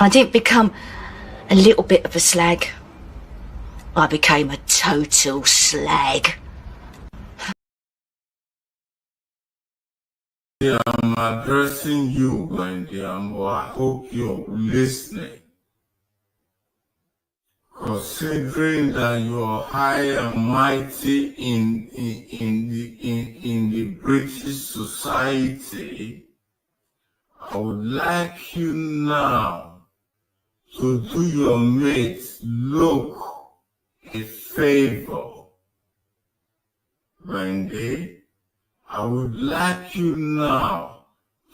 I didn't become a little bit of a slag. I became a total slag. I'm addressing you, Wendy, and I hope you're listening. Considering that you're high and mighty in the British society, I would like you now to do your mates look a favor. Wendy, I would like you now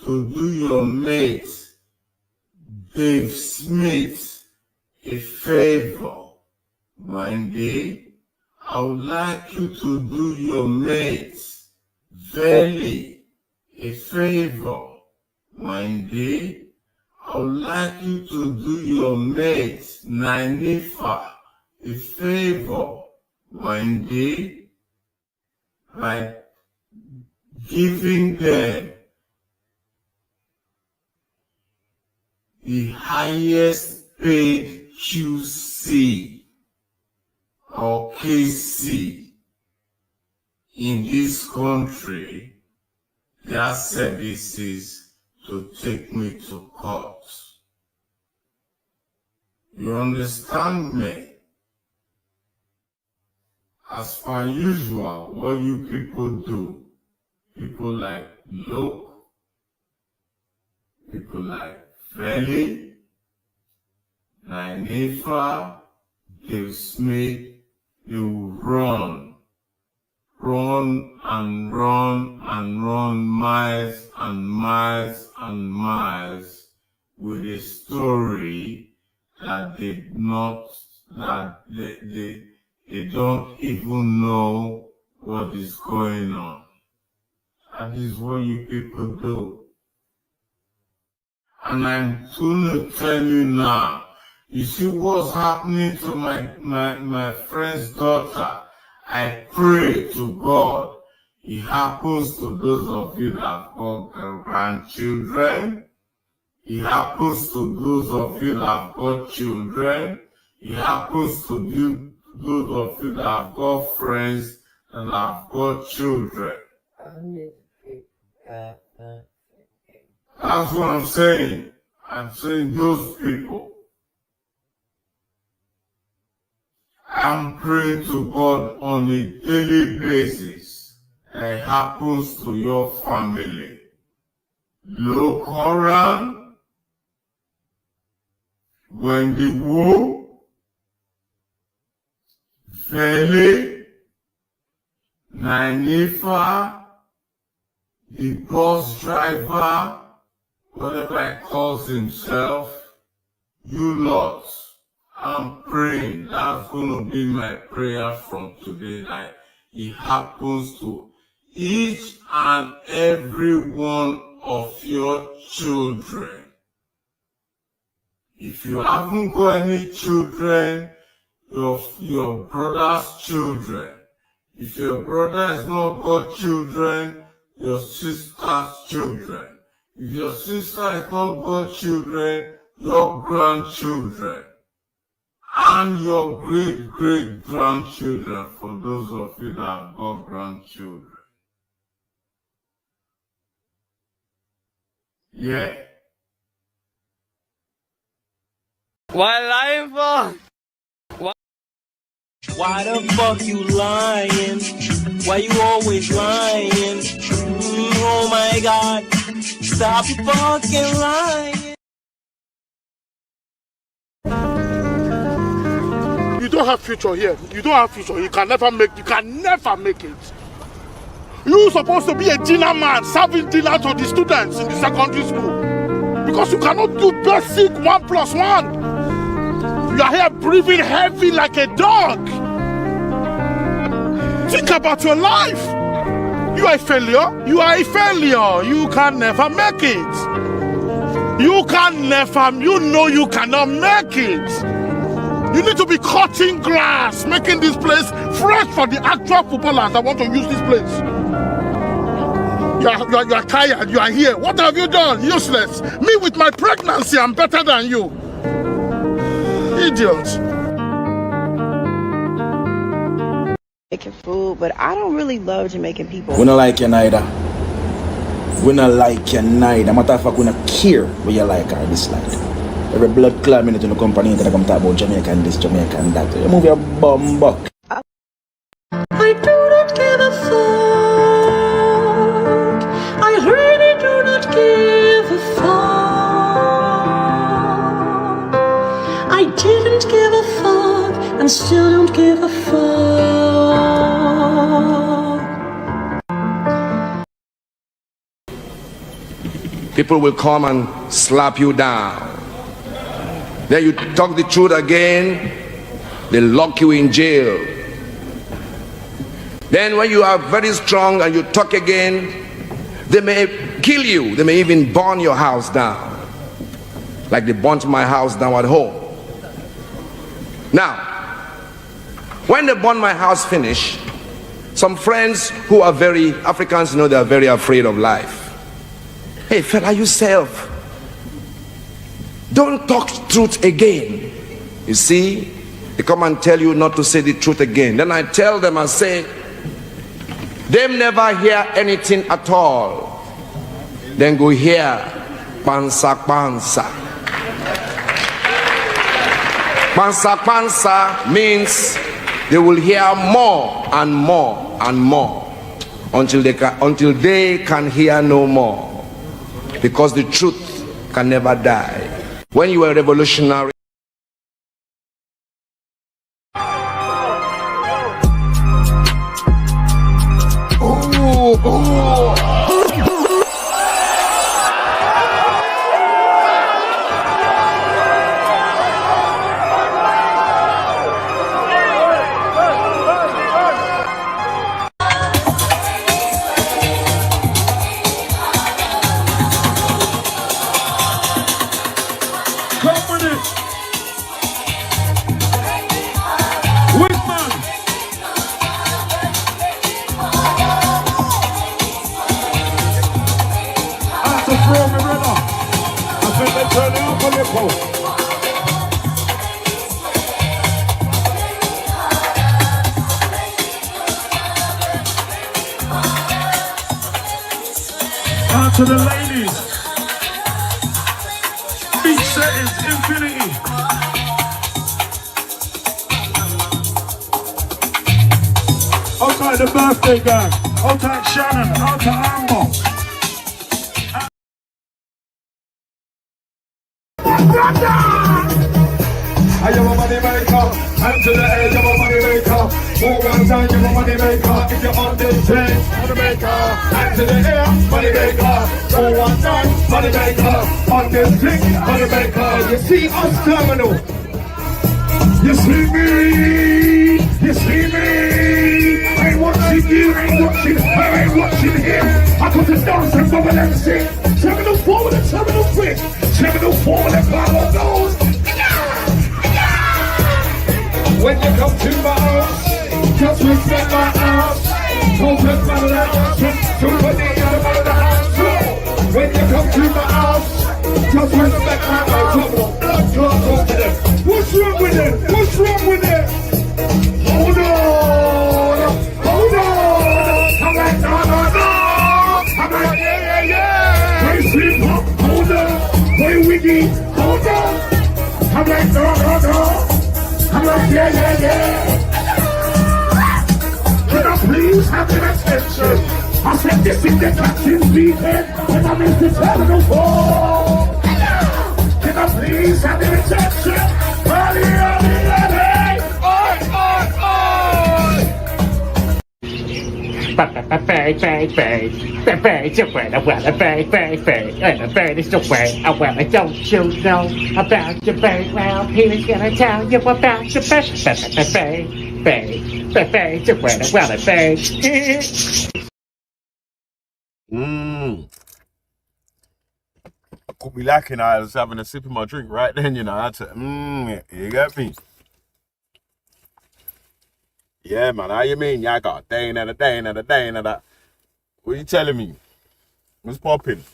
to do your mate Dave Smith a favor. Wendy, I would like you to do your mate Veli a favor. Wendy, I would like you to do your mate Nanifa a favor. Wendy, by giving them the highest paid QC or KC in this country, their services to take me to court. You understand me? As per usual, what you people do, people like Luke, people like Veli, Nanifa, Dave Smith, they will run miles and miles and miles with a story that they don't even know what is going on. That is what you people do. And I'm going to tell you now, you see what's happening to my friend's daughter. I pray to God it happens to those of you that have got grandchildren. It happens to those of you that have got children. It happens to those of you that have got friends and have got children. That's what I'm saying. I'm saying those people. I'm praying to God on a daily basis that it happens to your family. Lokoran, Wendy Wu, Veli, Nanifa, the bus driver, whatever he calls himself, you lot. I'm praying, that's going to be my prayer from today, that it happens to each and every one of your children. If you haven't got any children, your brother's children. If your brother has not got children, your sister's children. If your sister has not got children, your grandchildren. And your great-great-grandchildren, for those of you that have got grandchildren. Yeah. Why lying for? Why the fuck you lying? Why you always lying? Oh my God, stop fucking lying. You don't have future here. You don't have future. You can never make it. You're supposed to be a dinner man, serving dinner to the students in the secondary school. Because you cannot do basic 1+1. You are here breathing heavy like a dog. Think about your life. You are a failure. You are a failure. You can never make it. You know you cannot make it. You need to be cutting grass, making this place fresh for the actual footballers that want to use this place. You are tired, you are here. What have you done? Useless. Me with my pregnancy, I'm better than you. Idiots. Jamaican food, but I don't really love Jamaican people. We don't like you neither. We don't like you neither. Matter of fact, we don't care what you like or dislike. Every blood clot minute in the company that come talk about Jamaican this, Jamaican that. You move your bum back. I do not give a fuck. I really do not give a fuck. I didn't give a fuck and still don't give a fuck. People will come and slap you down. Then you talk the truth again, they lock you in jail. Then when you are very strong and you talk again, they may kill you. They may even burn your house down, like they burnt my house down at home. Now, when they burn my house finish, some friends who are very Africans, you know, they are very afraid of life. Hey fella, yourself, don't talk truth again. You see, they come and tell you not to say the truth again. Then I tell them, I say, them never hear anything at all. Then go hear pansa pansa. Pansa pansa means they will hear more and more and more until they can hear no more. Because the truth can never die. When you are revolutionary, To the ladies, beat settings, infinity. Outside the birthday gang, outside Shannon, outside Amber. I am a money maker, hand to the edge of a money maker. Move one time, you're a money maker. If you're on this train, money maker. Hand to the air, money maker. Move one time, money maker. On this thing, money maker. You see us terminal. You see me. You see me. I ain't watching you, I ain't watching her, I ain't watching him. I got to dance and bubble and sing. Terminal 4 with a terminal 3. Terminal 4 with a power nose. When you come to my house, just respect my house. Don't just out of the house, don't put me out of the house. When you come to my house, just respect my house. Blood clot, talk to them. What's wrong with them? What's wrong with them? Hold on, hold on. I'm like, no, no, no. I'm like, yeah. Play sleep, hold on. Play wiggy, hold on. I'm like, no, no, no. I'm like, yeah. Can I please have your attention? I said this is the captain's weekend, and I'm in the terminal 4. Can I please have your attention? Early. Just wait, I want a bird, and a bird is the way. I want to don't you know about your bird? Well, he's gonna tell you about your bird. Just wait, I want a bird. I could be lacking. I was having a sip of my drink right then, you know. I had to, you get me? Yeah, man, how you mean? Yeah, I got a day and a day and a day and a that. What are you telling me? What's popping?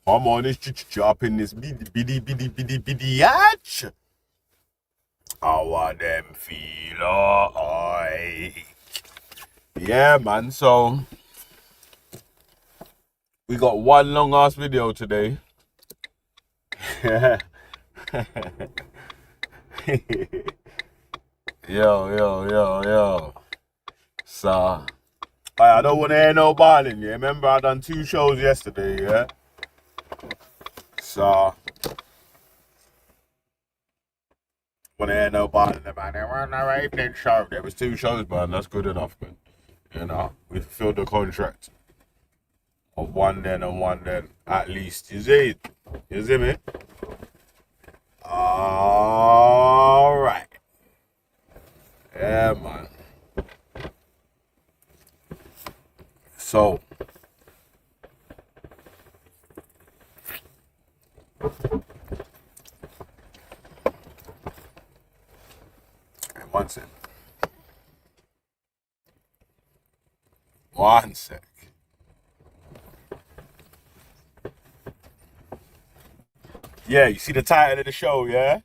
I'm on this up in this biddy hatch. How are them feel alright? Yeah, man. So we got one long ass video today. Yo. So I don't want to hear no balling, yeah. Remember I done 2 shows yesterday, yeah. So want to hear no balling about there weren't no evening show. There was 2 shows, man. That's good enough, man. You know, we fulfilled the contract of 1 then and 1 then at least. You see me? All right. Yeah, man. So one sec. Yeah, you see the title of the show, yeah?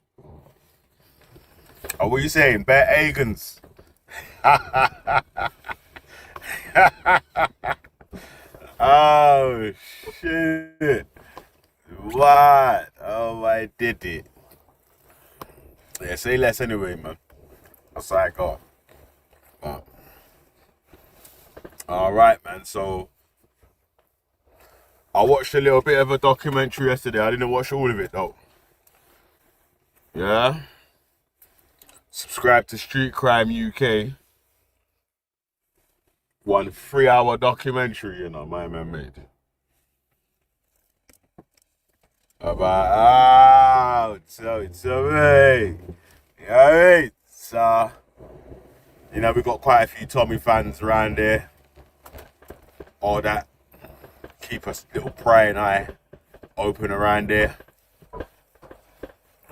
Oh, what you saying? Bear Agans. Oh, shit. What? Oh, I did it. Yeah, say less anyway, man. That's how I go. All right, man. So I watched a little bit of a documentary yesterday. I didn't watch all of it, though. Yeah? Subscribe to Street Crime UK. 1 3-hour documentary, you know, my man made. About so me. Alright. So, you know, we got quite a few Tommy fans around there. All that. Keep us little prying eye open around there.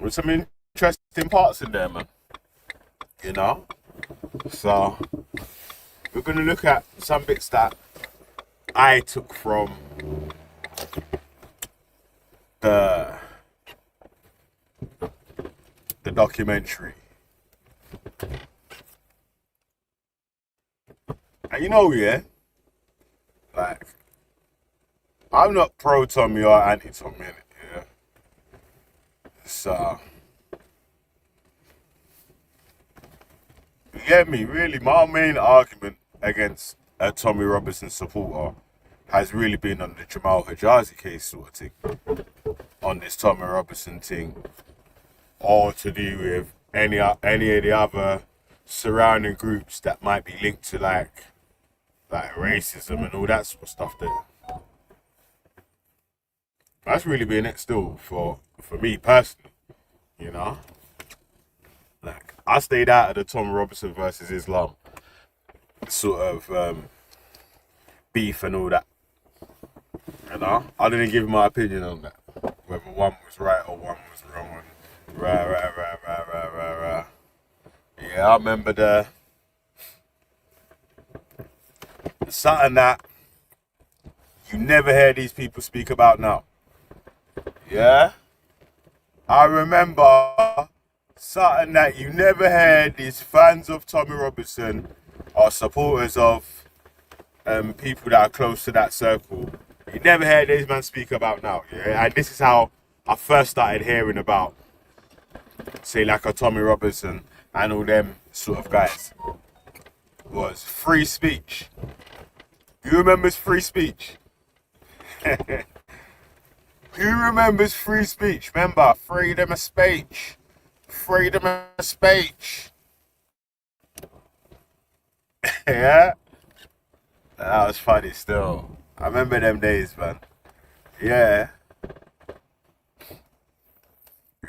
With some interesting parts in there, man. You know? So we're gonna look at some bits that I took from the documentary. And you know, yeah, like, I'm not pro Tommy or anti Tommy, yeah. So you get me? Really, my main argument against a Tommy Robinson supporter has really been on the Jamal Hijazi case sort of thing. On this Tommy Robinson thing, or to do with any of the other surrounding groups that might be linked to like racism and all that sort of stuff there. That's really been it still for me personally, you know? Like, I stayed out of the Tommy Robinson versus Islam sort of beef and all that. You know? I didn't give my opinion on that. Whether one was right or one was wrong. And right. Yeah, I remember something that you never hear these people speak about now. Yeah? I remember something that you never heard these fans of Tommy Robinson or supporters of people that are close to that circle. You never heard these men speak about now. Yeah? And this is how I first started hearing about, say, like a Tommy Robinson and all them sort of guys. Was free speech. Who remembers free speech? Who remembers free speech? Remember, freedom of speech. Freedom of speech. Yeah? That was funny still. I remember them days, man. Yeah.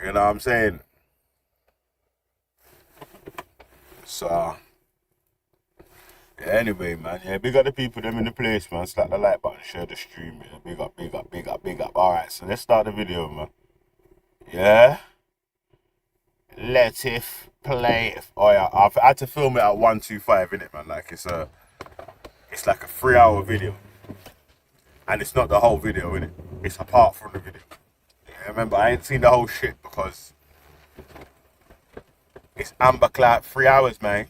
You know what I'm saying? So, yeah, anyway, man. Yeah, big up the people, them in the place, man. Slap the like button, share the stream. Yeah. Big up. Alright, so let's start the video, man. Yeah? Let it play. Oh, yeah. I've had to film it at 125, innit, man? Like, it's like a 3-hour video. And it's not the whole video, innit? It's apart from the video. Yeah, remember, I ain't seen the whole shit because it's Amber Cloud 3 hours, man.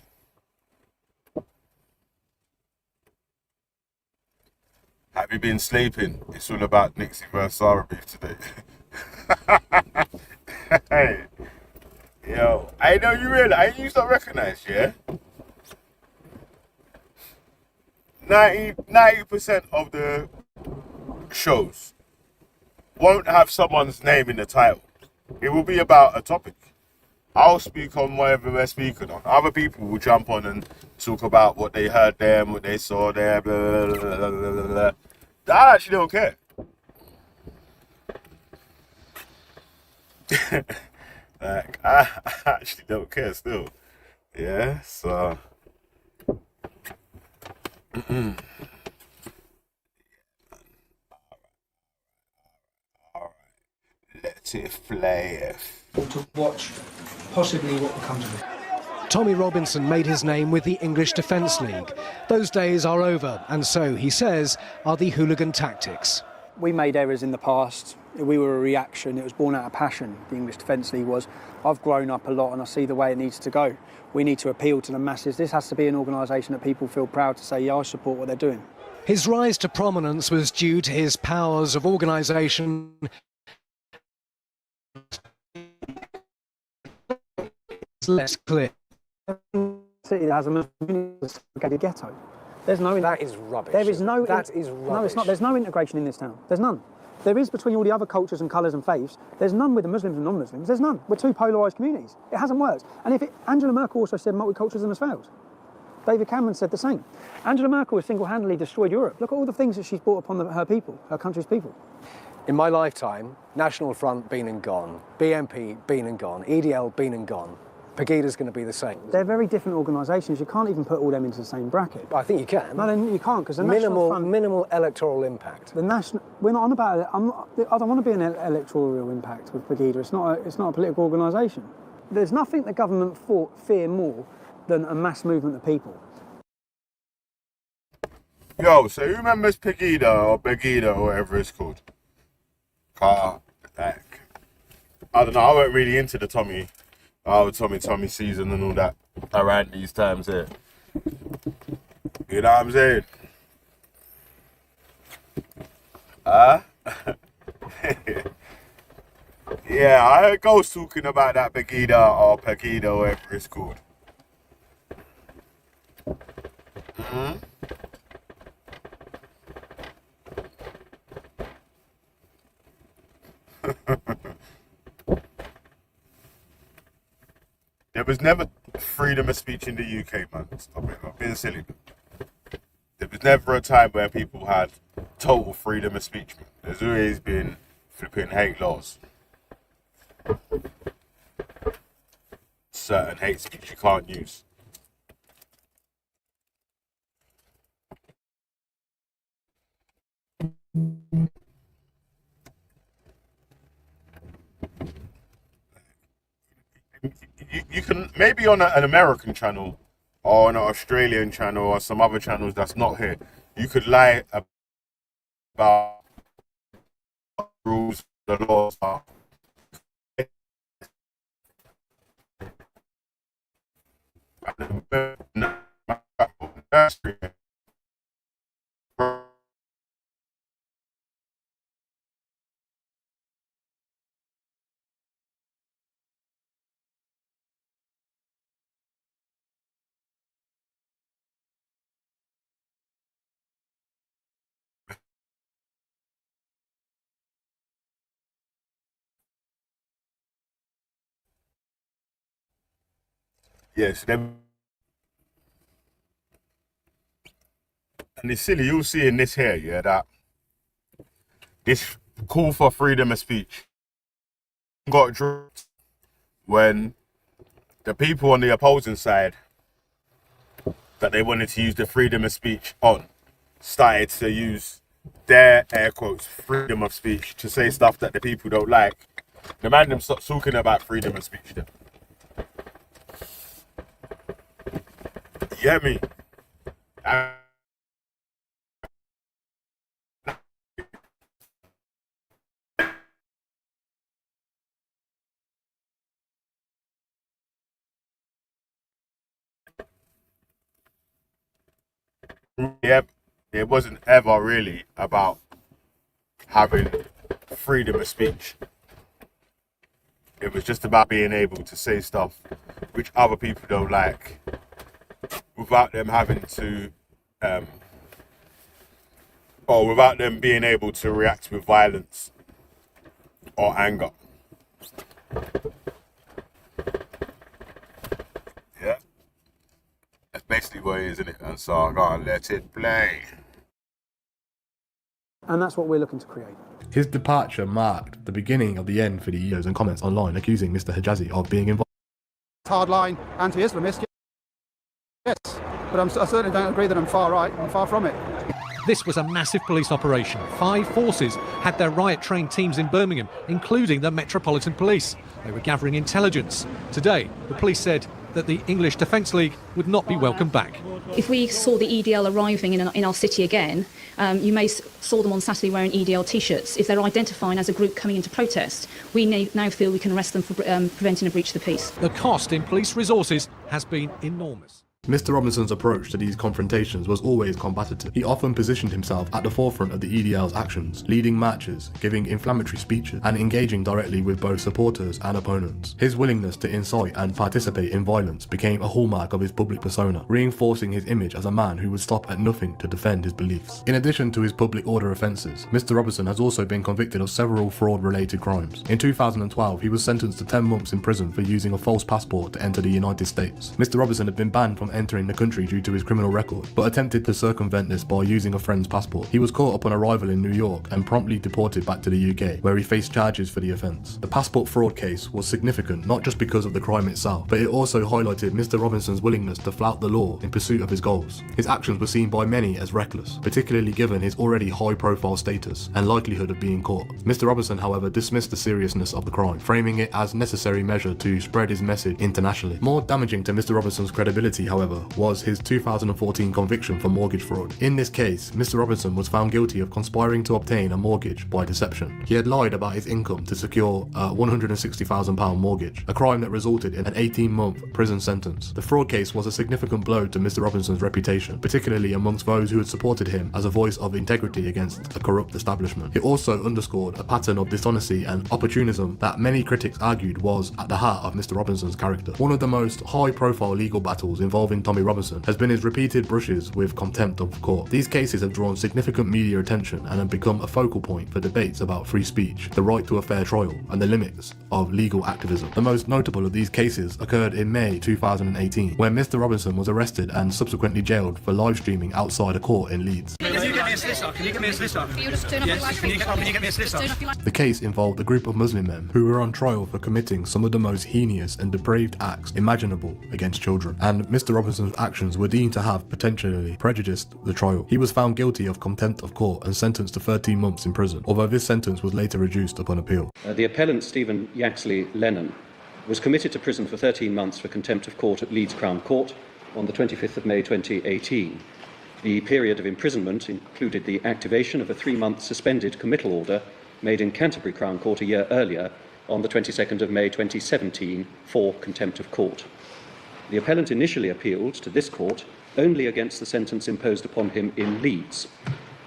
Have you been sleeping? It's all about Nixie versus Sarah beef today. Hey, yo, I know you realize, you not recognize, yeah? 90% of the shows won't have someone's name in the title. It will be about a topic. I'll speak on whatever we're speaking on. Other people will jump on and talk about what they heard there, what they saw there, blah, blah, blah, blah, blah. I actually don't care. Like, I actually don't care still. Yeah, so... Alright. Let it play. To watch possibly what becomes of it. Tommy Robinson made his name with the English Defence League. Those days are over, and so, he says, are the hooligan tactics. We made errors in the past. We were a reaction. It was born out of passion. The English Defence League was. I've grown up a lot and I see the way it needs to go. We need to appeal to the masses. This has to be an organisation that people feel proud to say, yeah, I support what they're doing. His rise to prominence was due to his powers of organisation. It's less clear. City that has a Muslim ghetto. There's no. That is rubbish. There is no. That is rubbish. No, it's not. There's no integration in this town. There's none. There is between all the other cultures and colours and faiths. There's none with the Muslims and non-Muslims. There's none. We're two polarised communities. It hasn't worked. And if Angela Merkel also said multiculturalism has failed. David Cameron said the same. Angela Merkel has single-handedly destroyed Europe. Look at all the things that she's brought upon her people, her country's people. In my lifetime, National Front been and gone, BNP been and gone, EDL been and gone. Pegida's going to be the same. They're very different organisations. You can't even put all them into the same bracket. I think you can. No, then you can't because the National Front, minimal electoral impact. The national. We're not on about it. I don't want to be an electoral impact with Pegida. It's not a political organisation. There's nothing the government fear more than a mass movement of people. Yo, so who remembers Pegida or Begida or whatever it's called? I don't know. I weren't really into the Tommy season and all that around these times here. You know what I'm saying? Yeah, I heard Ghost talking about that Begida or Pegida or whatever it's called. There was never freedom of speech in the UK, man. Stop it, I'm being silly. There was never a time where people had total freedom of speech, man. There's always been flipping hate laws. Certain hate speech you can't use. You can maybe on an American channel or on an Australian channel or some other channels that's not here, you could lie about rules, the laws are. Yes, and it's silly, you'll see in this here, yeah, that this call for freedom of speech got dropped when the people on the opposing side that they wanted to use the freedom of speech on started to use their air quotes freedom of speech to say stuff that the people don't like. The man them stop talking about freedom of speech then. You get me? it wasn't ever really about having freedom of speech. It was just about being able to say stuff which other people don't like without them having to, or without them being able to react with violence or anger. Yeah, that's basically what it is, isn't it? And so I'm gonna let it play. And that's what we're looking to create. His departure marked the beginning of the end for the videos and comments online accusing Mr. Hijazi of being involved. Hardline anti-Islamist, yes, but I certainly don't agree that I'm far right. I'm far from it. This was a massive police operation. 5 forces had their riot-trained teams in Birmingham, including the Metropolitan Police. They were gathering intelligence. Today, the police said that the English Defence League would not be welcomed back. If we saw the EDL arriving in our city again, you may saw them on Saturday wearing EDL T-shirts. If they're identifying as a group coming into protest, we now feel we can arrest them for preventing a breach of the peace. The cost in police resources has been enormous. Mr. Robinson's approach to these confrontations was always combative. He often positioned himself at the forefront of the EDL's actions, leading marches, giving inflammatory speeches, and engaging directly with both supporters and opponents. His willingness to incite and participate in violence became a hallmark of his public persona, reinforcing his image as a man who would stop at nothing to defend his beliefs. In addition to his public order offences, Mr. Robinson has also been convicted of several fraud-related crimes. In 2012, he was sentenced to 10 months in prison for using a false passport to enter the United States. Mr. Robinson had been banned from entering the country due to his criminal record, but attempted to circumvent this by using a friend's passport. He was caught upon arrival in New York and promptly deported back to the UK, where he faced charges for the offence. The passport fraud case was significant not just because of the crime itself, but it also highlighted Mr. Robinson's willingness to flout the law in pursuit of his goals. His actions were seen by many as reckless, particularly given his already high-profile status and likelihood of being caught. Mr. Robinson, however, dismissed the seriousness of the crime, framing it as necessary measure to spread his message internationally. More damaging to Mr. Robinson's credibility, however, was his 2014 conviction for mortgage fraud. In this case, Mr. Robinson was found guilty of conspiring to obtain a mortgage by deception. He had lied about his income to secure a £160,000 mortgage, a crime that resulted in an 18-month prison sentence. The fraud case was a significant blow to Mr. Robinson's reputation, particularly amongst those who had supported him as a voice of integrity against a corrupt establishment. It also underscored a pattern of dishonesty and opportunism that many critics argued was at the heart of Mr. Robinson's character. One of the most high-profile legal battles involving Tommy Robinson has been his repeated brushes with contempt of court. These cases have drawn significant media attention and have become a focal point for debates about free speech, the right to a fair trial, and the limits of legal activism. The most notable of these cases occurred in May 2018, where Mr. Robinson was arrested and subsequently jailed for live streaming outside a court in Leeds. Can you get me a solicitor? Can you get me a solicitor? Can you just turn off your live stream? Can you get me a solicitor? The case involved a group of Muslim men who were on trial for committing some of the most heinous and depraved acts imaginable against children, and Mr. Robinson's actions were deemed to have potentially prejudiced the trial. He was found guilty of contempt of court and sentenced to 13 months in prison, although this sentence was later reduced upon appeal. The appellant, Stephen Yaxley Lennon, was committed to prison for 13 months for contempt of court at Leeds Crown Court on the 25th of May 2018. The period of imprisonment included the activation of a 3-month suspended committal order made in Canterbury Crown Court a year earlier on the 22nd of May 2017 for contempt of court. The appellant initially appealed to this court only against the sentence imposed upon him in Leeds,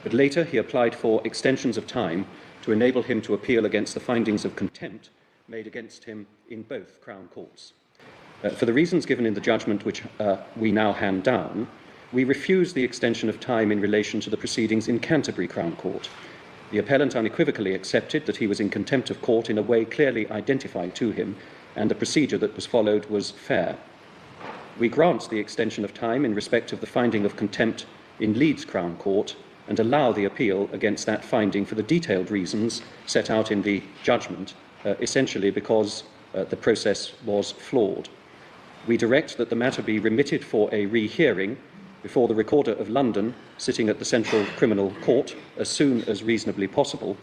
but later he applied for extensions of time to enable him to appeal against the findings of contempt made against him in both Crown Courts. For the reasons given in the judgment which we now hand down, we refuse the extension of time in relation to the proceedings in Canterbury Crown Court. The appellant unequivocally accepted that he was in contempt of court in a way clearly identified to him, and the procedure that was followed was fair. We grant the extension of time in respect of the finding of contempt in Leeds Crown Court and allow the appeal against that finding for the detailed reasons set out in the judgment, essentially because the process was flawed. We direct that the matter be remitted for a rehearing before the Recorder of London, sitting at the Central Criminal Court, as soon as reasonably possible.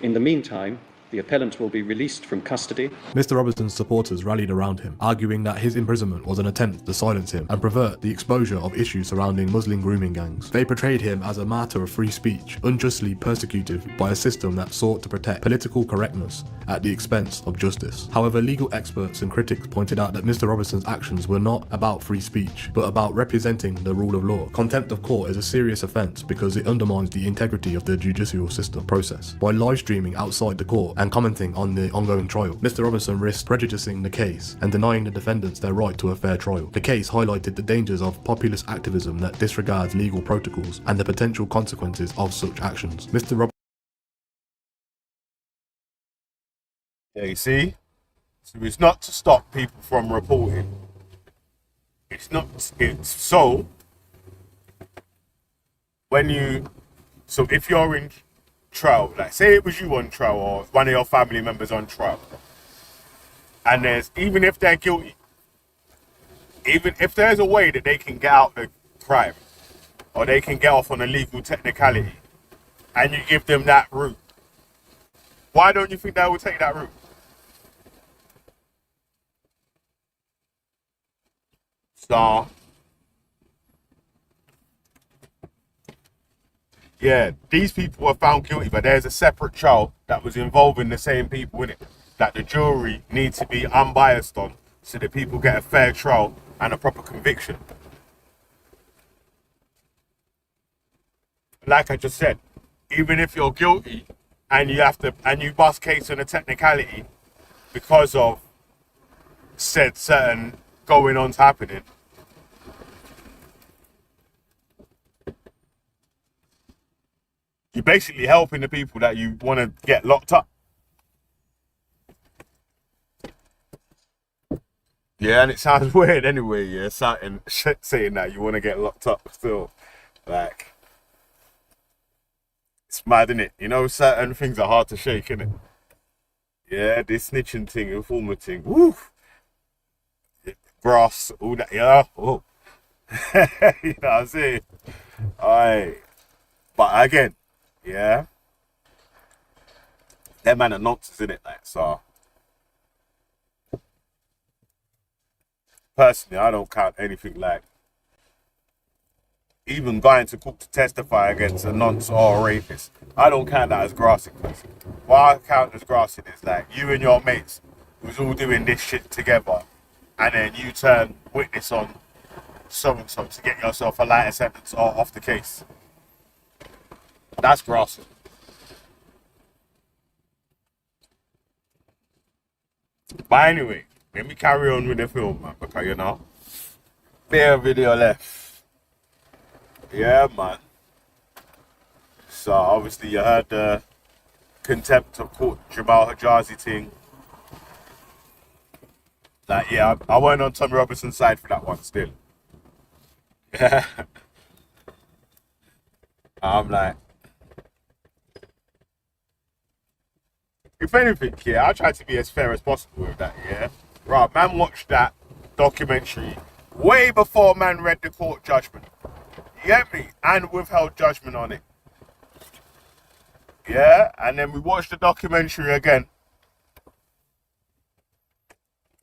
In the meantime, The appellant will be released from custody. Mr. Robertson's supporters rallied around him, arguing that his imprisonment was an attempt to silence him and pervert the exposure of issues surrounding Muslim grooming gangs. They portrayed him as a martyr of free speech, unjustly persecuted by a system that sought to protect political correctness at the expense of justice. However, legal experts and critics pointed out that Mr. Robertson's actions were not about free speech, but about representing the rule of law. Contempt of court is a serious offence because it undermines the integrity of the judicial system process. By live streaming outside the court and commenting on the ongoing trial, Mr. Robertson risked prejudicing the case and denying the defendants their right to a fair trial. The case highlighted the dangers of populist activism that disregards legal protocols and the potential consequences of such actions. Mr. Robertson. Yeah, you see? So it's not to stop people from reporting. It's so if you're in trial, like say it was you on trial or one of your family members on trial, and even if they're guilty, even if there's a way that they can get out the crime or they can get off on a legal technicality and you give them that route, why don't you think they will take that route? So yeah, these people were found guilty, but there's a separate trial that was involving the same people in it that the jury needs to be unbiased on so that people get a fair trial and a proper conviction. Like I just said, even if you're guilty and you bust case on a technicality because of certain going ons happening, you're basically helping the people that you want to get locked up. Yeah, and it sounds weird anyway, yeah, saying that you want to get locked up still. Like, it's mad, innit? You know, certain things are hard to shake, innit? Yeah, this snitching thing, informer thing, woo! Grass, all that, yeah, oh. You know what I'm saying? Alright. But again, yeah, them man are nonsense, innit? Like, so personally, I don't count anything like even going to court to testify against a nonce or a rapist. I don't count that as grassing. What I count as grassing is like you and your mates was all doing this shit together, and then you turn witness on so and so to get yourself a lighter sentence or off the case. That's grassing. But anyway, let me carry on with the film, man, because you know, bare video left. Yeah, man. So obviously you heard the contempt of court Jamal Hijazi thing. Like, yeah, I went on Tommy Robinson's side for that one still. Yeah. I'm like, if anything, yeah, I try to be as fair as possible with that, yeah. Right, man watched that documentary way before man read the court judgment. You get me? And withheld judgment on it. Yeah, and then we watched the documentary again.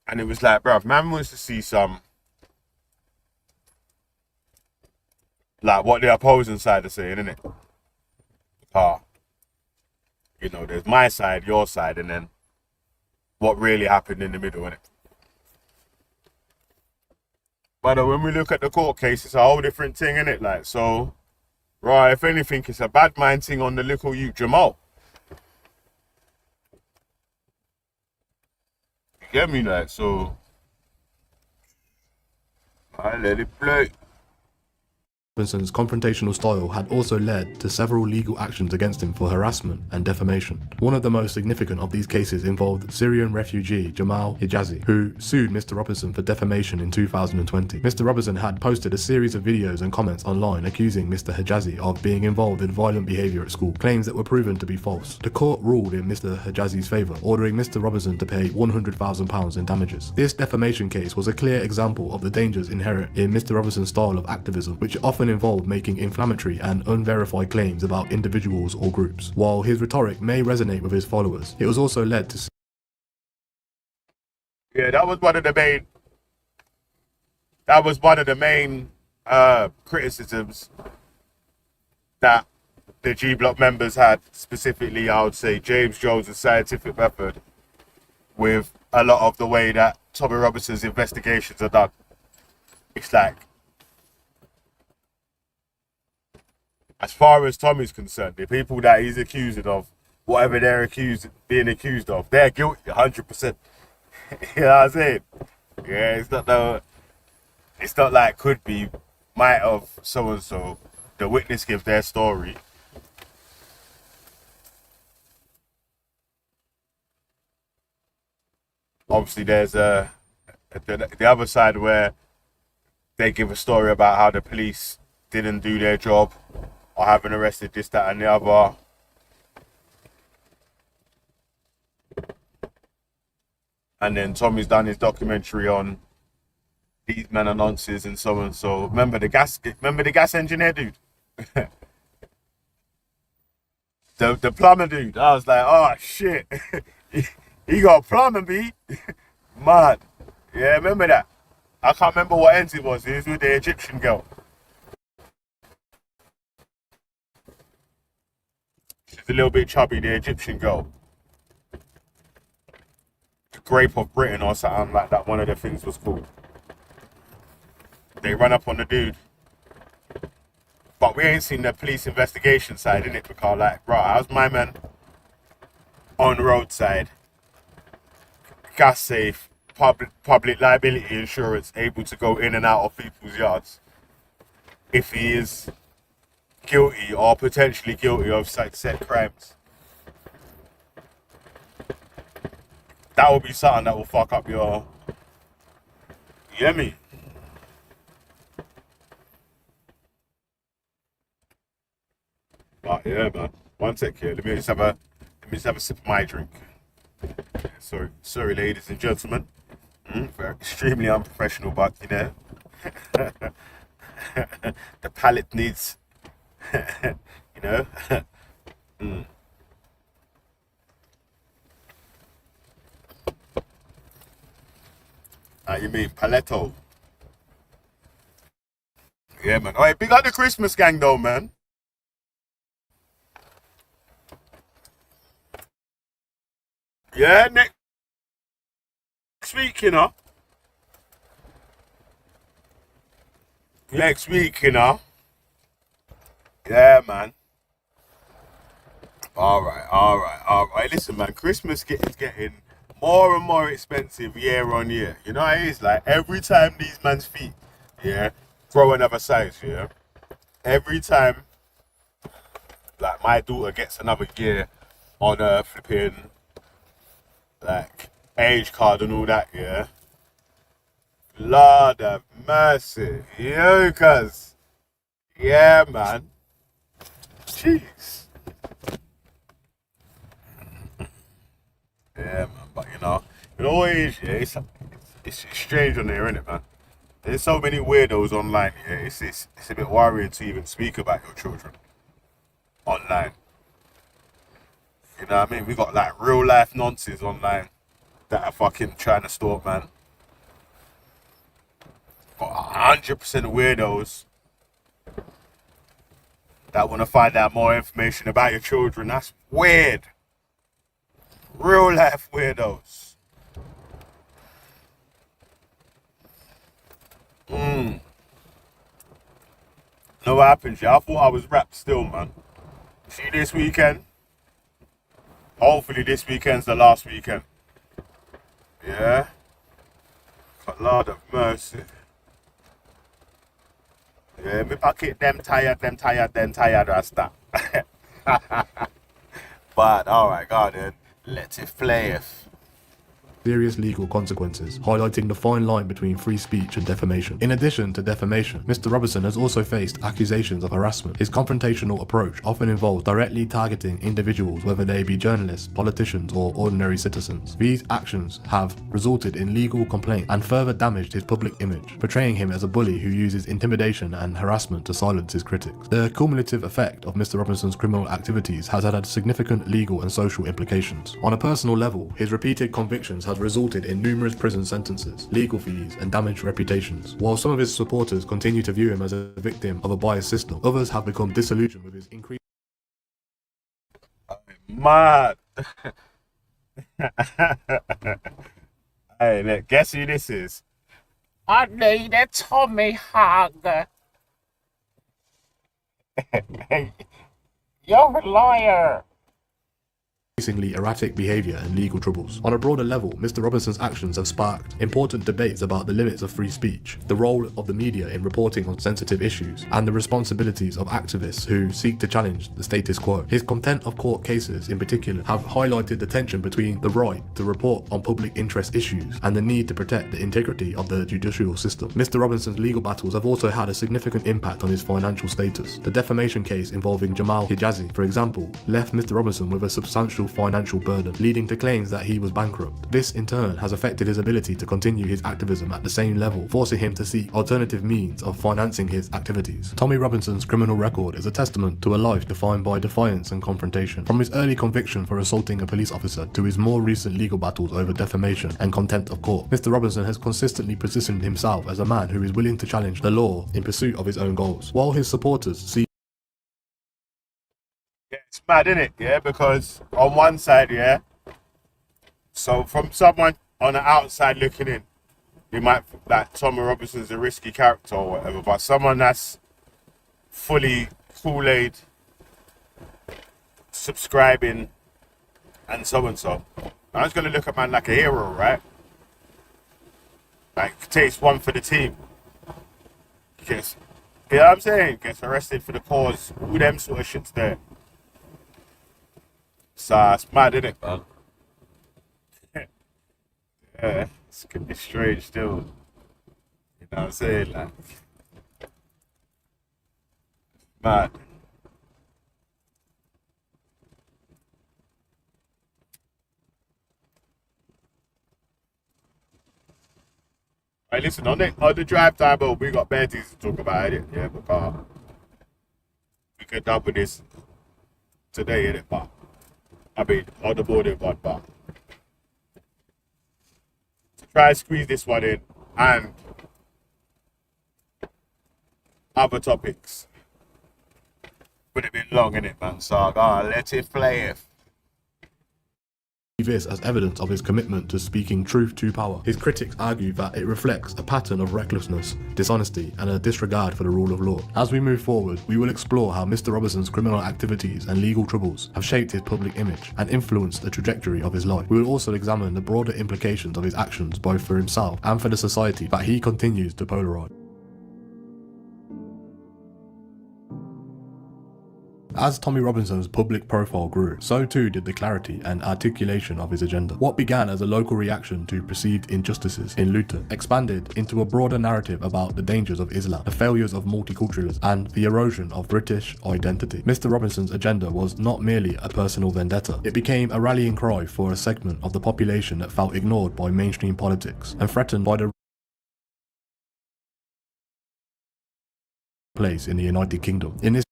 And it was like, bruv, man wants to see some, like, what the opposing side are saying, innit? You know, there's my side, your side, and then what really happened in the middle, innit? But when we look at the court case, it's a whole different thing, innit? Like, so, right, if anything, it's a bad mind thing on the little youth Jamal. You get me, like, so I let it play. Robinson's confrontational style had also led to several legal actions against him for harassment and defamation. One of the most significant of these cases involved Syrian refugee Jamal Hijazi, who sued Mr. Robinson for defamation in 2020. Mr. Robinson had posted a series of videos and comments online accusing Mr. Hijazi of being involved in violent behaviour at school, claims that were proven to be false. The court ruled in Mr. Hijazi's favour, ordering Mr. Robinson to pay £100,000 in damages. This defamation case was a clear example of the dangers inherent in Mr. Robinson's style of activism, which often often involved making inflammatory and unverified claims about individuals or groups. While his rhetoric may resonate with his followers, it was also led to... Yeah, that was one of the main criticisms that the G Block members had, specifically, I would say, James Jones' scientific method, with a lot of the way that Tommy Robinson's investigations are done. It's like, as far as Tommy's concerned, the people that he's accused of, whatever they're being accused of, they're guilty 100%. You know what I'm saying? Yeah, it's not like could be, might have, so and so. The witness gives their story. Obviously, there's the other side where they give a story about how the police didn't do their job or haven't arrested this, that, and the other. And then Tommy's done his documentary on these men are nonsense and so and so. Remember the gas engineer dude? the plumber dude. I was like, oh shit. he got plumber beat. Man. Yeah, remember that? I can't remember what ends it was. It was with the Egyptian girl. She's a little bit chubby, the Egyptian girl. The Grape of Britain or something like that, one of the things was called. They run up on the dude. But we ain't seen the police investigation side, innit? Because like, bro, how's my man on the roadside, gas safe, public liability insurance able to go in and out of people's yards if he is guilty or potentially guilty of said crimes? That will be something that will fuck up your... You hear me? But yeah, man. One sec here. Let me just have a sip of my drink. Sorry, ladies and gentlemen. Very extremely unprofessional, but you know, the palate needs, you know. You mean paletto? Yeah, man. Alright, big up the Christmas gang, though, man. Yeah, next week, you know. Next week, you know. Yeah, man. All right. Listen, man, Christmas is getting more and more expensive year on year. You know how it is? Like, every time these man's feet, yeah, grow another size, yeah. Every time, like, my daughter gets another year on a flipping, like, age card and all that, yeah. Lord of mercy. Yo, cuz. Yeah, man. Jeez. Yeah, man. But, you know what it is, yeah? It's strange on there, innit, man? There's so many weirdos online, yeah? It's a bit worrying to even speak about your children online. You know what I mean? We got, like, real life nonsense online that are fucking trying to stalk, man. Got 100% weirdos that want to find out more information about your children. That's weird. Real life weirdos. Know what happened, yeah? I thought I was wrapped still, man. See this weekend? Hopefully this weekend's the last weekend. Yeah? God, Lord of mercy. Yeah, me pocket them tired, Rasta. But, alright, God, then, let it play. serious legal consequences, highlighting the fine line between free speech and defamation. In addition to defamation, Mr. Robertson has also faced accusations of harassment. His confrontational approach often involves directly targeting individuals, whether they be journalists, politicians, or ordinary citizens. These actions have resulted in legal complaints and further damaged his public image, portraying him as a bully who uses intimidation and harassment to silence his critics. The cumulative effect of Mr. Robinson's criminal activities has had significant legal and social implications. On a personal level, his repeated convictions have resulted in numerous prison sentences, legal fees, and damaged reputations. While some of his supporters continue to view him as a victim of a biased system, others have become disillusioned with his increased... Mad. Hey, look, guess who this is? I need a Tommy hug. You're a liar. Increasingly erratic behaviour and legal troubles. On a broader level, Mr. Robinson's actions have sparked important debates about the limits of free speech, the role of the media in reporting on sensitive issues, and the responsibilities of activists who seek to challenge the status quo. His contempt of court cases in particular have highlighted the tension between the right to report on public interest issues and the need to protect the integrity of the judicial system. Mr. Robinson's legal battles have also had a significant impact on his financial status. The defamation case involving Jamal Hijazi, for example, left Mr. Robinson with a substantial financial burden, leading to claims that he was bankrupt. This in turn has affected his ability to continue his activism at the same level, forcing him to seek alternative means of financing his activities. Tommy Robinson's criminal record is a testament to a life defined by defiance and confrontation. From his early conviction for assaulting a police officer to his more recent legal battles over defamation and contempt of court, Mr. Robinson has consistently positioned himself as a man who is willing to challenge the law in pursuit of his own goals. While his supporters see... Yeah, it's mad, isn't it? Yeah, because on one side, yeah, so from someone on the outside looking in, you might think that Tommy Robinson's a risky character or whatever, but someone that's fully Kool-Aid, subscribing, and so and so. I was going to look at man like a hero, right? Like, takes one for the team. Gets, you know what I'm saying? Gets arrested for the cause, all them sort of shits there. So it's mad, isn't it, man? Yeah, it's gonna be strange still. You know what I'm saying? Like, mad. Hey, listen, on the drive time, we got bare things to talk about it, yeah, because we could double this today, innit, but I mean, on the morning one, but to try and squeeze this one in and other topics would have been long, innit, man? So I gotta let it play. This as evidence of his commitment to speaking truth to power. His critics argue that it reflects a pattern of recklessness, dishonesty, and a disregard for the rule of law. As we move forward, we will explore how Mr. Robinson's criminal activities and legal troubles have shaped his public image and influenced the trajectory of his life. We will also examine the broader implications of his actions both for himself and for the society that he continues to polarize. As Tommy Robinson's public profile grew, so too did the clarity and articulation of his agenda. What began as a local reaction to perceived injustices in Luton expanded into a broader narrative about the dangers of Islam, the failures of multiculturalism, and the erosion of British identity. Mr. Robinson's agenda was not merely a personal vendetta. It became a rallying cry for a segment of the population that felt ignored by mainstream politics and threatened by the place in the United Kingdom. In this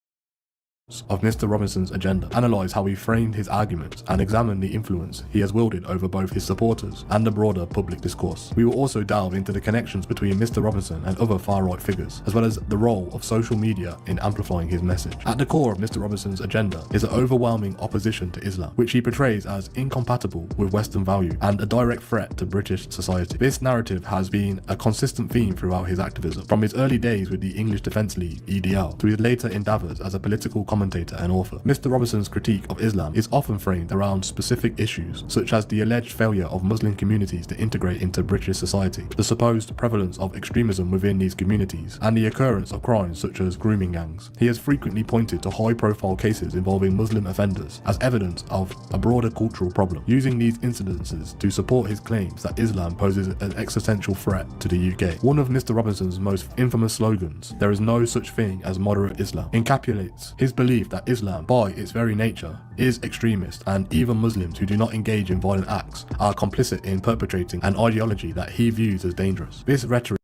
of Mr. Robinson's agenda, analyse how he framed his arguments and examine the influence he has wielded over both his supporters and the broader public discourse. We will also delve into the connections between Mr. Robinson and other far-right figures, as well as the role of social media in amplifying his message. At the core of Mr. Robinson's agenda is an overwhelming opposition to Islam, which he portrays as incompatible with Western value and a direct threat to British society. This narrative has been a consistent theme throughout his activism, from his early days with the English Defence League, EDL, to his later endeavours as a political commentator and author. Mr. Robinson's critique of Islam is often framed around specific issues, such as the alleged failure of Muslim communities to integrate into British society, the supposed prevalence of extremism within these communities, and the occurrence of crimes such as grooming gangs. He has frequently pointed to high-profile cases involving Muslim offenders as evidence of a broader cultural problem, using these incidences to support his claims that Islam poses an existential threat to the UK. One of Mr. Robinson's most infamous slogans, "There is no such thing as moderate Islam," encapsulates his belief that Islam, by its very nature, is extremist, and even Muslims who do not engage in violent acts are complicit in perpetrating an ideology that he views as dangerous. This rhetoric.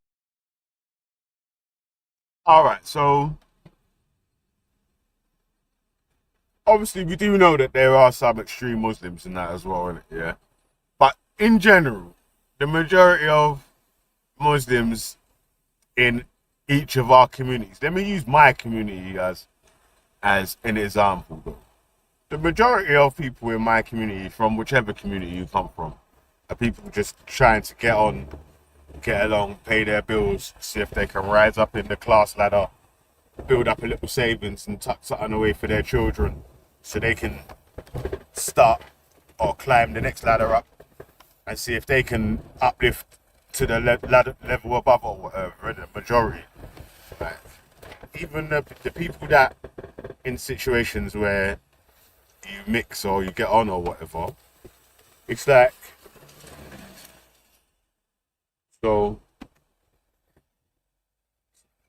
Alright, so obviously we do know that there are some extreme Muslims in that as well, innit? Yeah. But in general, the majority of Muslims in each of our communities, let me use my community as an example though. The majority of people in my community, from whichever community you come from, are people just trying to get on, get along, pay their bills, see if they can rise up in the class ladder, build up a little savings and tuck something away for their children so they can start or climb the next ladder up and see if they can uplift to the level above or whatever, the majority. Right? Even the people that in situations where you mix or you get on or whatever, it's like, so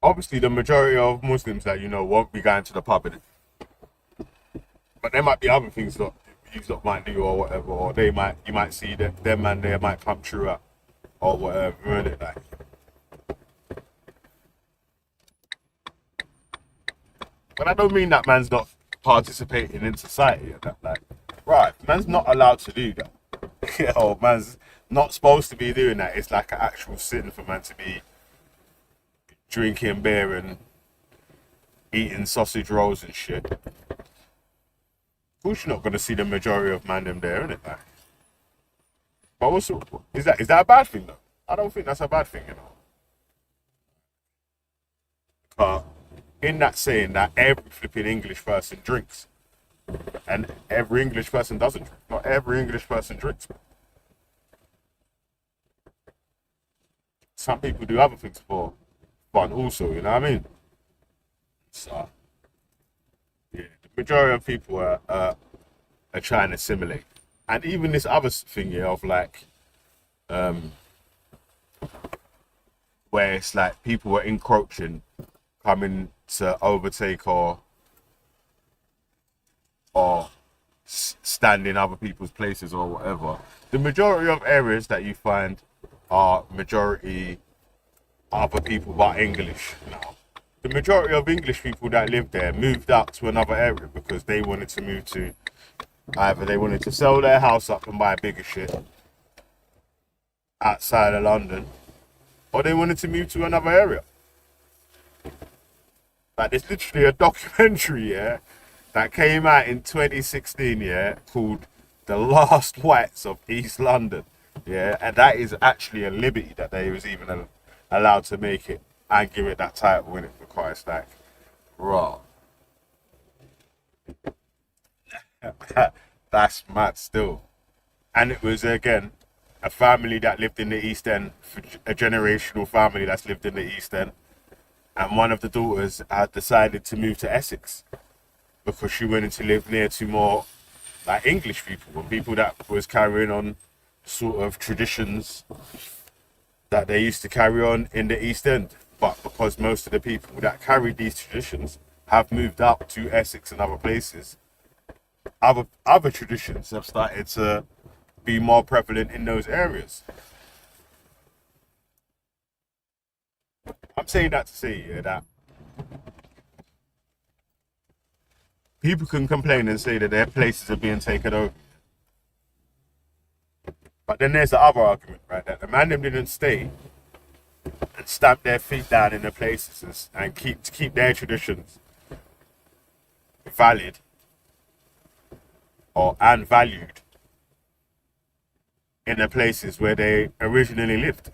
obviously the majority of Muslims that you know won't be going to the pub, but there might be other things that you lot might do or whatever, or you might see that them and they might come through up or whatever, really, like. But I don't mean that man's not participating in society and that, like, right, man's not allowed to do that. Or man's not supposed to be doing that. It's like an actual sin for man to be drinking beer and eating sausage rolls and shit. Of course you're not going to see the majority of man them there, innit? Like. But also, is that a bad thing though? I don't think that's a bad thing, you know. But in that saying that every flipping English person drinks, and every English person doesn't drink. Not every English person drinks. Some people do other things for fun also, you know what I mean? So, yeah, the majority of people are trying to assimilate. And even this other thing here of like, where it's like people are encroaching, coming to overtake or stand in other people's places or whatever. The majority of areas that you find are majority other people but English now. The majority of English people that live there moved out to another area because they wanted to move to, either they wanted to sell their house up and buy bigger shit outside of London, or they wanted to move to another area. Like, there's literally a documentary, yeah, that came out in 2016, yeah, called The Last Whites of East London, yeah, and that is actually a liberty that they was even allowed to make it and give it that title in it, because it's like, raw. That's mad still. And it was, again, a family that lived in the East End, a generational family that's lived in the East End, and one of the daughters had decided to move to Essex because she wanted to live near to more like English people and people that was carrying on sort of traditions that they used to carry on in the East End. But because most of the people that carried these traditions have moved up to Essex and other places, other traditions have started to be more prevalent in those areas. I'm saying that to say, yeah, that people can complain and say that their places are being taken over. But then there's the other argument, right? That the man them didn't stay and stamp their feet down in the places and keep their traditions valid and valued in the places where they originally lived.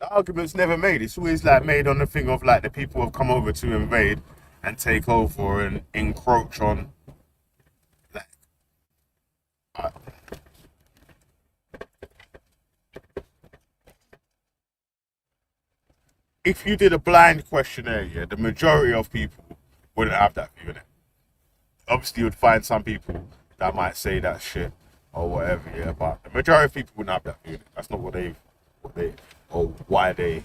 The argument's never made. It's always like made on the thing of like the people have come over to invade and take over and encroach on. Like, if you did a blind questionnaire, yeah, the majority of people wouldn't have that view in it. Obviously, you would find some people that might say that shit or whatever, yeah, but the majority of people wouldn't have that view in it. That's not why they.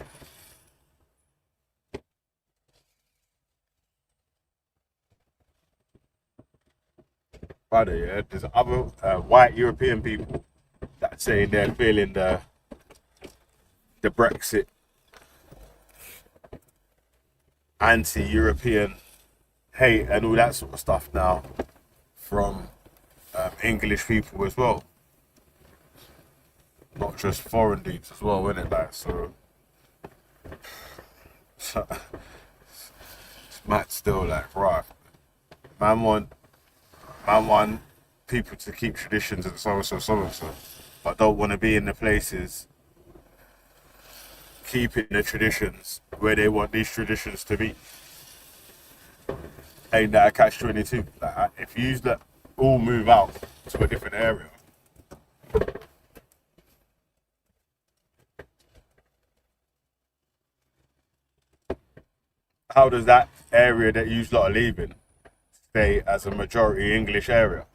Brother, yeah, there's other white European people that say they're feeling the Brexit anti-European hate and all that sort of stuff now from English people as well, not just foreign dudes as well, isn't it? Like, so it's mad still, like, right, man want people to keep traditions and so and so, but don't want to be in the places keeping the traditions where they want these traditions to be. Ain't that a catch-22? Like, if you let all move out to a different area, how does that area that you lot are leaving stay as a majority English area?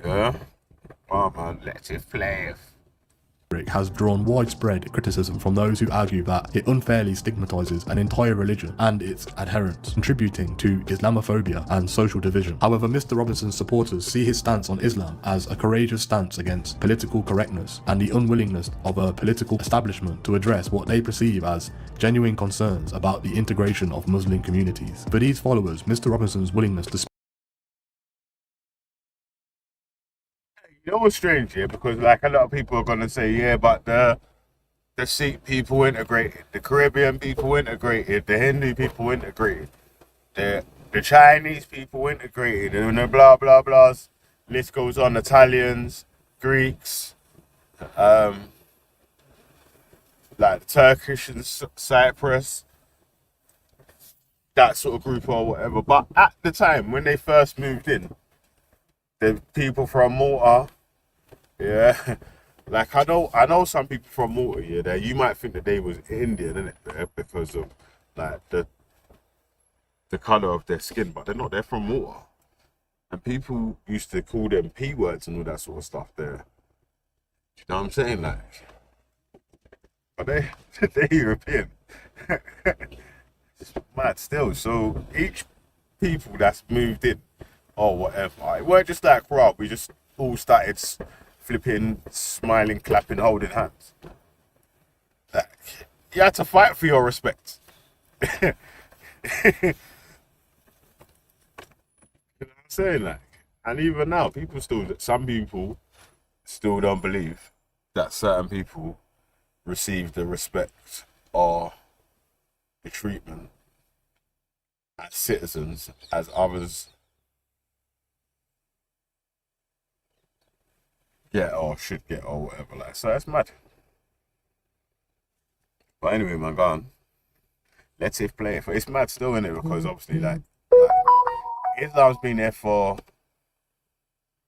Yeah? Oh man, let it play. Has drawn widespread criticism from those who argue that it unfairly stigmatizes an entire religion and its adherents, contributing to Islamophobia and social division. However, Mr. Robinson's supporters see his stance on Islam as a courageous stance against political correctness and the unwillingness of a political establishment to address what they perceive as genuine concerns about the integration of Muslim communities. For these followers, Mr. Robinson's willingness to You know what's strange here? Because like a lot of people are gonna say, yeah, but the Sikh people integrated, the Caribbean people integrated, the Hindu people integrated, the Chinese people integrated, and the blah blah blahs. List goes on. Italians, Greeks, like Turkish and Cyprus, that sort of group or whatever. But at the time when they first moved in, the people from Malta, yeah, like I know some people from Malta, yeah, that you might think that they was Indian, innit, because of like the colour of their skin, but they're not. They're from Malta, and people used to call them P words and all that sort of stuff there. You know what I'm saying? Like, but they're European. It's mad still. So each people that's moved in or whatever, it weren't just like, right, we just all started flipping, smiling, clapping, holding hands. Like, you had to fight for your respect. You know what I'm saying? Like, and even now, some people still don't believe that certain people receive the respect or the treatment as citizens as others get or should get or whatever. Like, so that's mad. But anyway, man, go on. Let's it play. It's mad still, innit? Because obviously, like Islam's been there for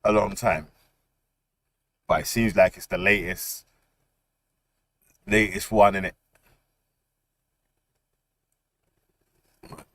a long time, but it seems like it's the latest one, innit?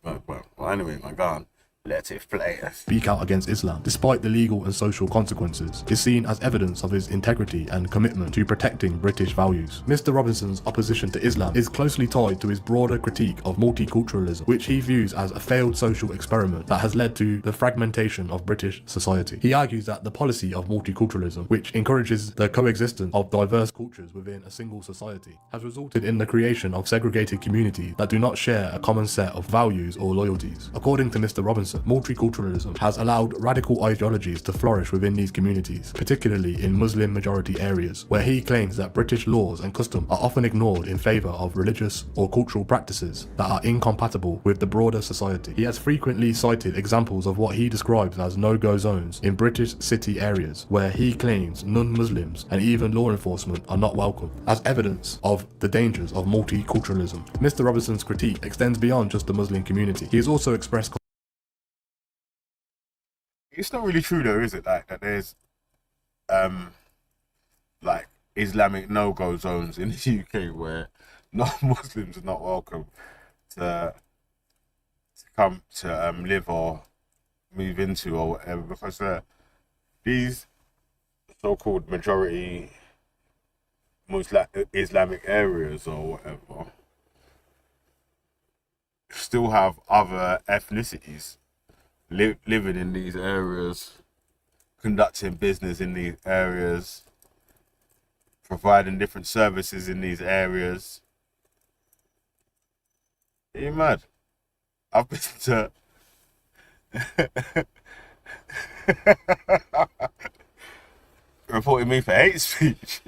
Well, anyway, man, go on. Let it play. Speak out against Islam, despite the legal and social consequences, is seen as evidence of his integrity and commitment to protecting British values. Mr. Robinson's opposition to Islam is closely tied to his broader critique of multiculturalism, which he views as a failed social experiment that has led to the fragmentation of British society. He argues that the policy of multiculturalism, which encourages the coexistence of diverse cultures within a single society, has resulted in the creation of segregated communities that do not share a common set of values or loyalties. According to Mr. Robinson, Robertson, multiculturalism has allowed radical ideologies to flourish within these communities, particularly in Muslim majority areas, where he claims that British laws and custom are often ignored in favour of religious or cultural practices that are incompatible with the broader society. He has frequently cited examples of what he describes as no-go zones in British city areas, where he claims non-Muslims and even law enforcement are not welcome, as evidence of the dangers of multiculturalism. Mr. Robertson's critique extends beyond just the Muslim community. He has also expressed... It's not really true though, is it? Like that there's like Islamic no-go zones in the UK where non-Muslims are not welcome to come to live or move into or whatever, because these so-called majority Islamic areas or whatever still have other ethnicities living in these areas, conducting business in these areas, providing different services in these areas. Are you mad? I've been to reporting me for hate speech.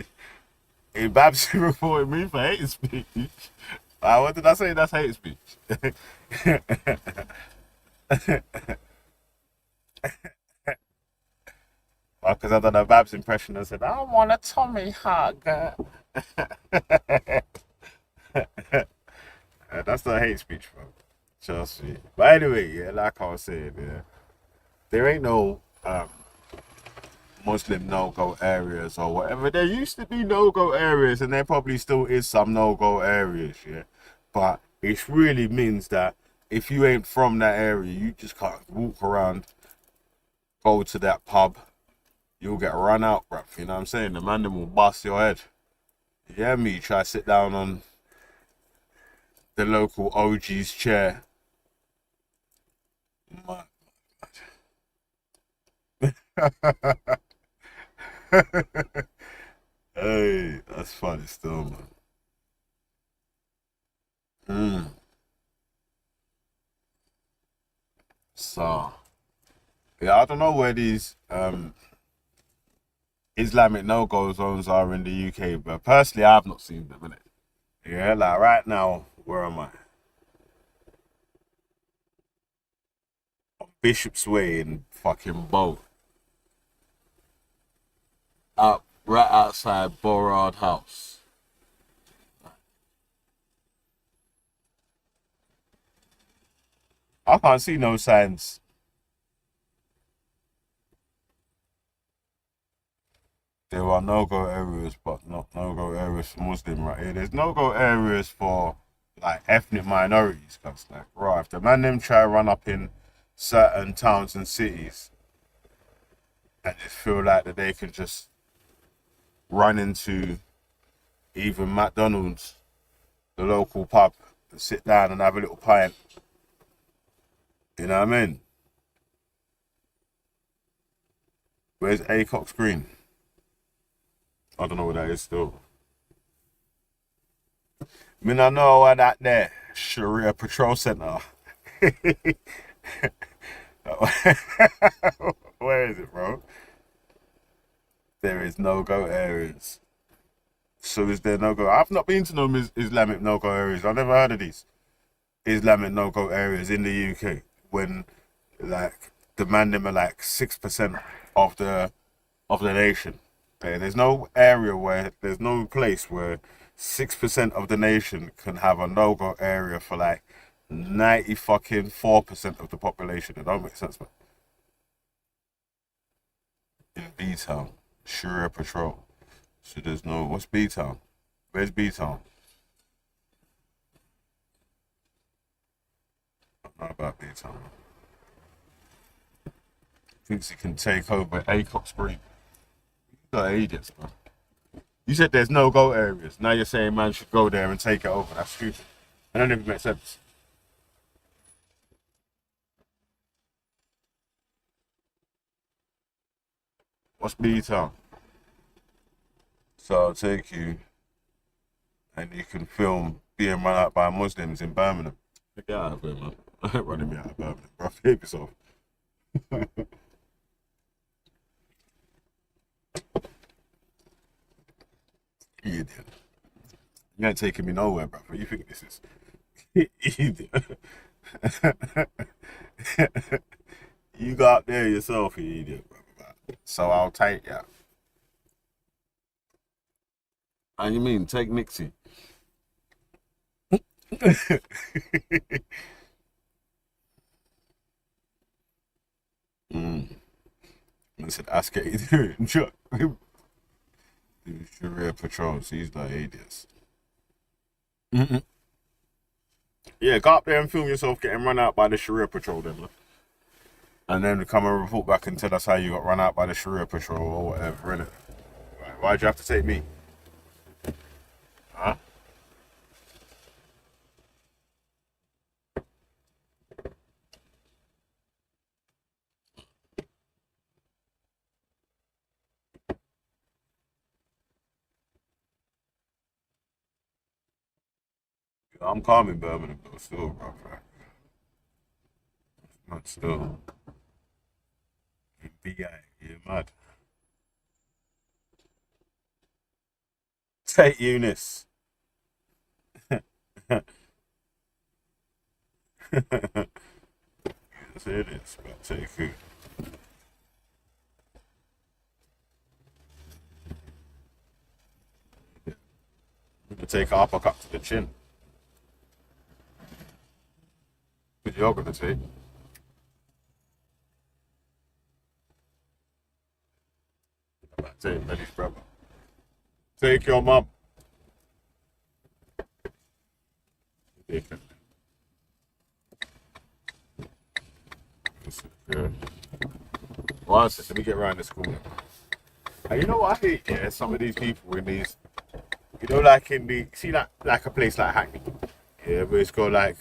Babs reported me for hate speech. What did I say? That's hate speech. Because I done a Babs impression and said, I want a Tommy hug. That's not hate speech, bro. Trust me. But anyway, yeah, like I was saying, yeah, there ain't no Muslim no-go areas or whatever. There used to be no-go areas, and there probably still is some no-go areas, yeah. But it really means that if you ain't from that area, you just can't walk around, go to that pub, you'll get run out, bruv. You know what I'm saying? The man will bust your head. Yeah, me try to sit down on the local OG's chair. Hey, that's funny still, man. So, yeah, I don't know where these Islamic no-go zones are in the UK, but personally, I've not seen them, innit? Yeah, like right now, where am I? On Bishop's Way in fucking Bow. Up right outside Borrard House. I can't see no signs. There are no-go areas, but not no-go areas for Muslim right here. There's no-go areas for like ethnic minorities, cause like, right, if the man them try to run up in certain towns and cities and just feel like that they can just run into even McDonald's, the local pub, and sit down and have a little pint. You know what I mean? Where's Acox Green? I don't know what that is still. I mean, I know what that there, Sharia Patrol Center. Where is it, bro? There is no-go areas. So is there no-go? I've not been to no Islamic no-go areas. I've never heard of these Islamic no-go areas in the UK when, like, the man them are like 6% of the nation. There's no area where, there's no place where 6% of the nation can have a no-go area for like 94% of the population. It don't make sense, man. In B-Town, Sharia Patrol. So there's no, what's B-Town? Where's B-Town? I don't know about B-Town. Thinks he can take over Acox Green. You got idiots, man. You said there's no-go areas. Now you're saying man should go there and take it over. That's stupid. That don't even make sense. What's B-Town? So I'll take you and you can film being run out by Muslims in Birmingham. Get out of here, man. I ain't running me out of Birmingham, bro. Behave yourself. Idiot. You ain't taking me nowhere, bro. What you think this is? Idiot. You got up there yourself, you idiot, bro. So I'll take ya. And you mean take Nixie? I said, ask what you doing. Chuck. Do Sharia patrols. These like idiots. Yeah, go up there and film yourself getting run out by the Sharia patrol then, look. And then come and report back and tell us how you got run out by the Sharia patrol or whatever, innit? Why'd you have to take me? Huh? I'm calm in Birmingham though, still, bro. Not still. BI, you're mad. Take Eunice. Yes, it is, but take who? I'm gonna take an uppercut to the chin. What you're gonna take? Take Betty's brother. Take your mom. Take it. Good. One second, let me get around this corner. And you know what I hate? Yeah, some of these people in these, you know, like in the, see that, like a place like Hackney. Yeah, where it's got like,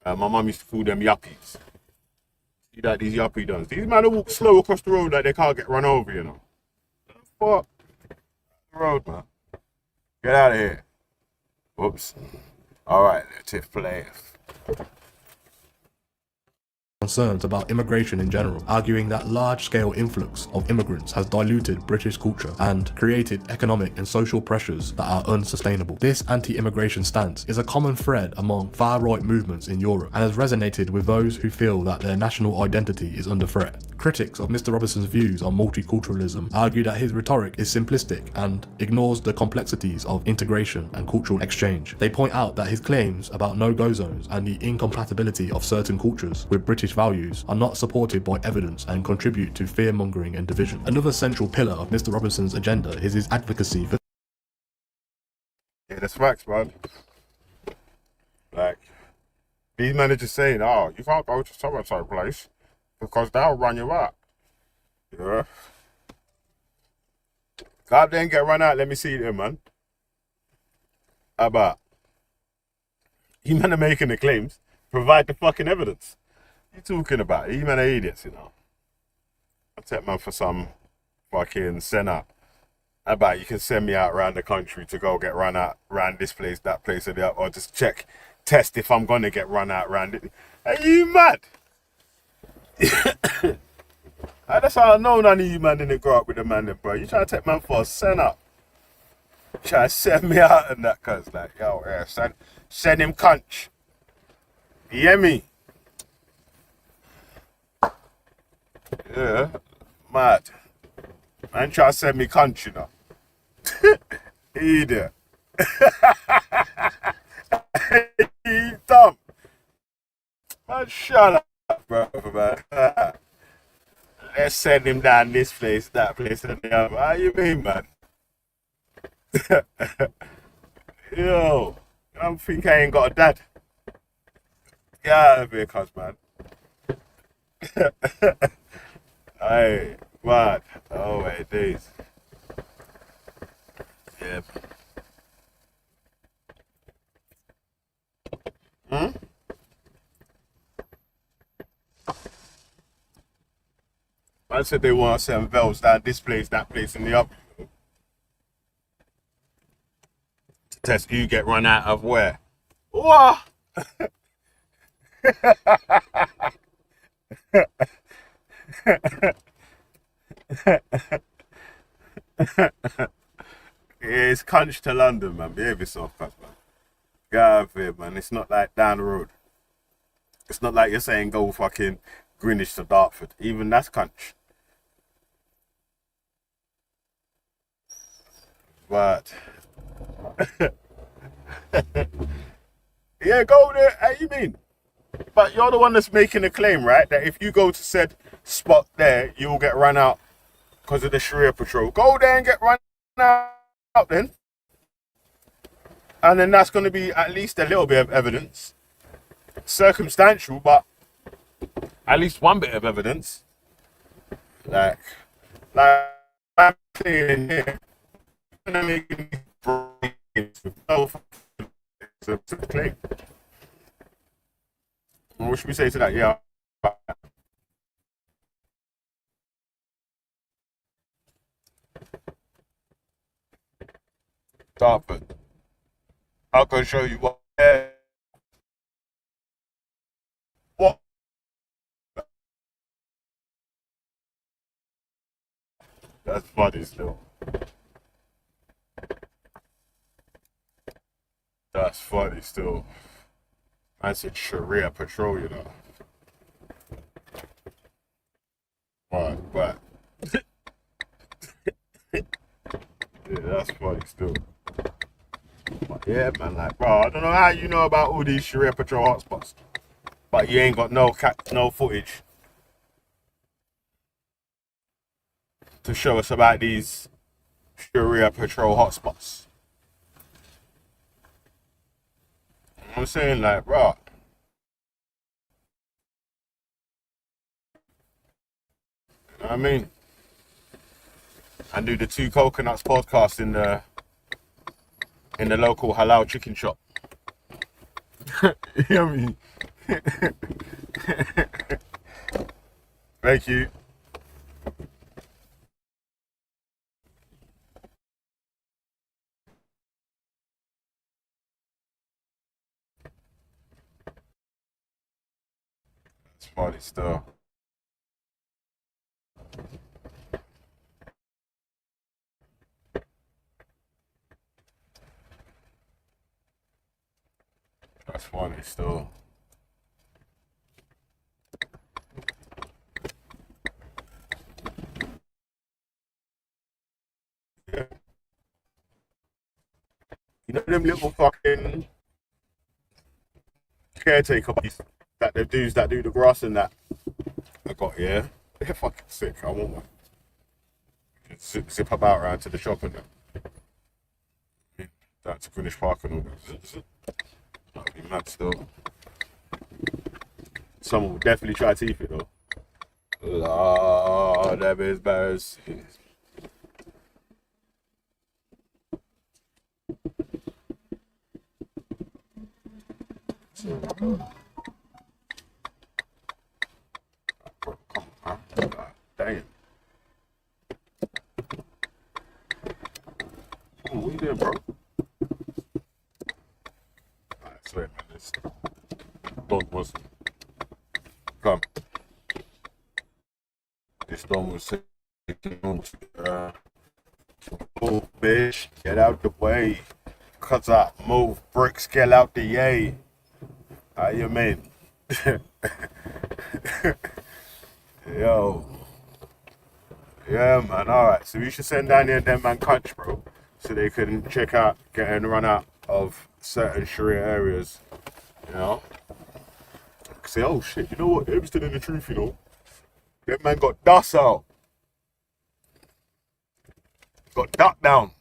my mum used to call them yuppies. See that, these yuppie dons. These men will walk slow across the road like they can't get run over, you know. Fuck. The road, man. Get out of here. Whoops. Alright, let's hit play. Concerns about immigration in general, arguing that large-scale influx of immigrants has diluted British culture and created economic and social pressures that are unsustainable. This anti-immigration stance is a common thread among far-right movements in Europe and has resonated with those who feel that their national identity is under threat. Critics of Mr. Robertson's views on multiculturalism argue that his rhetoric is simplistic and ignores the complexities of integration and cultural exchange. They point out that his claims about no-go zones and the incompatibility of certain cultures with British values are not supported by evidence and contribute to fear-mongering and division. Another central pillar of Mr. Robertson's agenda is his advocacy for... Yeah, that's facts, man. Like, these managers saying, oh, you can't go to so-and-so place because they'll run you out. Yeah. Go up there and get run out, let me see them, man. How about? You men are making the claims, provide the fucking evidence. You talking about? You men are idiots, you know. I'll take man for some fucking senate. How about you can send me out around the country to go get run out around this place, that place, or the other, or just test if I'm gonna get run out around it. Are you mad? That's how I know none of you man didn't grow up with the man then, bro. You try to take man for a senate. Try to send me out and that, cuz like, yo, yeah, send him cunch. You hear me? Yeah, mad. Man try to send me cunch, you know. Idiot. You dumb. Man, shut up, bro, man. Let's send him down this place, that place, and the other. How you mean, man? Yo, I don't think I ain't got a dad. Get out of here, cuz, man. Hey, what? Oh, wait, days. Yeah. Hmm? I said they want to send Vels down this place, that place, and the other. To test who get run out of where. What? Cunch to London, man. Behave yourself, Cunch, man. Get out of here, man. It's not like down the road. It's not like you're saying go fucking Greenwich to Dartford. Even that's Cunch. But yeah, go there. How you mean? But you're the one that's making the claim, right? That if you go to said spot there, you'll get run out because of the Sharia patrol. Go there and get run out then. And then that's going to be at least a little bit of evidence. Circumstantial, but at least one bit of evidence. Like I'm saying here, you're going to make these to claim. What should we say to that? Yeah. Dartford. I can show you what. What? That's funny still. That's funny still. I said Sharia patrol, you know. But yeah, that's funny still. But yeah, man, like, bro, I don't know how you know about all these Sharia patrol hotspots, but you ain't got no footage to show us about these Sharia patrol hotspots. I'm saying, like, bro, you know what I mean? I do the Two Coconuts podcast in the local halal chicken shop. You know what I mean? Thank you. It's funny stuff. That's funny still. Yeah. You know them little fucking caretaker bees that the dudes that do the grass and that I got here. They're fucking sick. I want one. Zip about around to the shop and that. That's Greenwich Park and all that. That'd be mad still. Someone would definitely try to teeth it though. Oh, that is bears. Damn. Oh, what you doing, bro? I swear, man, this dog was. Come. This dog was saying, oh, bitch, get out the way. Cause I move bricks, get out the yay. How you mean? Yo. Yeah, man. Alright, so we should send down here them man Cunch, bro. So they can check out, getting run out of certain Sharia areas. You know? Say, oh shit, you know what? They're still in the truth, you know. That man got dust out. Got ducked down.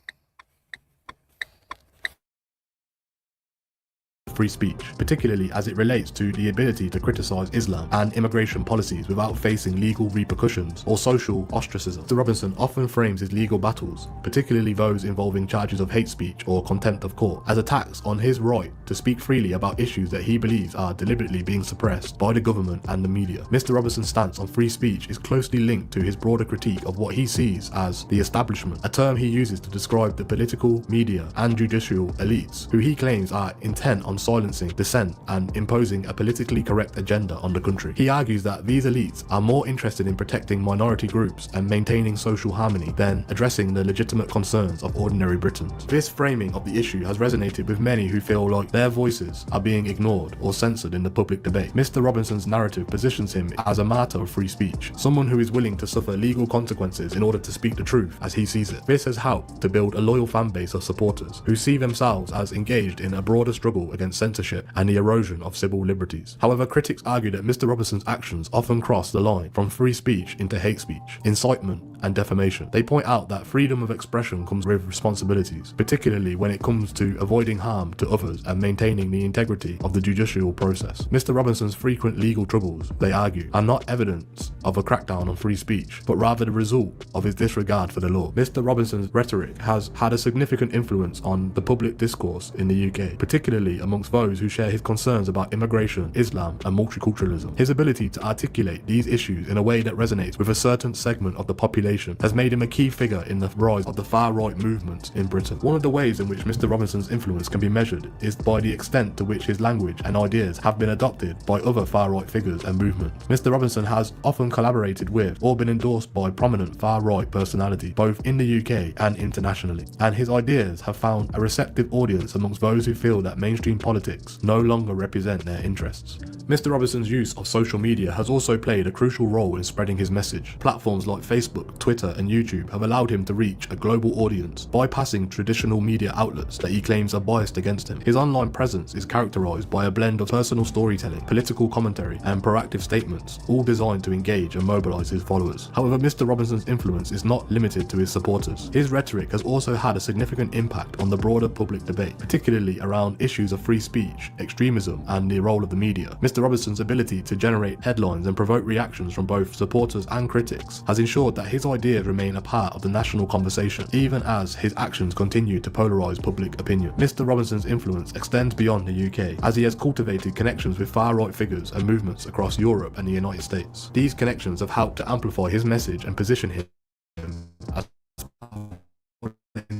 Free speech, particularly as it relates to the ability to criticize Islam and immigration policies without facing legal repercussions or social ostracism. Mr. Robinson often frames his legal battles, particularly those involving charges of hate speech or contempt of court, as attacks on his right to speak freely about issues that he believes are deliberately being suppressed by the government and the media. Mr. Robinson's stance on free speech is closely linked to his broader critique of what he sees as the establishment, a term he uses to describe the political, media and judicial elites, who he claims are intent on silencing dissent and imposing a politically correct agenda on the country. He argues that these elites are more interested in protecting minority groups and maintaining social harmony than addressing the legitimate concerns of ordinary Britons. This framing of the issue has resonated with many who feel like their voices are being ignored or censored in the public debate. Mr. Robinson's narrative positions him as a martyr of free speech, someone who is willing to suffer legal consequences in order to speak the truth as he sees it. This has helped to build a loyal fan base of supporters who see themselves as engaged in a broader struggle against censorship and the erosion of civil liberties. However, critics argue that Mr. Robinson's actions often cross the line from free speech into hate speech, incitement, and defamation. They point out that freedom of expression comes with responsibilities, particularly when it comes to avoiding harm to others and maintaining the integrity of the judicial process. Mr. Robinson's frequent legal troubles, they argue, are not evidence of a crackdown on free speech, but rather the result of his disregard for the law. Mr. Robinson's rhetoric has had a significant influence on the public discourse in the UK, particularly amongst those who share his concerns about immigration, Islam, and multiculturalism. His ability to articulate these issues in a way that resonates with a certain segment of the population has made him a key figure in the rise of the far-right movement in Britain. One of the ways in which Mr. Robinson's influence can be measured is by the extent to which his language and ideas have been adopted by other far-right figures and movements. Mr. Robinson has often collaborated with or been endorsed by prominent far-right personalities, both in the UK and internationally, and his ideas have found a receptive audience amongst those who feel that mainstream politics no longer represent their interests. Mr. Robinson's use of social media has also played a crucial role in spreading his message. Platforms like Facebook, Twitter, and YouTube have allowed him to reach a global audience, bypassing traditional media outlets that he claims are biased against him. His online presence is characterized by a blend of personal storytelling, political commentary, and proactive statements, all designed to engage and mobilize his followers. However, Mr. Robinson's influence is not limited to his supporters. His rhetoric has also had a significant impact on the broader public debate, particularly around issues of free speech, extremism, and the role of the media. Mr. Robinson's ability to generate headlines and provoke reactions from both supporters and critics has ensured that his ideas remain a part of the national conversation, even as his actions continue to polarize public opinion. Mr. Robinson's influence extends beyond the UK, as he has cultivated connections with far-right figures and movements across Europe and the United States. These connections have helped to amplify his message and position him as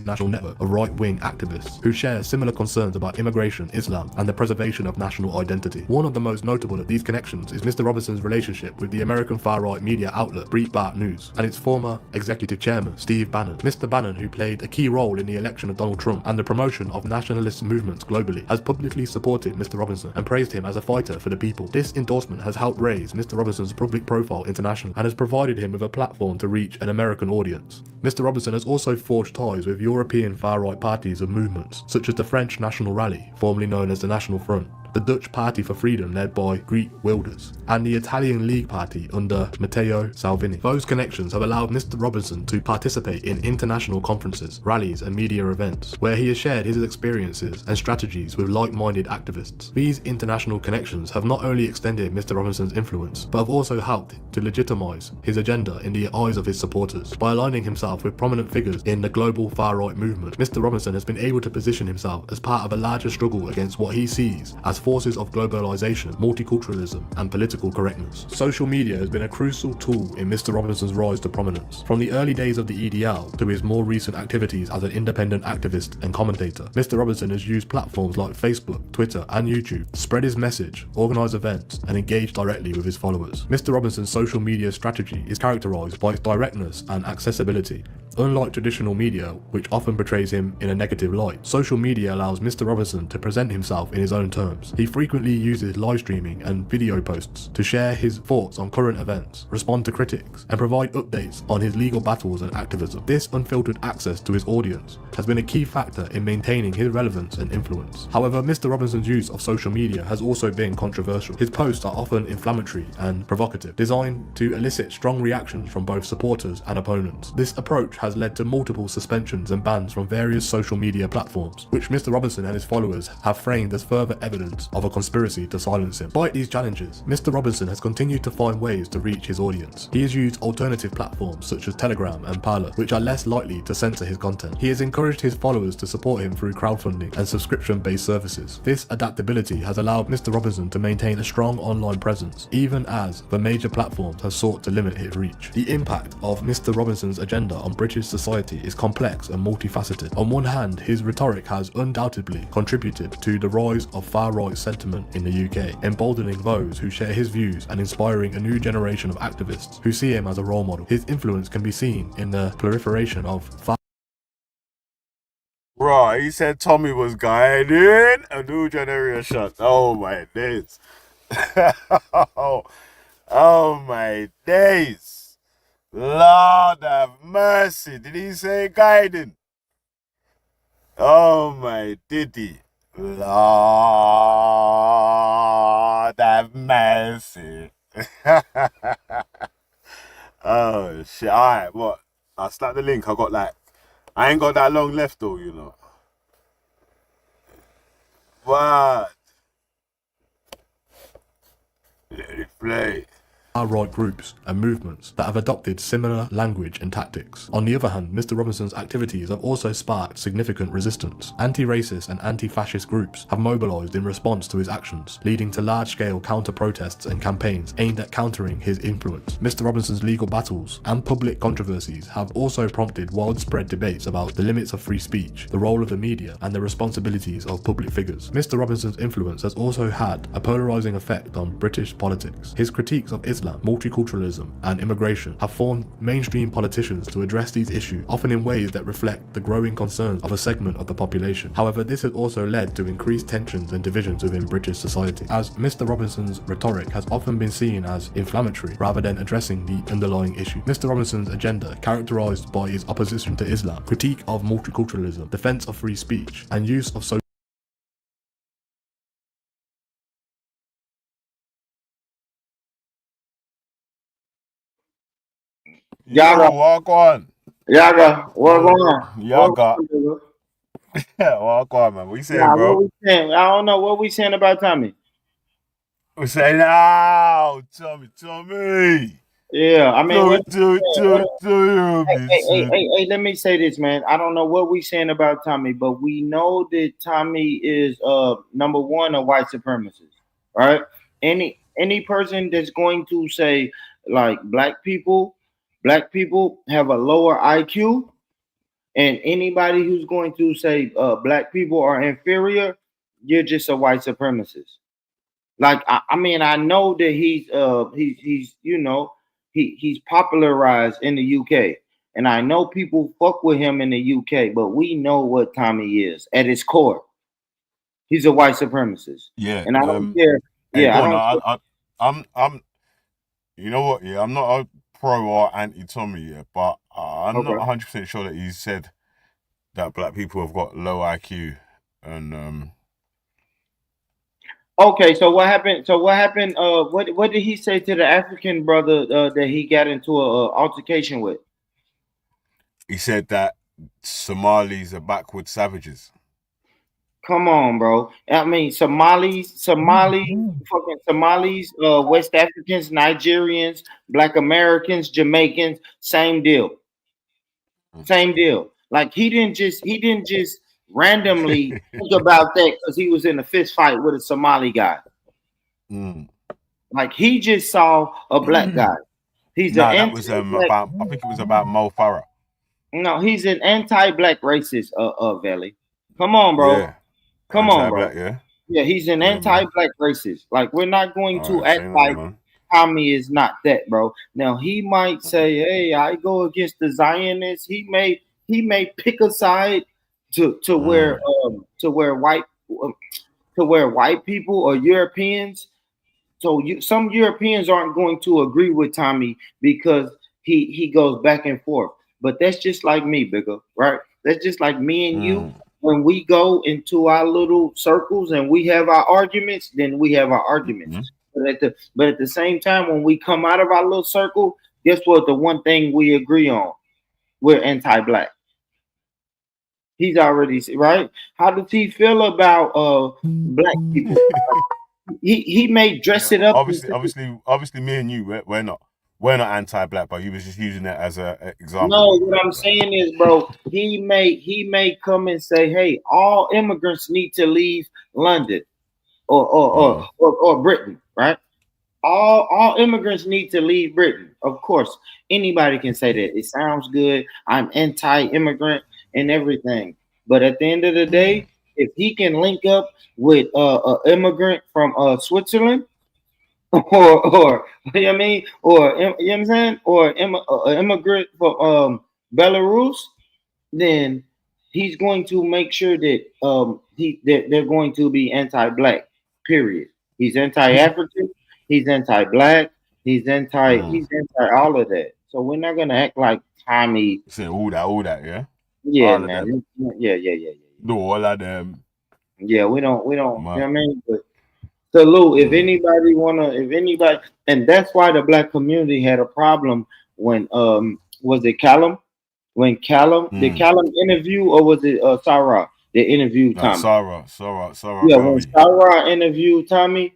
national network of right-wing activists who share similar concerns about immigration, Islam, and the preservation of national identity. One of the most notable of these connections is Mr. Robinson's relationship with the American far-right media outlet Breitbart News and its former executive chairman, Steve Bannon. Mr. Bannon, who played a key role in the election of Donald Trump and the promotion of nationalist movements globally, has publicly supported Mr. Robinson and praised him as a fighter for the people. This endorsement has helped raise Mr. Robinson's public profile internationally and has provided him with a platform to reach an American audience. Mr. Robinson has also forged ties with European far-right parties and movements, such as the French National Rally, formerly known as the National Front, the Dutch Party for Freedom led by Geert Wilders, and the Italian League Party under Matteo Salvini. Those connections have allowed Mr. Robinson to participate in international conferences, rallies, and media events, where he has shared his experiences and strategies with like-minded activists. These international connections have not only extended Mr. Robinson's influence, but have also helped to legitimize his agenda in the eyes of his supporters. By aligning himself with prominent figures in the global far-right movement, Mr. Robinson has been able to position himself as part of a larger struggle against what he sees as forces of globalization, multiculturalism, and political correctness. Social media has been a crucial tool in Mr. Robinson's rise to prominence. From the early days of the EDL to his more recent activities as an independent activist and commentator, Mr. Robinson has used platforms like Facebook, Twitter, and YouTube to spread his message, organize events, and engage directly with his followers. Mr. Robinson's social media strategy is characterized by its directness and accessibility. Unlike traditional media, which often portrays him in a negative light, social media allows Mr. Robinson to present himself in his own terms. He frequently uses live streaming and video posts to share his thoughts on current events, respond to critics, and provide updates on his legal battles and activism. This unfiltered access to his audience has been a key factor in maintaining his relevance and influence. However, Mr. Robinson's use of social media has also been controversial. His posts are often inflammatory and provocative, designed to elicit strong reactions from both supporters and opponents. This approach has led to multiple suspensions and bans from various social media platforms, which Mr. Robinson and his followers have framed as further evidence of a conspiracy to silence him. Despite these challenges, Mr. Robinson has continued to find ways to reach his audience. He has used alternative platforms such as Telegram and Parler, which are less likely to censor his content. He has encouraged his followers to support him through crowdfunding and subscription-based services. This adaptability has allowed Mr. Robinson to maintain a strong online presence, even as the major platforms have sought to limit his reach. The impact of Mr. Robinson's agenda on British British society is complex and multifaceted. On one hand, his rhetoric has undoubtedly contributed to the rise of far-right sentiment in the UK, emboldening those who share his views and inspiring a new generation of activists who see him as a role model. His influence can be seen in the proliferation of Right, he said Tommy was guiding a new generation. Oh my days. Oh my days. Lord have mercy. Did he say guiding? Oh my diddy. Lord have mercy. Oh shit. Alright, what? I'll slap the link. I ain't got that long left though, you know. What? Let it play. far-right groups and movements that have adopted similar language and tactics. On the other hand, Mr. Robinson's activities have also sparked significant resistance. Anti-racist and anti-fascist groups have mobilised in response to his actions, leading to large-scale counter-protests and campaigns aimed at countering his influence. Mr. Robinson's legal battles and public controversies have also prompted widespread debates about the limits of free speech, the role of the media, and the responsibilities of public figures. Mr. Robinson's influence has also had a polarising effect on British politics. His critiques of Islam, multiculturalism, and immigration have formed mainstream politicians to address these issues, often in ways that reflect the growing concerns of a segment of the population. However, this has also led to increased tensions and divisions within British society, as Mr. Robinson's rhetoric has often been seen as inflammatory rather than addressing the underlying issue. Mr. Robinson's agenda, characterised by his opposition to Islam, critique of multiculturalism, defence of free speech, and use of social Yaga, walk on. Yaga, what's going on? Yaga. Yeah, walk on, man. What you saying, bro? What we saying? I don't know what we saying about Tommy. We saying now, Tommy. Yeah, I mean, hey, let me say this, man. I don't know what we saying about Tommy, but we know that Tommy is number one, a white supremacist, right? Any person that's going to say like black people have a lower IQ, and anybody who's going to say black people are inferior, you're just a white supremacist. Like I mean, I know that he's he's popularized in the UK, and I know people fuck with him in the UK, but we know what Tommy is at his core. He's a white supremacist. Yeah, and I don't care. Yeah, I'm. You know what? Yeah, I'm not a pro or anti-Tommy yet, but I'm not 100% sure that he said that black people have got low IQ and Okay, so what happened? What did he say to the African brother that he got into a altercation with? He said that Somalis are backward savages. Come on, bro. I mean, Somalis, West Africans, Nigerians, Black Americans, Jamaicans, same deal. Same deal. Like he didn't just randomly think about that because he was in a fist fight with a Somali guy. Like he just saw a black guy. I think it was about Mo Farah. No, he's an anti-black racist, Valley. Come on, bro. Yeah. Come on, bro. Yeah, he's an anti-black racist. Like we're not going to act like Tommy is not that, bro. Now he might say, "Hey, I go against the Zionists." He may pick a side to where white people or Europeans. So some Europeans aren't going to agree with Tommy because he goes back and forth. But that's just like me, Bigger, right? That's just like me and you. When we go into our little circles and we have our arguments, then we have our arguments. But at the same time, when we come out of our little circle, guess what? The one thing we agree on, we're anti-black. He's already right. How does he feel about black people? he may dress it up. Obviously, me and you, we're not anti-black, but he was just using it as an example. No, what I'm saying is, bro, he may come and say, "Hey, all immigrants need to leave London or Britain," right? all immigrants need to leave Britain. Of course, anybody can say that. It sounds good. I'm anti-immigrant and everything. But at the end of the day, if he can link up with an immigrant from Switzerland, or you know what I mean, or you know what I'm saying, or an immigrant from Belarus, then he's going to make sure that that they're going to be anti-black. Period. He's anti-African. He's anti-black. He's anti all of that. So we're not gonna act like Tommy. Say all that, yeah. Yeah, all man. Yeah. No, all of them. Yeah, we don't. You know what I mean? But salute. If anybody, and that's why the black community had a problem when was it Callum? When Callum, did Callum interview, or was it Sarah that interviewed Tommy? Sarah. Yeah, when Sarah interviewed Tommy,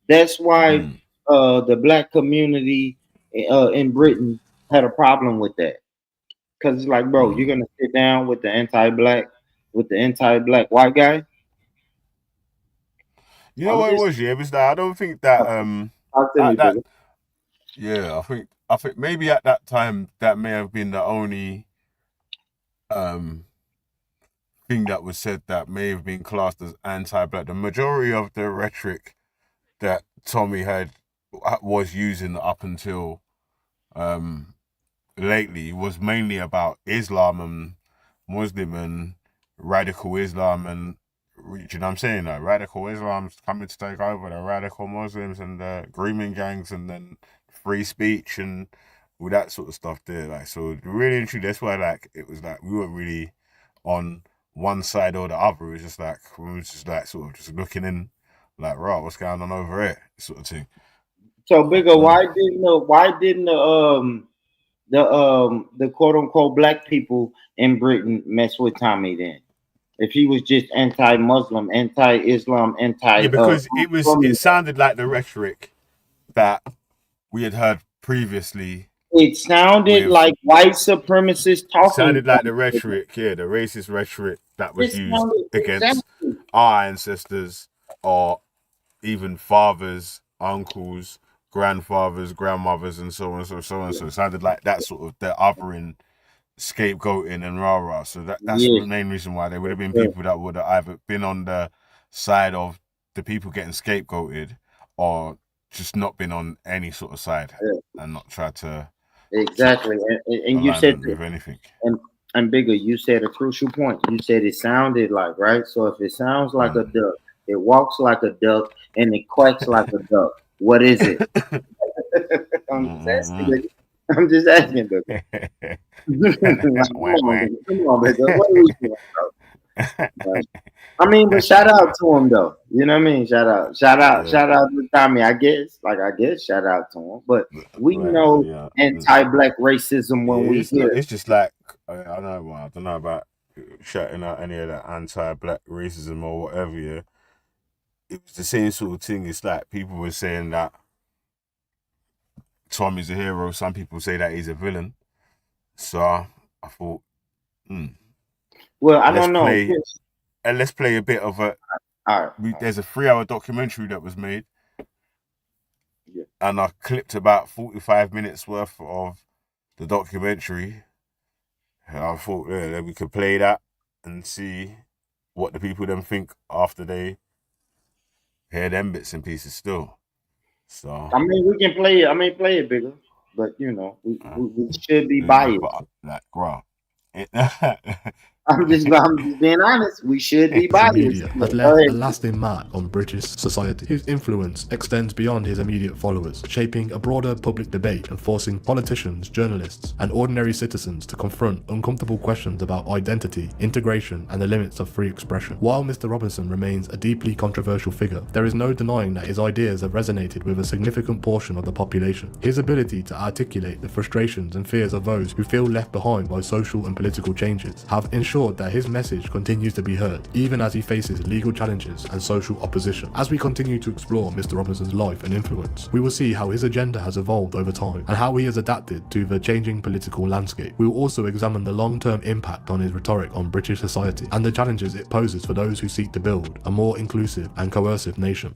that's why the black community in Britain had a problem with that. Because it's like, bro, you're gonna sit down with the anti-black white guy. You know what it was? Yeah, it was that I don't think that yeah, I think maybe at that time that may have been the only thing that was said that may have been classed as anti-black. The majority of the rhetoric that Tommy was using up until lately was mainly about Islam and Muslim and radical Islam, and you know what I'm saying? Like, radical Islam's coming to take over the radical Muslims and the grooming gangs, and then free speech and all that sort of stuff there. Like, so really and truly, that's why like it was like we weren't really on one side or the other. It was just like we was just like sort of just looking in, like, right, what's going on over here, sort of thing. So bigger, why didn't the quote unquote black people in Britain mess with Tommy then? If he was just anti-Muslim, anti-Islam, yeah, because it sounded like the rhetoric that we had heard previously. It sounded like white supremacists talking. It sounded like the rhetoric, yeah, the racist rhetoric that was used against our ancestors, or even fathers, uncles, grandfathers, grandmothers, and so on. So it sounded like that sort of the othering, scapegoating, and rah-rah. So that's the main reason why there would have been people that would have either been on the side of the people getting scapegoated, or just not been on any sort of side and not tried to exactly. And you said with anything. And bigger, you said a crucial point. You said it sounded like, right? So if it sounds like a duck, it walks like a duck, and it quacks like a duck, what is it? I'm just asking, bigger. Come on, bigger. What are we doing, bro? I mean, but shout out to him though. You know what I mean? Shout out to Tommy. I guess shout out to him. But we know anti-black racism when we hear it's just like I don't know about shouting out any of that anti-black racism or whatever. Yeah, it was the same sort of thing. It's like people were saying that Tommy's a hero. Some people say that he's a villain. So I thought, well, I don't know. And let's play a bit of a. There's a 3-hour documentary that was made, and I clipped about 45 minutes worth of the documentary. And I thought that we could play that and see what the people then think after they hear them bits and pieces still. So I mean, we can play it. I may play it bigger, but you know, we should be biased. Like, bro. I'm just being honest. We should be biased. Media had left a lasting mark on British society. His influence extends beyond his immediate followers, shaping a broader public debate and forcing politicians, journalists, and ordinary citizens to confront uncomfortable questions about identity, integration, and the limits of free expression. While Mr. Robinson remains a deeply controversial figure, there is no denying that his ideas have resonated with a significant portion of the population. His ability to articulate the frustrations and fears of those who feel left behind by social and political changes have ensured that his message continues to be heard, even as he faces legal challenges and social opposition. As we continue to explore Mr. Robinson's life and influence, we will see how his agenda has evolved over time and how he has adapted to the changing political landscape. We will also examine the long-term impact on his rhetoric on British society and the challenges it poses for those who seek to build a more inclusive and coercive nation.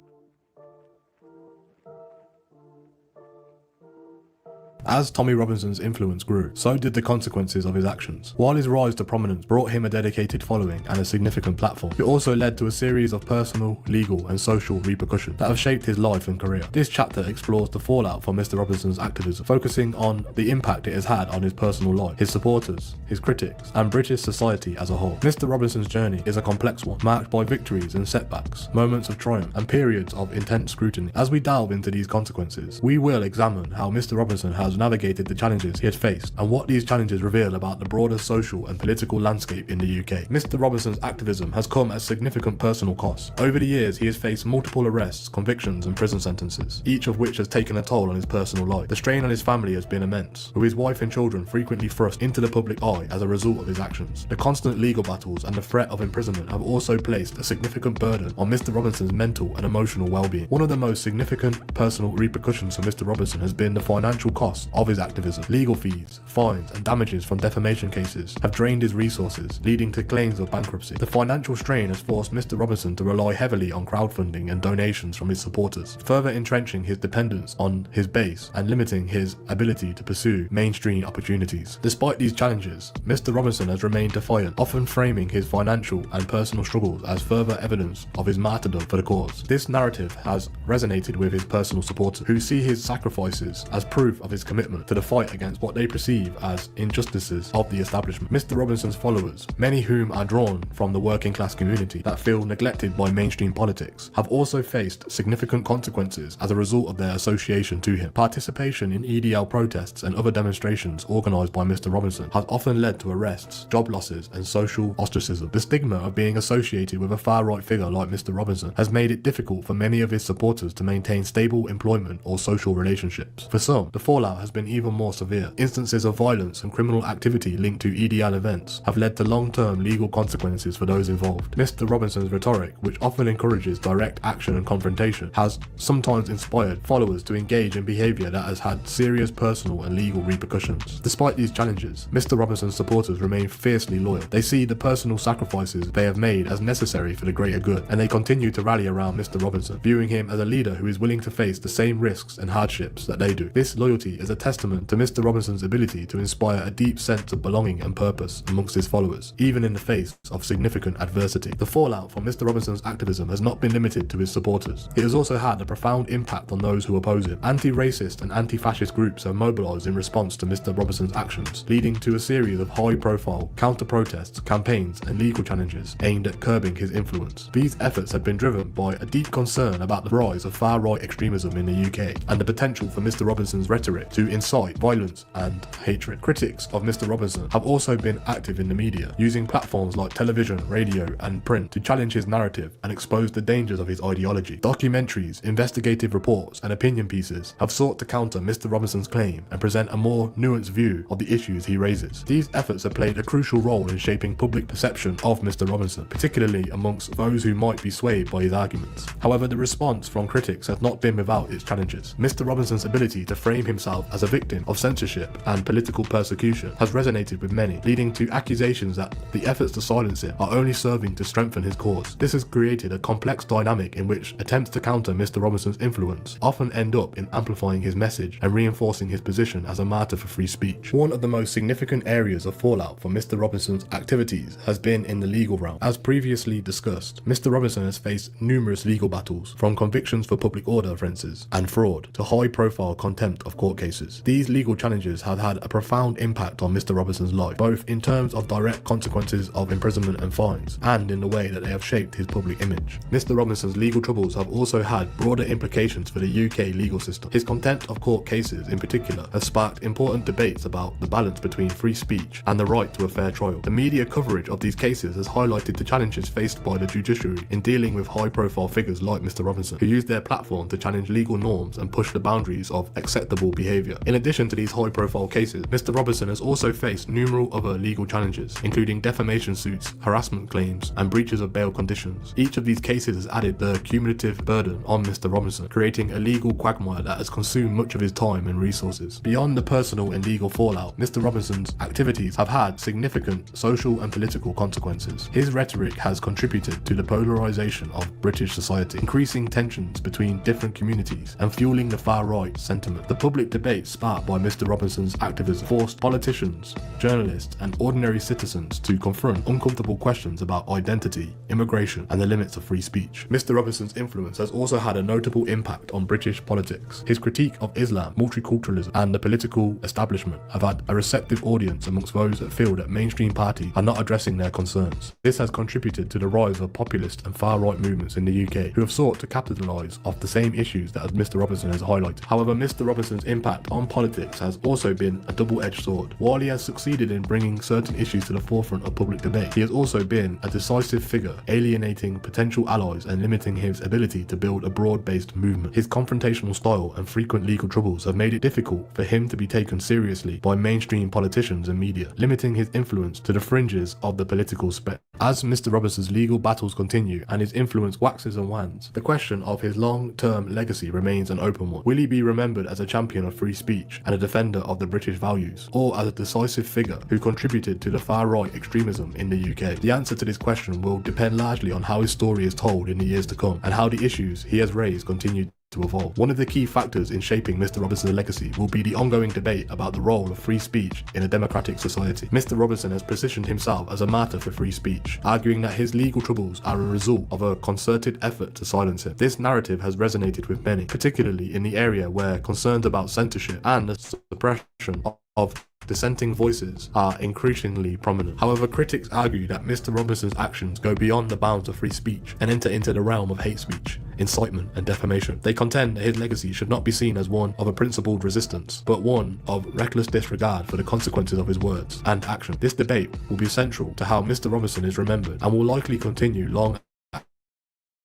As Tommy Robinson's influence grew, so did the consequences of his actions. While his rise to prominence brought him a dedicated following and a significant platform, it also led to a series of personal, legal and social repercussions that have shaped his life and career. This chapter explores the fallout from Mr. Robinson's activism, focusing on the impact it has had on his personal life, his supporters, his critics and British society as a whole. Mr. Robinson's journey is a complex one, marked by victories and setbacks, moments of triumph and periods of intense scrutiny. As we delve into these consequences, we will examine how Mr. Robinson has navigated the challenges he has faced and what these challenges reveal about the broader social and political landscape in the UK. Mr. Robinson's activism has come at significant personal cost. Over the years, he has faced multiple arrests, convictions and prison sentences, each of which has taken a toll on his personal life. The strain on his family has been immense, with his wife and children frequently thrust into the public eye as a result of his actions. The constant legal battles and the threat of imprisonment have also placed a significant burden on Mr. Robinson's mental and emotional well-being. One of the most significant personal repercussions for Mr. Robinson has been the financial cost of his activism. Legal fees, fines and damages from defamation cases have drained his resources, leading to claims of bankruptcy. The financial strain has forced Mr. Robinson to rely heavily on crowdfunding and donations from his supporters, further entrenching his dependence on his base and limiting his ability to pursue mainstream opportunities. Despite these challenges, Mr. Robinson has remained defiant, often framing his financial and personal struggles as further evidence of his martyrdom for the cause. This narrative has resonated with his personal supporters, who see his sacrifices as proof of his commitment to the fight against what they perceive as injustices of the establishment. Mr. Robinson's followers, many whom are drawn from the working class community that feel neglected by mainstream politics, have also faced significant consequences as a result of their association to him. Participation in EDL protests and other demonstrations organised by Mr. Robinson has often led to arrests, job losses and social ostracism. The stigma of being associated with a far-right figure like Mr. Robinson has made it difficult for many of his supporters to maintain stable employment or social relationships. For some, the fallout has been even more severe. Instances of violence and criminal activity linked to EDL events have led to long-term legal consequences for those involved. Mr. Robinson's rhetoric, which often encourages direct action and confrontation, has sometimes inspired followers to engage in behaviour that has had serious personal and legal repercussions. Despite these challenges, Mr. Robinson's supporters remain fiercely loyal. They see the personal sacrifices they have made as necessary for the greater good, and they continue to rally around Mr. Robinson, viewing him as a leader who is willing to face the same risks and hardships that they do. This loyalty is a testament to Mr. Robinson's ability to inspire a deep sense of belonging and purpose amongst his followers, even in the face of significant adversity. The fallout from Mr. Robinson's activism has not been limited to his supporters. It has also had a profound impact on those who oppose him. Anti-racist and anti-fascist groups have mobilised in response to Mr. Robinson's actions, leading to a series of high-profile counter-protests, campaigns and legal challenges aimed at curbing his influence. These efforts have been driven by a deep concern about the rise of far-right extremism in the UK and the potential for Mr. Robinson's rhetoric to incite violence and hatred. Critics of Mr. Robinson have also been active in the media, using platforms like television, radio and print to challenge his narrative and expose the dangers of his ideology. Documentaries, investigative reports and opinion pieces have sought to counter Mr. Robinson's claim and present a more nuanced view of the issues he raises. These efforts have played a crucial role in shaping public perception of Mr. Robinson, particularly amongst those who might be swayed by his arguments. However, the response from critics has not been without its challenges. Mr. Robinson's ability to frame himself as a victim of censorship and political persecution has resonated with many, leading to accusations that the efforts to silence him are only serving to strengthen his cause. This has created a complex dynamic in which attempts to counter Mr. Robinson's influence often end up in amplifying his message and reinforcing his position as a martyr for free speech. One of the most significant areas of fallout for Mr. Robinson's activities has been in the legal realm. As previously discussed, Mr. Robinson has faced numerous legal battles, from convictions for public order offences and fraud to high-profile contempt of court cases. These legal challenges have had a profound impact on Mr. Robinson's life, both in terms of direct consequences of imprisonment and fines, and in the way that they have shaped his public image. Mr. Robinson's legal troubles have also had broader implications for the UK legal system. His contempt of court cases in particular has sparked important debates about the balance between free speech and the right to a fair trial. The media coverage of these cases has highlighted the challenges faced by the judiciary in dealing with high-profile figures like Mr. Robinson, who use their platform to challenge legal norms and push the boundaries of acceptable behaviour. In addition to these high-profile cases, Mr. Robinson has also faced numerous other legal challenges, including defamation suits, harassment claims, and breaches of bail conditions. Each of these cases has added the cumulative burden on Mr. Robinson, creating a legal quagmire that has consumed much of his time and resources. Beyond the personal and legal fallout, Mr. Robinson's activities have had significant social and political consequences. His rhetoric has contributed to the polarisation of British society, increasing tensions between different communities and fueling the far-right sentiment. The public debate debate sparked by Mr. Robinson's activism forced politicians, journalists, and ordinary citizens to confront uncomfortable questions about identity, immigration, and the limits of free speech. Mr. Robinson's influence has also had a notable impact on British politics. His critique of Islam, multiculturalism, and the political establishment have had a receptive audience amongst those that feel that mainstream parties are not addressing their concerns. This has contributed to the rise of populist and far-right movements in the UK who have sought to capitalise off the same issues that Mr. Robinson has highlighted. However, Mr. Robinson's impact on politics has also been a double-edged sword. While he has succeeded in bringing certain issues to the forefront of public debate, he has also been a decisive figure, alienating potential allies and limiting his ability to build a broad-based movement. His confrontational style and frequent legal troubles have made it difficult for him to be taken seriously by mainstream politicians and media, limiting his influence to the fringes of the political spectrum. As Mr. Robinson's legal battles continue and his influence waxes and wanes, the question of his long-term legacy remains an open one. Will he be remembered as a champion of free speech and a defender of the British values, or as a decisive figure who contributed to the far-right extremism in the UK? The answer to this question will depend largely on how his story is told in the years to come and how the issues he has raised continue to evolve. One of the key factors in shaping Mr. Robinson's legacy will be the ongoing debate about the role of free speech in a democratic society. Mr. Robinson has positioned himself as a martyr for free speech, arguing that his legal troubles are a result of a concerted effort to silence him. This narrative has resonated with many, particularly in the area where concerns about censorship and the suppression of dissenting voices are increasingly prominent. However, critics argue that Mr. Robinson's actions go beyond the bounds of free speech and enter into the realm of hate speech, incitement, and defamation. They contend that his legacy should not be seen as one of a principled resistance, but one of reckless disregard for the consequences of his words and actions. This debate will be central to how Mr. Robinson is remembered and will likely continue long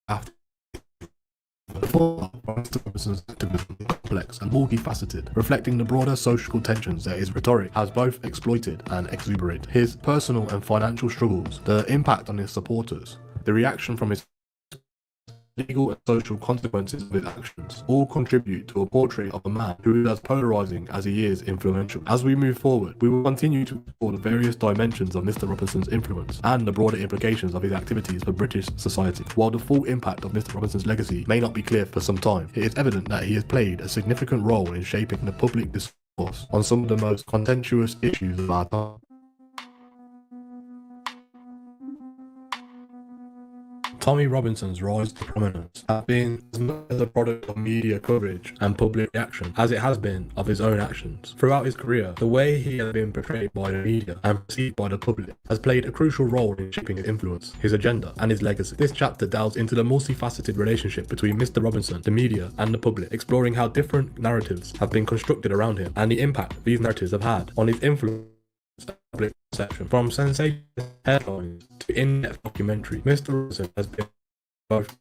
after. Mr. Robinson's activism is complex and multifaceted, reflecting the broader social tensions that his rhetoric has both exploited and exuberated. His personal and financial struggles, the impact on his supporters, the reaction from his legal and social consequences of his actions all contribute to a portrait of a man who is as polarising as he is influential. As we move forward, we will continue to explore the various dimensions of Mr. Robinson's influence and the broader implications of his activities for British society. While the full impact of Mr. Robinson's legacy may not be clear for some time, it is evident that he has played a significant role in shaping the public discourse on some of the most contentious issues of our time. Tommy Robinson's rise to prominence has been as much as a product of media coverage and public reaction as it has been of his own actions. Throughout his career, the way he has been portrayed by the media and perceived by the public has played a crucial role in shaping his influence, his agenda, and his legacy. This chapter delves into the multifaceted relationship between Mr. Robinson, the media, and the public, exploring how different narratives have been constructed around him and the impact these narratives have had on his influence. Public perception. From sensational headlines to in-depth documentary, Mr. Robinson has been both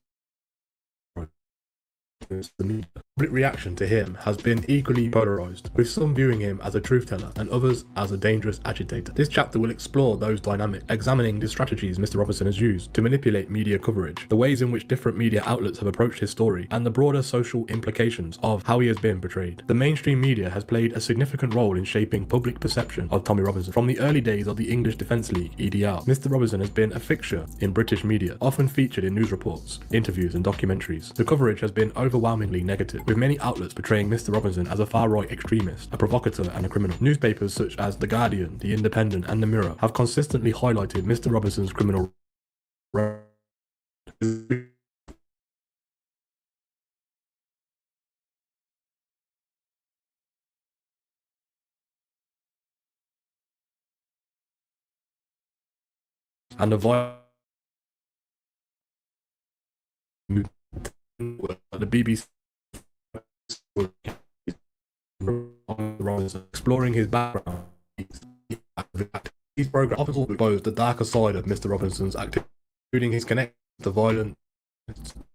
the media. Public reaction to him has been equally polarised, with some viewing him as a truth teller and others as a dangerous agitator. This chapter will explore those dynamics, examining the strategies Mr. Robinson has used to manipulate media coverage, the ways in which different media outlets have approached his story, and the broader social implications of how he has been portrayed. The mainstream media has played a significant role in shaping public perception of Tommy Robinson. From the early days of the English Defence League, EDR, Mr. Robinson has been a fixture in British media, often featured in news reports, interviews, and documentaries. The coverage has been overwhelmingly negative, with many outlets portraying Mr. Robinson as a far-right extremist, a provocateur, and a criminal. Newspapers such as The Guardian, The Independent, and The Mirror have consistently highlighted Mr. Robinson's criminal and the BBC exploring his background. These programs often expose the darker side of Mr. Robinson's activity, including his connection to violent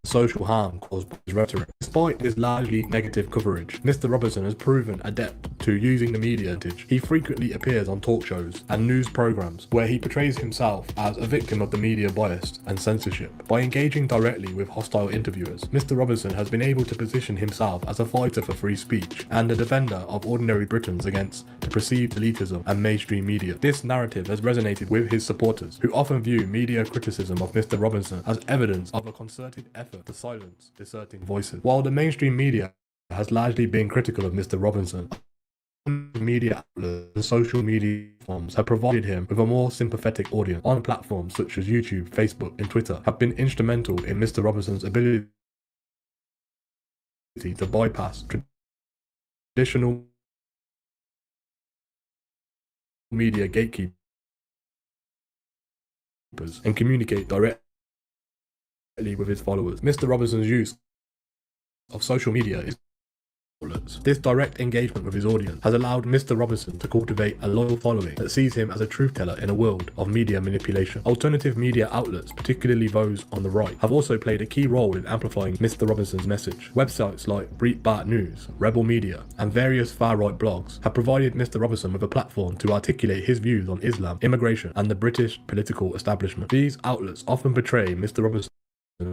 social harm caused by his rhetoric. Despite his largely negative coverage, Mr. Robinson has proven adept to using the media advantage. He frequently appears on talk shows and news programs where he portrays himself as a victim of the media bias and censorship. By engaging directly with hostile interviewers, Mr. Robinson has been able to position himself as a fighter for free speech and a defender of ordinary Britons against the perceived elitism and mainstream media. This narrative has resonated with his supporters, who often view media criticism of Mr. Robinson as evidence of a concerted effort to silence dissenting voices. While the mainstream media has largely been critical of Mr. Robinson, media outlets and social media platforms have provided him with a more sympathetic audience. On platforms such as YouTube, Facebook, and Twitter have been instrumental in Mr. Robinson's ability to bypass traditional media gatekeepers and communicate directly with his followers. Mr. Robinson's use of social media is this direct engagement with his audience has allowed Mr. Robinson to cultivate a loyal following that sees him as a truth teller in a world of media manipulation. Alternative media outlets, particularly those on the right, have also played a key role in amplifying Mr. Robinson's message. Websites like Breitbart News, Rebel Media, and various far-right blogs have provided Mr. Robinson with a platform to articulate his views on Islam, immigration, and the British political establishment. These outlets often portray Mr. Robinson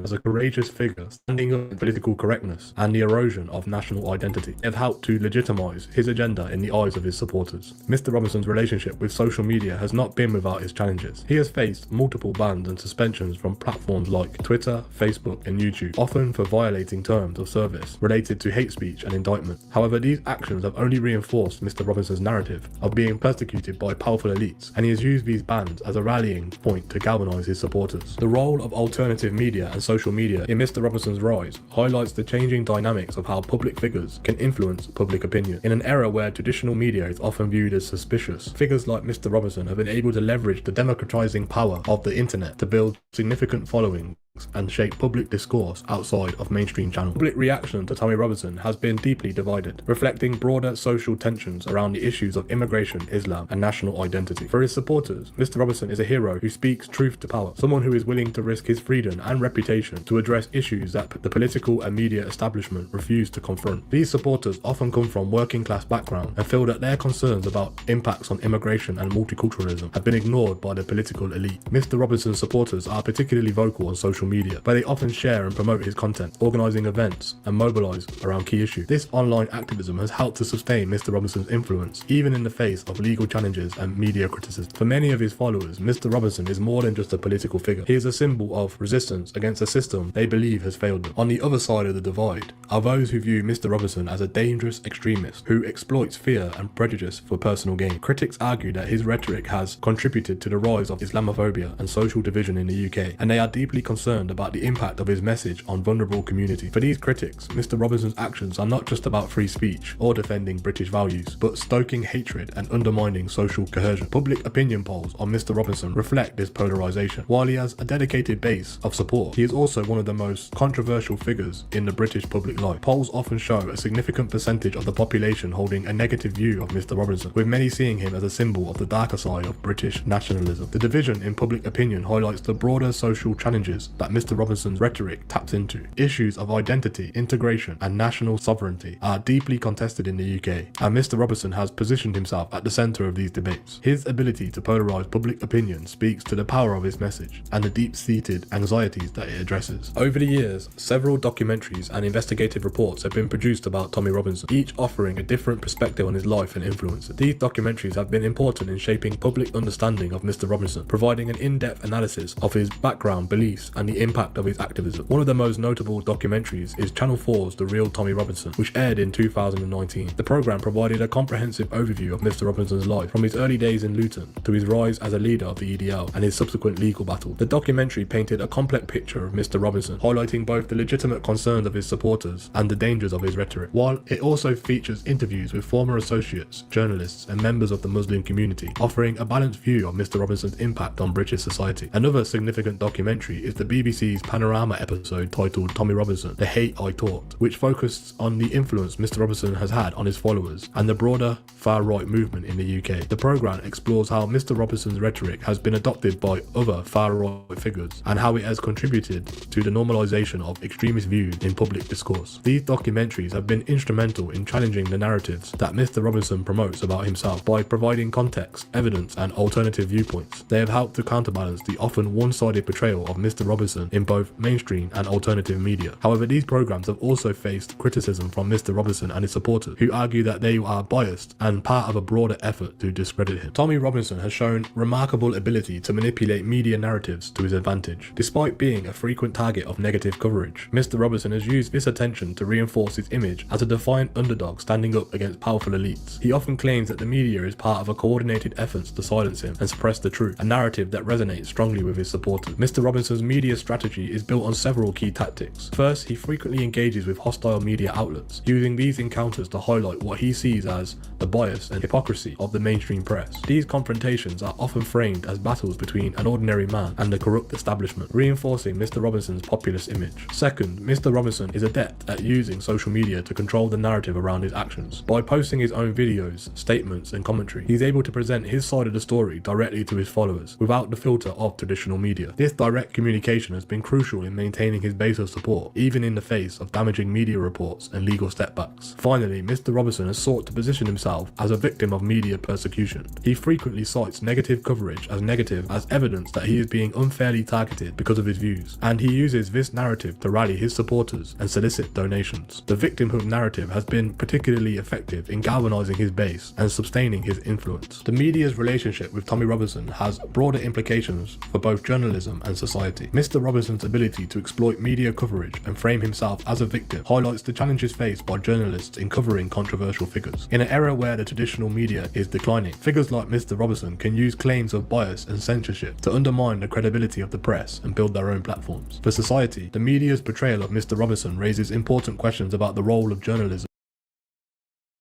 as a courageous figure standing up for political correctness and the erosion of national identity. They have helped to legitimize his agenda in the eyes of his supporters. Mr. Robinson's relationship with social media has not been without its challenges. He has faced multiple bans and suspensions from platforms like Twitter, Facebook, and YouTube, often for violating terms of service related to hate speech and indictment. However, these actions have only reinforced Mr. Robinson's narrative of being persecuted by powerful elites, and he has used these bans as a rallying point to galvanize his supporters. The role of alternative media and social media in Mr. Robinson's rise highlights the changing dynamics of how public figures can influence public opinion. In an era where traditional media is often viewed as suspicious, figures like Mr. Robinson have been able to leverage the democratizing power of the internet to build significant followings and shape public discourse outside of mainstream channels. Public reaction to Tommy Robinson has been deeply divided, reflecting broader social tensions around the issues of immigration, Islam, and national identity. For his supporters, Mr. Robinson is a hero who speaks truth to power, someone who is willing to risk his freedom and reputation to address issues that the political and media establishment refuse to confront. These supporters often come from working class backgrounds and feel that their concerns about impacts on immigration and multiculturalism have been ignored by the political elite. Mr. Robinson's supporters are particularly vocal on social media, where they often share and promote his content, organising events, and mobilise around key issues. This online activism has helped to sustain Mr. Robinson's influence, even in the face of legal challenges and media criticism. For many of his followers, Mr. Robinson is more than just a political figure. He is a symbol of resistance against a system they believe has failed them. On the other side of the divide are those who view Mr. Robinson as a dangerous extremist who exploits fear and prejudice for personal gain. Critics argue that his rhetoric has contributed to the rise of Islamophobia and social division in the UK, and they are deeply concerned about the impact of his message on vulnerable communities. For these critics, Mr. Robinson's actions are not just about free speech or defending British values, but stoking hatred and undermining social cohesion. Public opinion polls on Mr. Robinson reflect this polarisation. While he has a dedicated base of support, he is also one of the most controversial figures in the British public life. Polls often show a significant percentage of the population holding a negative view of Mr. Robinson, with many seeing him as a symbol of the darker side of British nationalism. The division in public opinion highlights the broader social challenges that Mr. Robinson's rhetoric taps into. Issues of identity, integration, and national sovereignty are deeply contested in the UK, and Mr. Robinson has positioned himself at the centre of these debates. His ability to polarise public opinion speaks to the power of his message and the deep-seated anxieties that it addresses. Over the years, several documentaries and investigative reports have been produced about Tommy Robinson, each offering a different perspective on his life and influences. These documentaries have been important in shaping public understanding of Mr. Robinson, providing an in-depth analysis of his background, beliefs, and the impact of his activism. One of the most notable documentaries is Channel 4's The Real Tommy Robinson, which aired in 2019. The programme provided a comprehensive overview of Mr. Robinson's life, from his early days in Luton to his rise as a leader of the EDL and his subsequent legal battle. The documentary painted a complex picture of Mr. Robinson, highlighting both the legitimate concerns of his supporters and the dangers of his rhetoric, while it also features interviews with former associates, journalists, and members of the Muslim community, offering a balanced view of Mr. Robinson's impact on British society. Another significant documentary is the BBC's Panorama episode titled Tommy Robinson, The Hate I Taught, which focused on the influence Mr. Robinson has had on his followers and the broader far-right movement in the UK. The programme explores how Mr. Robinson's rhetoric has been adopted by other far-right figures and how it has contributed to the normalisation of extremist views in public discourse. These documentaries have been instrumental in challenging the narratives that Mr. Robinson promotes about himself by providing context, evidence, and alternative viewpoints. They have helped to counterbalance the often one-sided portrayal of Mr. Robinson Robinson in both mainstream and alternative media. However, these programs have also faced criticism from Mr. Robinson and his supporters, who argue that they are biased and part of a broader effort to discredit him. Tommy Robinson has shown remarkable ability to manipulate media narratives to his advantage. Despite being a frequent target of negative coverage, Mr. Robinson has used this attention to reinforce his image as a defiant underdog standing up against powerful elites. He often claims that the media is part of a coordinated effort to silence him and suppress the truth, a narrative that resonates strongly with his supporters. Mr. Robinson's media strategy is built on several key tactics. First, he frequently engages with hostile media outlets, using these encounters to highlight what he sees as the bias and hypocrisy of the mainstream press. These confrontations are often framed as battles between an ordinary man and the corrupt establishment, reinforcing Mr. Robinson's populist image. Second, Mr. Robinson is adept at using social media to control the narrative around his actions. By posting his own videos, statements, and commentary, he's able to present his side of the story directly to his followers, without the filter of traditional media. This direct communication has been crucial in maintaining his base of support, even in the face of damaging media reports and legal setbacks. Finally, Mr. Robinson has sought to position himself as a victim of media persecution. He frequently cites negative coverage as negative as evidence that he is being unfairly targeted because of his views, and he uses this narrative to rally his supporters and solicit donations. The victimhood narrative has been particularly effective in galvanizing his base and sustaining his influence. The media's relationship with Tommy Robinson has broader implications for both journalism and society. Mr. Robinson's ability to exploit media coverage and frame himself as a victim highlights the challenges faced by journalists in covering controversial figures. In an era where the traditional media is declining, figures like Mr. Robinson can use claims of bias and censorship to undermine the credibility of the press and build their own platforms. For society, the media's portrayal of Mr. Robinson raises important questions about the role of journalism.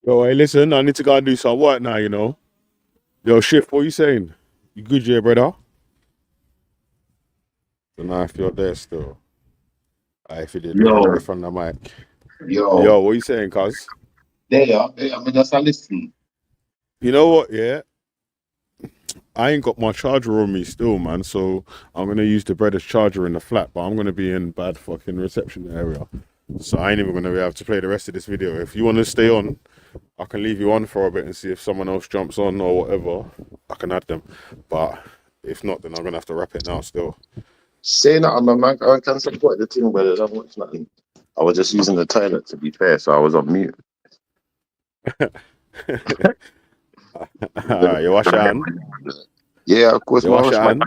Yo, hey, listen, I need to go and do some work now, you know. Yo, Shift, what you saying? You good, yeah, brother? Don't know if you're there still. If you did, Yo. from the mic. Yo, What you saying, cuz? they are. I mean, that's a listen. You know what, yeah? I ain't got my charger on me still, man, so I'm going to use the brother's charger in the flat, but I'm going to be in bad fucking reception area. So I ain't even going to be able to play the rest of this video. If you want to stay on, I can leave you on for a bit and see if someone else jumps on or whatever. I can add them. But if not, then I'm going to have to wrap it now still. Say that, man. I can support the team, but I don't watch nothing. I was just using the toilet, to be fair, so I was on mute. Alright, you wash your hand? Yeah, of course. You wash your hand?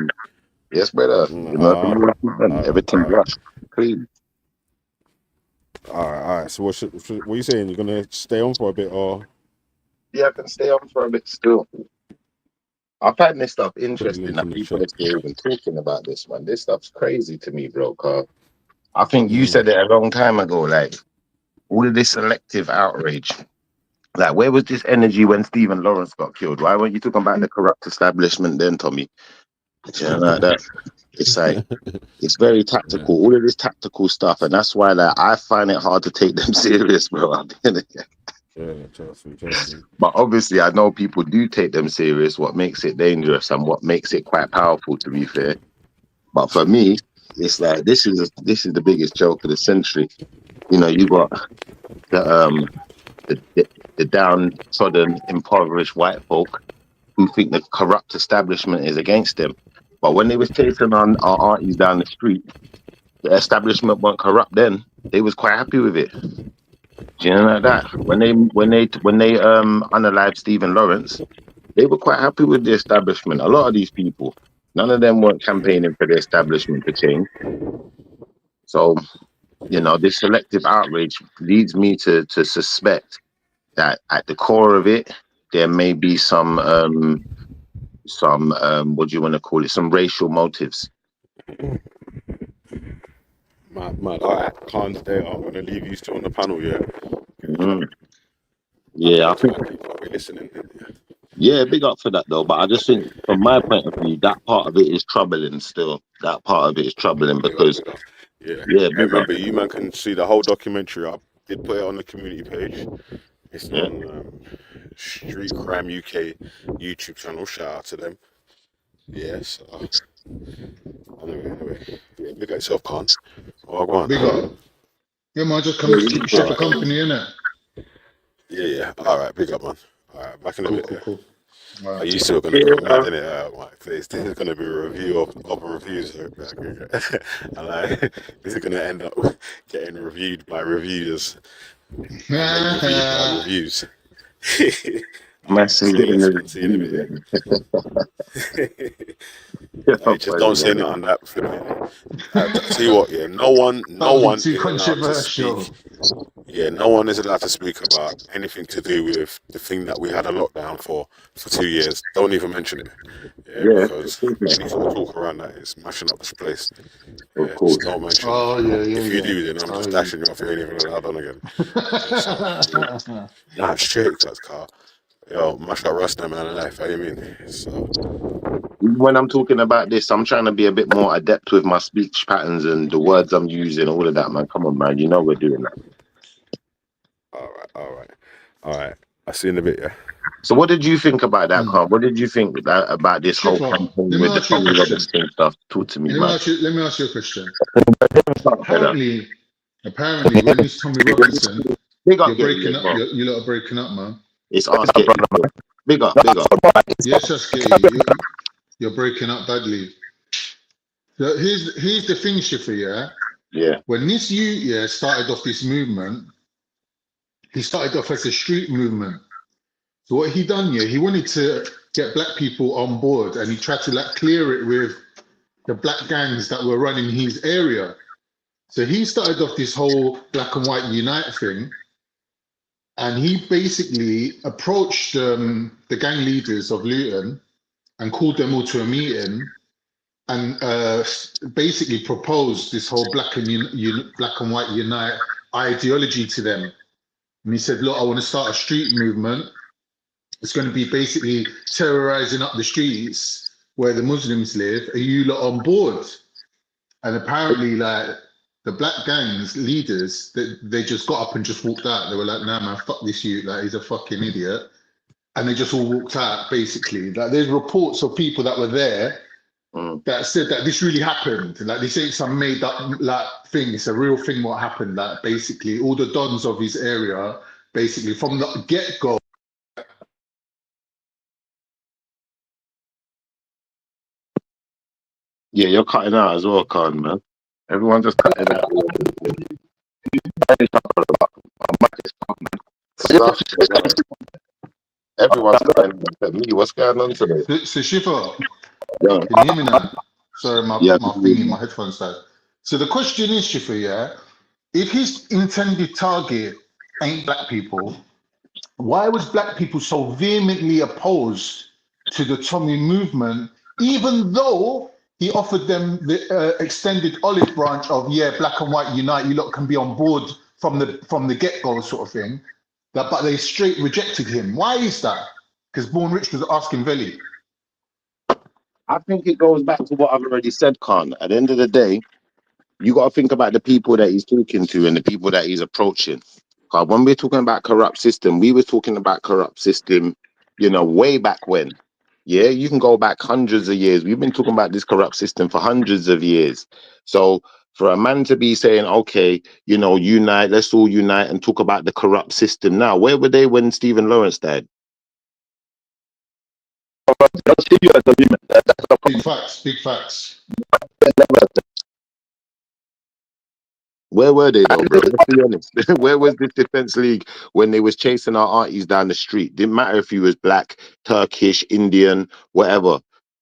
Yes, brother. You know, everything rushed. Clean. Alright. So what are you saying? You're gonna stay on for a bit, or? Yeah, I can stay on for a bit still. I find this stuff interesting that people are still even talking about this, man. This stuff's crazy to me, bro. Cause I think you said it a long time ago, like all of this selective outrage. Like, where was this energy when Stephen Lawrence got killed? Why weren't you talking about the corrupt establishment then, Tommy? You know, like that. It's like, it's very tactical. All of this tactical stuff, and that's why, like, I find it hard to take them serious, bro. Trust me. But obviously, I know people do take them serious. What makes it dangerous and what makes it quite powerful, to be fair. But for me, it's like this is the biggest joke of the century. You know, you got the downtrodden, impoverished white folk who think the corrupt establishment is against them. But when they was chasing on our aunties down the street, the establishment weren't corrupt then. They was quite happy with it. Do you know like that? When they unalived Stephen Lawrence, they were quite happy with the establishment. A lot of these people, none of them weren't campaigning for the establishment to change. So, you know, this selective outrage leads me to suspect that at the core of it, there may be some what do you want to call it? Some racial motives. Man, I can't stay. I'm gonna leave you still on the panel, yeah. Yeah, I think. I'll be listening. Yeah, big up for that though. But I just think, from my point of view, that part of it is troubling. Still, that part of it is troubling because. Yeah. Remember, you man can see the whole documentary. I did put it on the community page. It's on Street Crime UK YouTube channel. Shout out to them. Yes. Anyway. Yeah, big up yourself, Khan. Oh, go on. Big up. Yeah, man, just come to keep the company, innit? Yeah. All right, big up, man. All right, back in a bit. Cool. Are you still going to go mad in it, Mike? This is going to be a review of reviews. And this is going to end up getting reviewed by reviewers. Reviewed by reviews. Massive in Hey, just don't say nothing that flipping. Tell you what, yeah, no one Too is allowed to controversial. speak. Yeah, no one is allowed to speak about anything to do with the thing that we had a lockdown for 2 years. Don't even mention it. Yeah, because any sort of talk around that is mashing up this place. Yeah, just don't mention it. If you do, then I'm just dashing you off. You ain't even allowed on again. Nah, straight, that's car. Yo, mash up Rasta, man, and life. How you mean? So. When I'm talking about this, I'm trying to be a bit more adept with my speech patterns and the words I'm using, all of that, man. Come on, man. You know we're doing that. All right. I'll see you in a bit, yeah. So what did you think about that, Carl? What did you think about this whole campaign with the Tommy Robinson stuff? Talk to me, man. Let me ask you a question. Apparently, when it's Tommy Robinson, you're breaking up. You lot are breaking up, man. It's us getting big up. Yes, Sasuke, you're breaking up badly. So here's the thing, Shifa, yeah. When this youth started off this movement, he started off as a street movement. So what he done, he wanted to get black people on board, and he tried to clear it with the black gangs that were running his area. So he started off this whole black and white unite thing. And he basically approached the gang leaders of Luton and called them all to a meeting and basically proposed this whole black and white unite ideology to them. And he said, look, I want to start a street movement. It's going to be basically terrorizing up the streets where the Muslims live. Are you lot on board? And apparently, the black gangs leaders, they just got up and just walked out. They were like, nah, man, fuck this youth. He's a fucking idiot. And they just all walked out, basically. There's reports of people that were there that said that this really happened. This ain't some made up thing. It's a real thing what happened. Basically, all the dons of his area, basically, from the get-go. Yeah, you're cutting out as well, Khan, man. Everyone just cutting out. Everyone's cutting out. Me, what's going on today? So Shifa, can you hear me now? Sorry, my headphones died. So the question is, Shifa, if his intended target ain't black people, why was black people so vehemently opposed to the Tommy movement, even though he offered them the extended olive branch of black and white unite, you lot can be on board from the get-go sort of thing, but they straight rejected him? Why is that? Because Born Rich was asking Veli. I think it goes back to what I've already said, Khan. At the end of the day, you got to think about the people that he's talking to and the people that he's approaching. Because when we're talking about corrupt system, we were talking about corrupt system, way back when. Yeah, you can go back hundreds of years. We've been talking about this corrupt system for hundreds of years. So for a man to be saying, okay, unite, let's all unite and talk about the corrupt system now, where were they when Stephen Lawrence died? Big facts. Where were they though, bro? Let's be honest. Where was this Defence League when they was chasing our aunties down the street? Didn't matter if you was black, Turkish, Indian, whatever.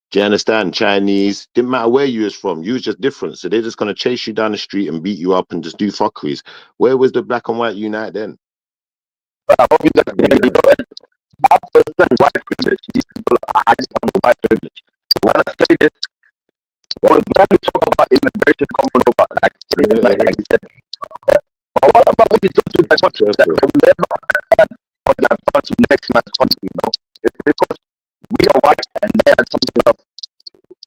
Do you understand? Chinese. Didn't matter where you was from. You was just different. So they're just gonna chase you down the street and beat you up and just do fuckeries. Where was the black and white unite then? When I say this, when we talk about immigration coming over, like you said, but what about when we talk to the country that will never understand what they have done to next man's country, It's because we are white and they are something else.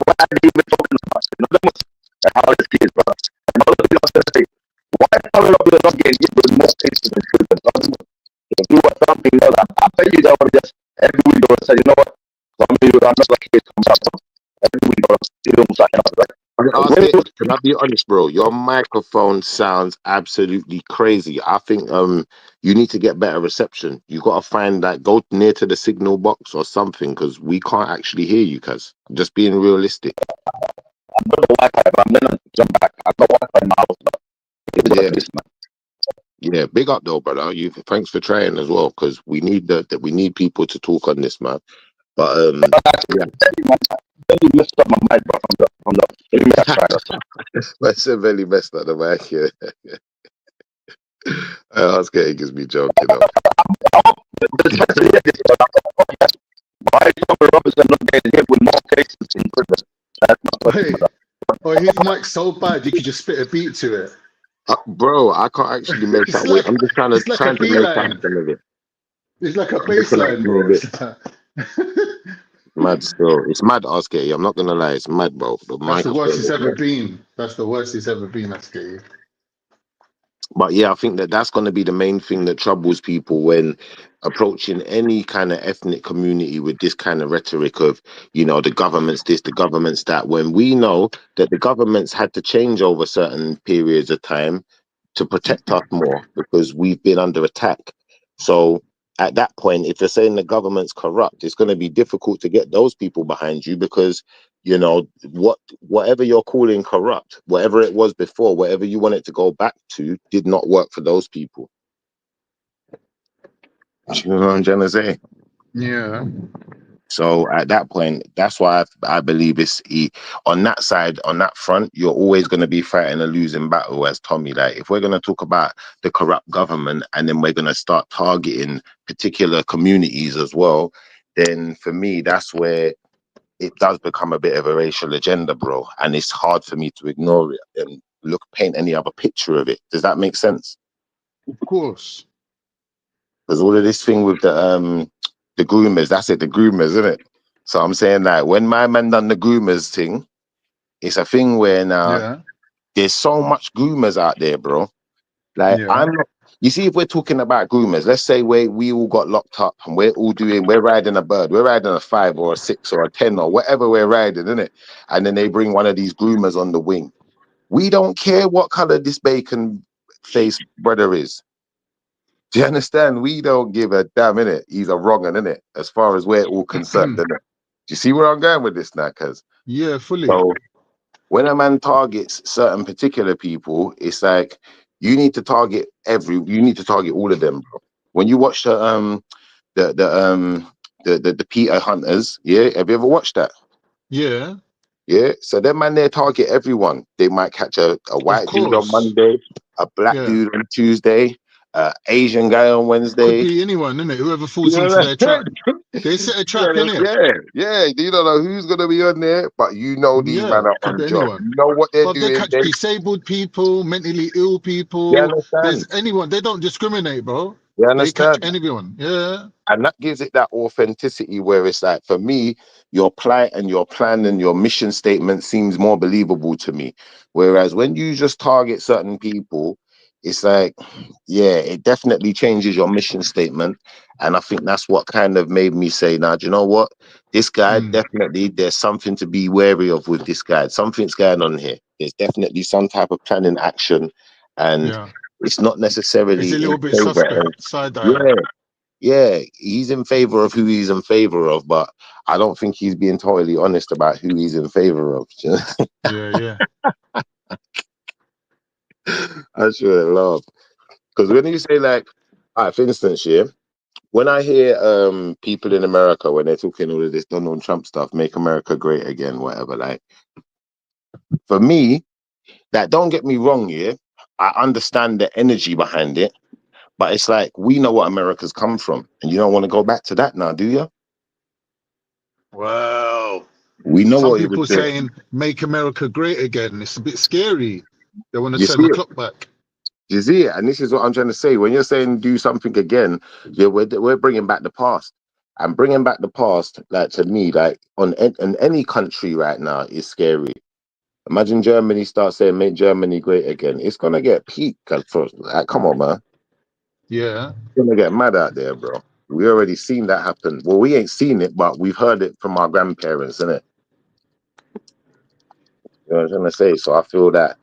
What are they even talking about? How this is, brother. And all of you also say, why are we not getting hit with more cases than children? If you want something else, I bet you that would just every week say, you know what? Some of you are not like it comes up. Every week you don't sign up, right? Can I be honest, bro? Your microphone sounds absolutely crazy. I think you need to get better reception. You got to find that, go near to the signal box or something, because we can't actually hear you, cuz. Just being realistic. Yeah, big up though, brother. Thanks for trying as well, because we need we need people to talk on this, man. But yeah. I said very messed up the mic, yeah. I was getting gives me joking up. His mic's so bad you could just spit a beat to it. Bro, I can't actually make that way. I'm just trying to make something of it. It's like a bass line, bro. Mad still. It's mad, Askey. I'm not gonna lie, it's mad, bro. That's the worst it's ever been. That's the worst it's ever been, Askey. But yeah, I think that's going to be the main thing that troubles people when approaching any kind of ethnic community with this kind of rhetoric of, the government's this, the government's that, when we know that the government's had to change over certain periods of time to protect us more because we've been under attack. So at that point, if you're saying the government's corrupt, it's going to be difficult to get those people behind you because, whatever you're calling corrupt, whatever it was before, whatever you want it to go back to, did not work for those people. Do you know what I'm trying to say? Yeah. So at that point, that's why I believe it's on that side, on that front, you're always going to be fighting a losing battle as Tommy. Like, if we're going to talk about the corrupt government and then we're going to start targeting particular communities as well, then for me, that's where it does become a bit of a racial agenda, bro. And it's hard for me to ignore it and paint any other picture of it. Does that make sense? Of course. Because all of this thing with the groomers, that's it, the groomers, isn't it? So I'm saying that when my man done the groomers thing, it's a thing where now there's so much groomers out there, bro. Like, you see, if we're talking about groomers, let's say we all got locked up and we're riding a bird, we're riding a 5 or a 6 or a 10 or whatever we're riding, isn't it? And then they bring one of these groomers on the wing. We don't care what color this bacon face brother is. Do you understand? We don't give a damn, innit? He's a wrong one, innit? As far as we're all concerned, innit? Do you see where I'm going with this now, cuz? Yeah, fully. So when a man targets certain particular people, it's like you need to target all of them, bro. When you watch the Peter Hunters, yeah, have you ever watched that? Yeah. Yeah, so them man, they target everyone. They might catch a white dude on Monday, a black dude on Tuesday, Asian guy on Wednesday. Could be anyone, innit? Whoever falls into their trap. They set a trap, innit? Yeah. You don't know who's going to be on there, but these men are on job. Anyone. You know what they're doing. They catch disabled people, mentally ill people. There's anyone. They don't discriminate, bro. You understand? They catch anyone. Yeah. And that gives it that authenticity where it's like, for me, your plight and your plan and your mission statement seems more believable to me. Whereas when you just target certain people, it's like, yeah, it definitely changes your mission statement. And I think that's what kind of made me say, now, do you know what? This guy, definitely, there's something to be wary of with this guy. Something's going on here. There's definitely some type of plan in action. And it's not necessarily... It's a little bit suspect, side-eye. Yeah, he's in favor of who he's in favor of, but I don't think he's being totally honest about who he's in favor of. Yeah. I should laugh. Because when you say, like, for instance, when I hear people in America, when they're talking all of this Donald Trump stuff, make America great again, whatever, like, for me, that, don't get me wrong, I understand the energy behind it, but it's like, we know what America's come from, and you don't want to go back to that now, do you? Well, we know some what people saying make America great again. It's a bit scary. They want to You turn see the it? clock back. You see it? And this is what I'm trying to say. When you're saying do something again, we're bringing back the past. And bringing back the past, like, to me, like, in any country right now is scary. Imagine Germany starts saying make Germany great again. It's gonna get peaked. Like, come on, man. Yeah. It's gonna get mad out there, bro. We already seen that happen. Well, we ain't seen it, but we've heard it from our grandparents, innit? You know what I'm trying to say? So I feel that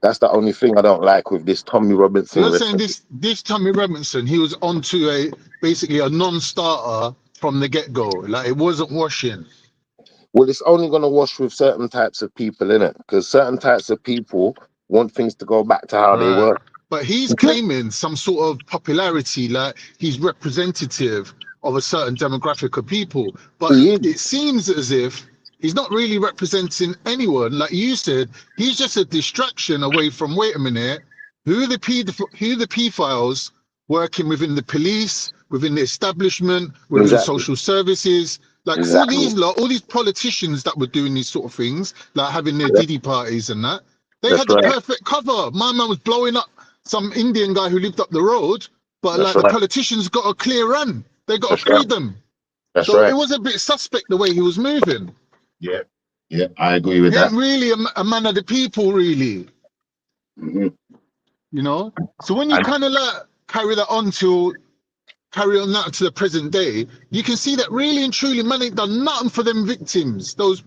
that's the only thing I don't like with this Tommy Robinson. You're saying this Tommy Robinson, he was onto basically a non-starter from the get-go. Like, it wasn't washing. Well, it's only going to wash with certain types of people, innit? Because certain types of people want things to go back to how they were. But he's claiming some sort of popularity, like he's representative of a certain demographic of people. But it seems as if he's not really representing anyone. Like you said, he's just a distraction away from, wait a minute, who are the pedophiles working within the police, within the establishment, within social services? Like all these politicians that were doing these sort of things, like having their Diddy parties and that, they had the perfect cover. My man was blowing up some Indian guy who lived up the road, but the politicians got a clear run. They got to free them. So it was a bit suspect the way he was moving. Yeah, I agree with that. He ain't really a man of the people, really. Mm-hmm. You know? So when you kind of like carry on to the present day, you can see that really and truly man ain't done nothing for them victims, those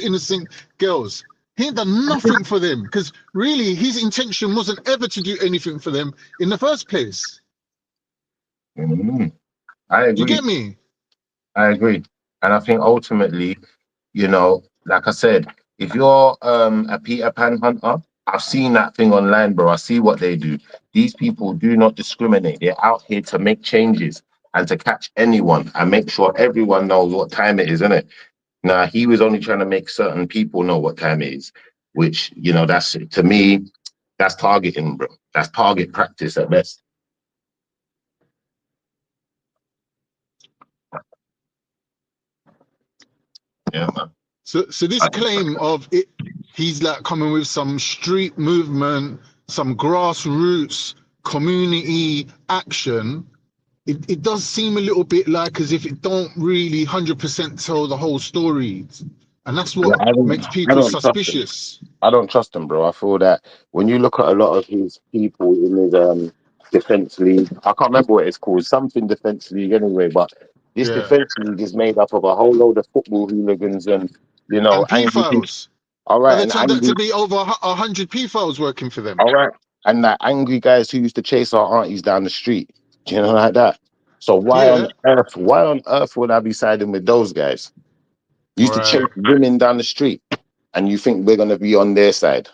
innocent girls. He ain't done nothing for them, because really his intention wasn't ever to do anything for them in the first place. Mm-hmm. I agree. You get me? I agree. And I think ultimately, you know, like I said, if you're a Peter Pan hunter, I've seen that thing online, bro. I see what they do. These people do not discriminate. They're out here to make changes and to catch anyone and make sure everyone knows what time it is, innit? Now, he was only trying to make certain people know what time it is, which, you know, that's, to me, that's targeting, bro. That's target practice at best. Yeah, man. So this claim of it, he's like coming with some street movement, some grassroots community action. It does seem a little bit like as if it don't really 100% tell the whole story. And that's what makes people suspicious. I don't trust him, bro. I feel that when you look at a lot of his people in his defense league, I can't remember what it's called, something defense league anyway, but this defense league is made up of a whole load of football hooligans and, you know, angry people. All right. And there turned out to be over 100 P-files working for them. All right. And that angry guys who used to chase our aunties down the street, you know, like that. So why on earth would I be siding with those guys? Used to chase women down the street, and you think we're gonna be on their side?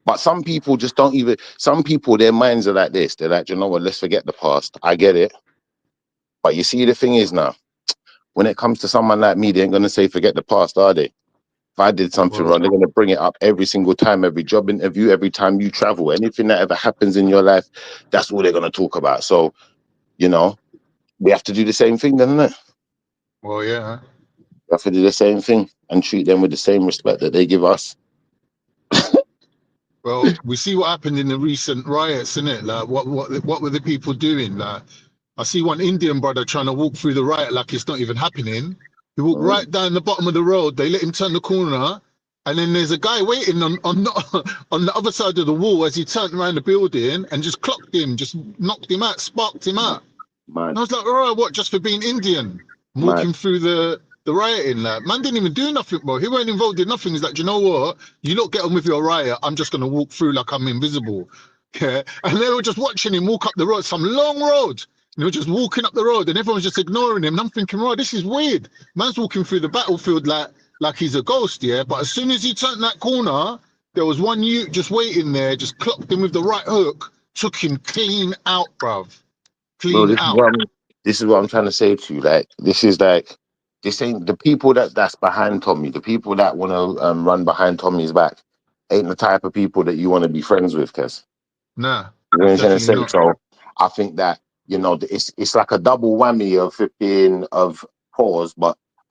But some people just don't even. Some people, their minds are like this. They're like, you know what? Let's forget the past. I get it, but you see, the thing is now, when it comes to someone like me, they ain't gonna say forget the past, are they? If I did something wrong, they're gonna bring it up every single time, every job interview, every time you travel, anything that ever happens in your life, that's all they're gonna talk about. So, you know, we have to do the same thing, doesn't it? Well, yeah. We have to do the same thing and treat them with the same respect that they give us. Well, we see what happened in the recent riots, innit? Like, what were the people doing? Like, I see one Indian brother trying to walk through the riot like it's not even happening. He walked right down the bottom of the road. They let him turn the corner, and then there's a guy waiting on the other side of the wall as he turned around the building and just clocked him, just knocked him out, sparked him out. And I was like, all right, what? Just for being Indian, walking through the rioting, like, man didn't even do nothing, bro. He weren't involved in nothing. He's like, do you know what? You lot get on with your riot. I'm just gonna walk through like I'm invisible. Yeah. And they were just watching him walk up the road, some long road. And they were just walking up the road, and everyone's just ignoring him. And I'm thinking, right, this is weird. Man's walking through the battlefield like he's a ghost, yeah. But as soon as he turned that corner, there was one youth just waiting there, just clocked him with the right hook, took him clean out, bruv. Clean out. This is what I'm trying to say to you. Like, this ain't the people that's behind Tommy. The people that want to run behind Tommy's back ain't the type of people that you want to be friends with, Kes. Nah. You know what I'm trying to say? So I think that, you know, it's like a double whammy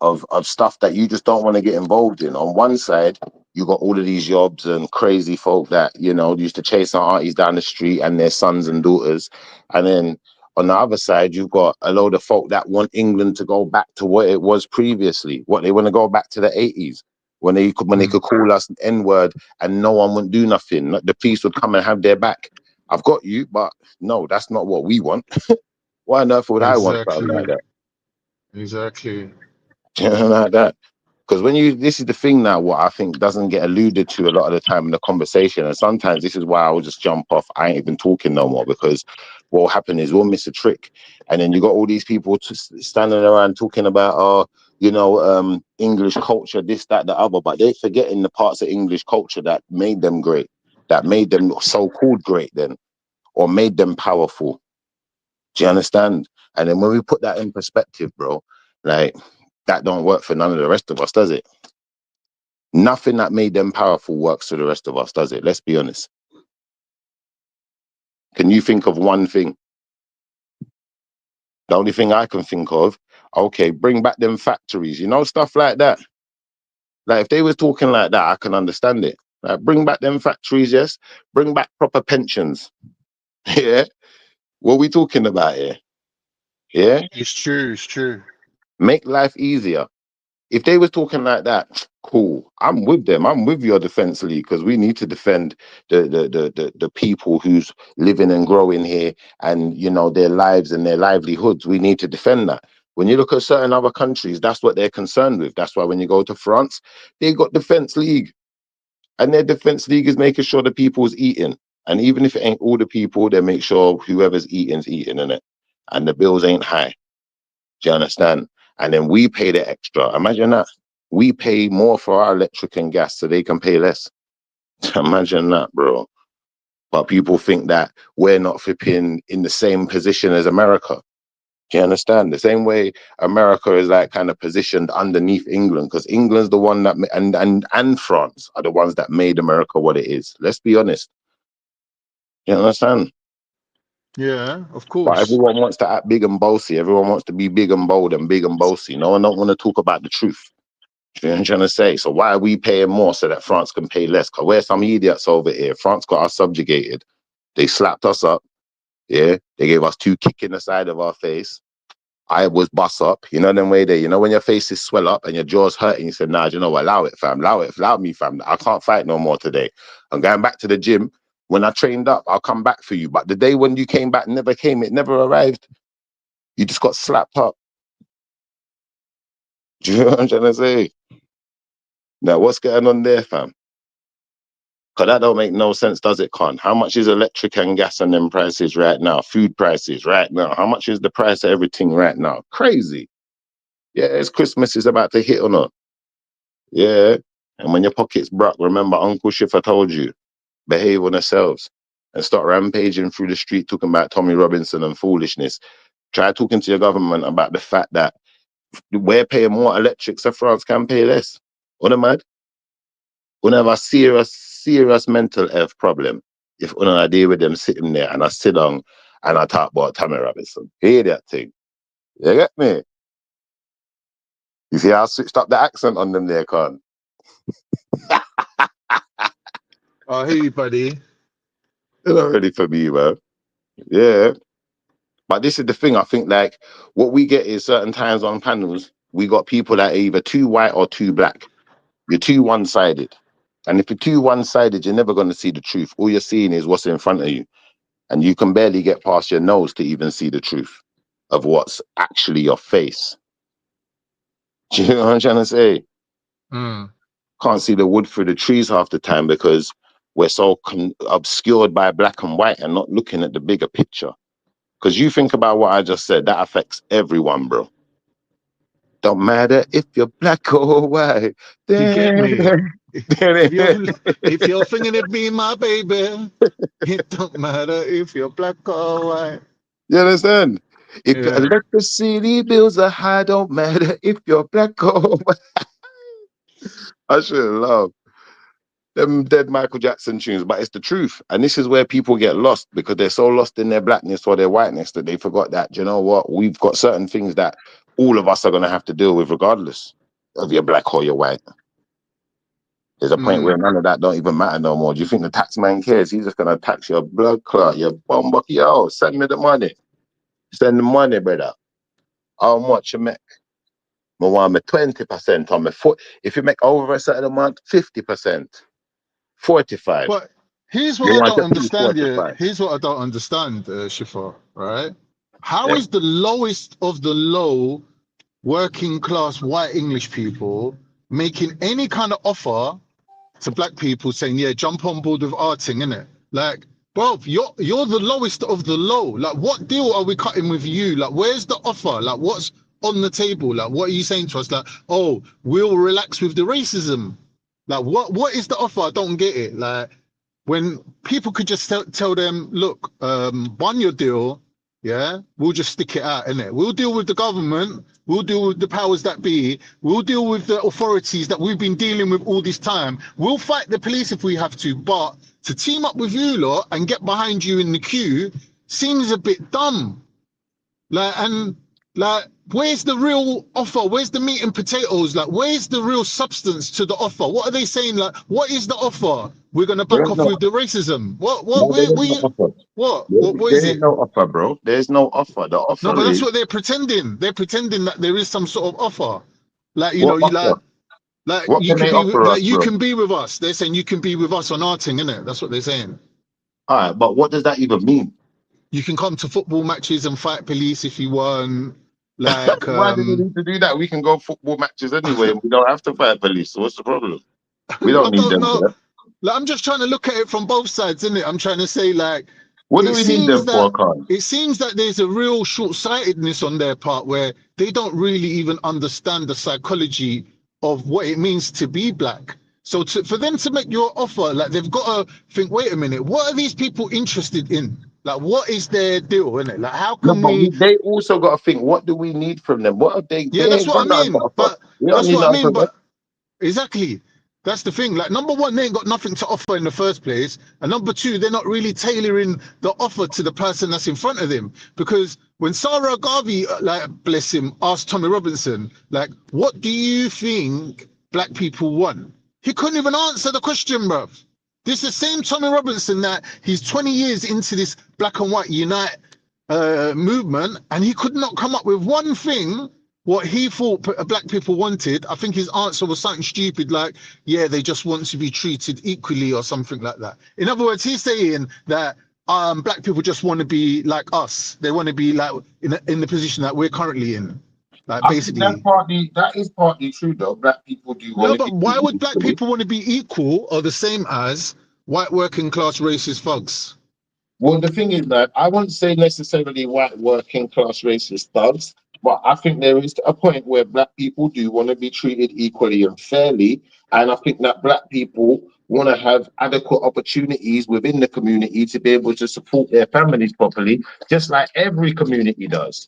of stuff that you just don't want to get involved in. On one side, you got all of these jobs and crazy folk that, you know, used to chase our aunties down the street and their sons and daughters, and then on the other side, you've got a load of folk that want England to go back to what it was previously. What they want to go back to the 80s when they could call us an N-word and no one would do nothing. The police would come and have their back. I've got you, but no, that's not what we want. Why on earth would I want something like that? Exactly. You know, like that. Because this is the thing now, what I think doesn't get alluded to a lot of the time in the conversation. And sometimes this is why I will just jump off. I ain't even talking no more, because what will happen is we'll miss a trick. And then you got all these people standing around talking about, English culture, this, that, the other. But they're forgetting the parts of English culture that made them great, that made them so-called great then, or made them powerful. Do you understand? And then when we put that in perspective, bro, like, that don't work for none of the rest of us, does it? Nothing that made them powerful works for the rest of us, does it? Let's be honest. Can you think of one thing? The only thing I can think of, okay, bring back them factories, stuff like that. Like, if they was talking like that, I can understand it. Like, bring back them factories, yes. Bring back proper pensions. Yeah? What are we talking about here? Yeah? It's true. Make life easier. If they were talking like that, cool. I'm with them. I'm with your defense league, because we need to defend the people who's living and growing here, and their lives and their livelihoods. We need to defend that. When you look at certain other countries, that's what they're concerned with. That's why when you go to France, they got defense league, and their defense league is making sure the people's eating. And even if it ain't all the people, they make sure whoever's eating's eating, innit? And the bills ain't high. Do you understand? And then we pay the extra. Imagine that. We pay more for our electric and gas so they can pay less. Imagine that, bro. But people think that we're not flipping in the same position as America. Do you understand? The same way America is like kind of positioned underneath England, because England's the one that, and France are the ones that made America what it is. Let's be honest. You understand? Yeah, of But course. everyone wants to act big and bossy. Everyone wants to be big and bold and big and bossy. No one don't want to talk about the truth. You know what I'm trying to say? So why are we paying more so that France can pay less? Because we're some idiots over here. France got us subjugated. They slapped us up. Yeah. They gave us 2 kicks in the side of our face. I was bust up. You know them way there. You know when your faces swell up and your jaw's hurting, you said, nah, you know what? Allow it, fam. Allow me, fam. I can't fight no more today. I'm going back to the gym. When I trained up, I'll come back for you. But the day when you came back never came. It never arrived. You just got slapped up. Do you know what I'm trying to say? Now, what's going on there, fam? Because that don't make no sense, does it, Con? How much is electric and gas and them prices right now? Food prices right now? How much is the price of everything right now? Crazy. Yeah, it's Christmas is about to hit or not. Yeah. And when your pocket's broke, remember Uncle Schiffer told you, behave on yourselves and start rampaging through the street talking about Tommy Robinson and foolishness. Try talking to your government about the fact that we're paying more electric so France can pay less. What am I? We have a serious mental health problem if we don't deal with them sitting there and I sit down and I talk about Tommy Robinson. Hear that thing? You get me? You see how I switched up the accent on them there, Con? I hear you, buddy. They're not ready for me, man. Yeah. But this is the thing. I think like what we get is certain times on panels, we got people that are either too white or too black. You're too one-sided. And if you're too one-sided, you're never going to see the truth. All you're seeing is what's in front of you. And you can barely get past your nose to even see the truth of what's actually your face. Do you know what I'm trying to say? Can't see the wood through the trees half the time because we're so obscured by black and white and not looking at the bigger picture. Because you think about what I just said, that affects everyone, bro. Don't matter if you're black or white. You get me? if you're thinking of being my baby, it don't matter if you're black or white. You understand? If your electricity bills are high, don't matter if you're black or white. I should love them dead Michael Jackson tunes, but it's the truth. And this is where people get lost because they're so lost in their blackness or their whiteness that they forgot that, you know what, we've got certain things that all of us are going to have to deal with regardless of your black or your white. There's a point where none of that don't even matter no more. Do you think the tax man cares? He's just going to tax your blood clot, your bum bucket. Yo, send me the money. Send the money, brother. How much you make? I want me 20% on my foot. If you make over a certain amount, 50%. 45. But here's what I don't understand. Yeah, here's what I don't understand, Shifa. Right? How is the lowest of the low working class white English people making any kind of offer to black people saying, yeah, jump on board with our thing, innit? Like, bro, you're the lowest of the low. Like, what deal are we cutting with you? Like, where's the offer? Like, what's on the table? Like, what are you saying to us? Like, oh, we'll relax with the racism. Like, what is the offer? I don't get it. Like, when people could just tell them, look, won your deal, yeah, we'll just stick it out, innit? We'll deal with the government, we'll deal with the powers that be, we'll deal with the authorities that we've been dealing with all this time. We'll fight the police if we have to, but to team up with you lot and get behind you in the queue seems a bit dumb. Like, and like, where's the real offer? Where's the meat and potatoes? Like, where's the real substance to the offer? What are they saying? Like, what is the offer? We're gonna back off with the racism. What is it? No offer, bro. There's no offer. The offer. No, but that's what they're pretending. They're pretending that there is some sort of offer. Like, you know, like you can be with us. They're saying you can be with us on our thing, innit? That's what they're saying. All right, but what does that even mean? You can come to football matches and fight police if you want. Like, why do we need to do that? We can go football matches anyway. We don't have to fight police. So what's the problem? We don't need them. Like, I'm just trying to look at it from both sides, isn't it? I'm trying to say, like, what do we need them for, Carl? It seems that there's a real short-sightedness on their part where they don't really even understand the psychology of what it means to be black. So for them to make your offer, like, they've got to think, wait a minute, what are these people interested in? Like, what is their deal, innit? Like, how can they also got to think, what do we need from them? What have they? Yeah, that's what I mean. But that's what I mean. But exactly, that's the thing. Like, number one, they ain't got nothing to offer in the first place, and number two, they're not really tailoring the offer to the person that's in front of them. Because when Sarah Garvey, like, bless him, asked Tommy Robinson, like, what do you think black people want? He couldn't even answer the question, bruv. This is the same Tommy Robinson that he's 20 years into this black and white unite movement, and he could not come up with one thing what he thought black people wanted. I think his answer was something stupid like, yeah, they just want to be treated equally or something like that. In other words, he's saying that black people just want to be like us. They want to be like in the position that we're currently in. Like, basically, that is partly true, though. Black people do want but why would black people want to be equal or the same as white working class racist thugs? Well, the thing is that I wouldn't say necessarily white working class racist thugs, but I think there is a point where black people do want to be treated equally and fairly, and I think that black people want to have adequate opportunities within the community to be able to support their families properly, just like every community does.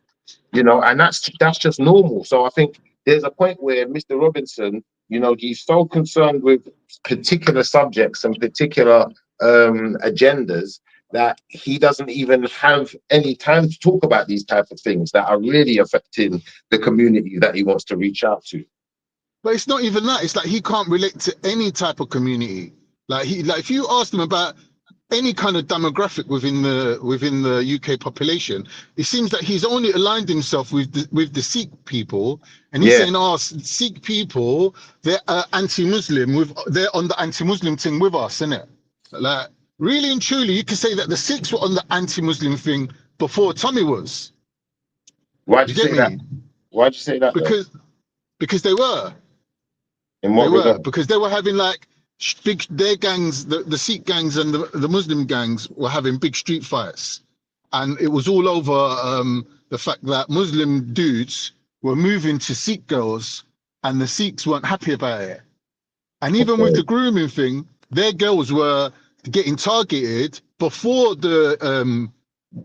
You know, and that's just normal. So I think there's a point where Mr. Robinson, you know, he's so concerned with particular subjects and particular agendas that he doesn't even have any time to talk about these type of things that are really affecting the community that he wants to reach out to. But it's not even that. It's like he can't relate to any type of community. Like, if you ask him about any kind of demographic within the UK population, it seems that he's only aligned himself with the Sikh people, and he's saying, "Oh, Sikh people, they're anti-Muslim. They're on the anti-Muslim thing with us, innit?" Like, really and truly, you could say that the Sikhs were on the anti-Muslim thing before Tommy was. Why'd you say that? Why'd you say that? Because they were. In what regard? Because they were having like their gangs, the Sikh gangs and the Muslim gangs were having big street fights, and it was all over the fact that Muslim dudes were moving to Sikh girls, and the Sikhs weren't happy about it. And even with the grooming thing, their girls were getting targeted before the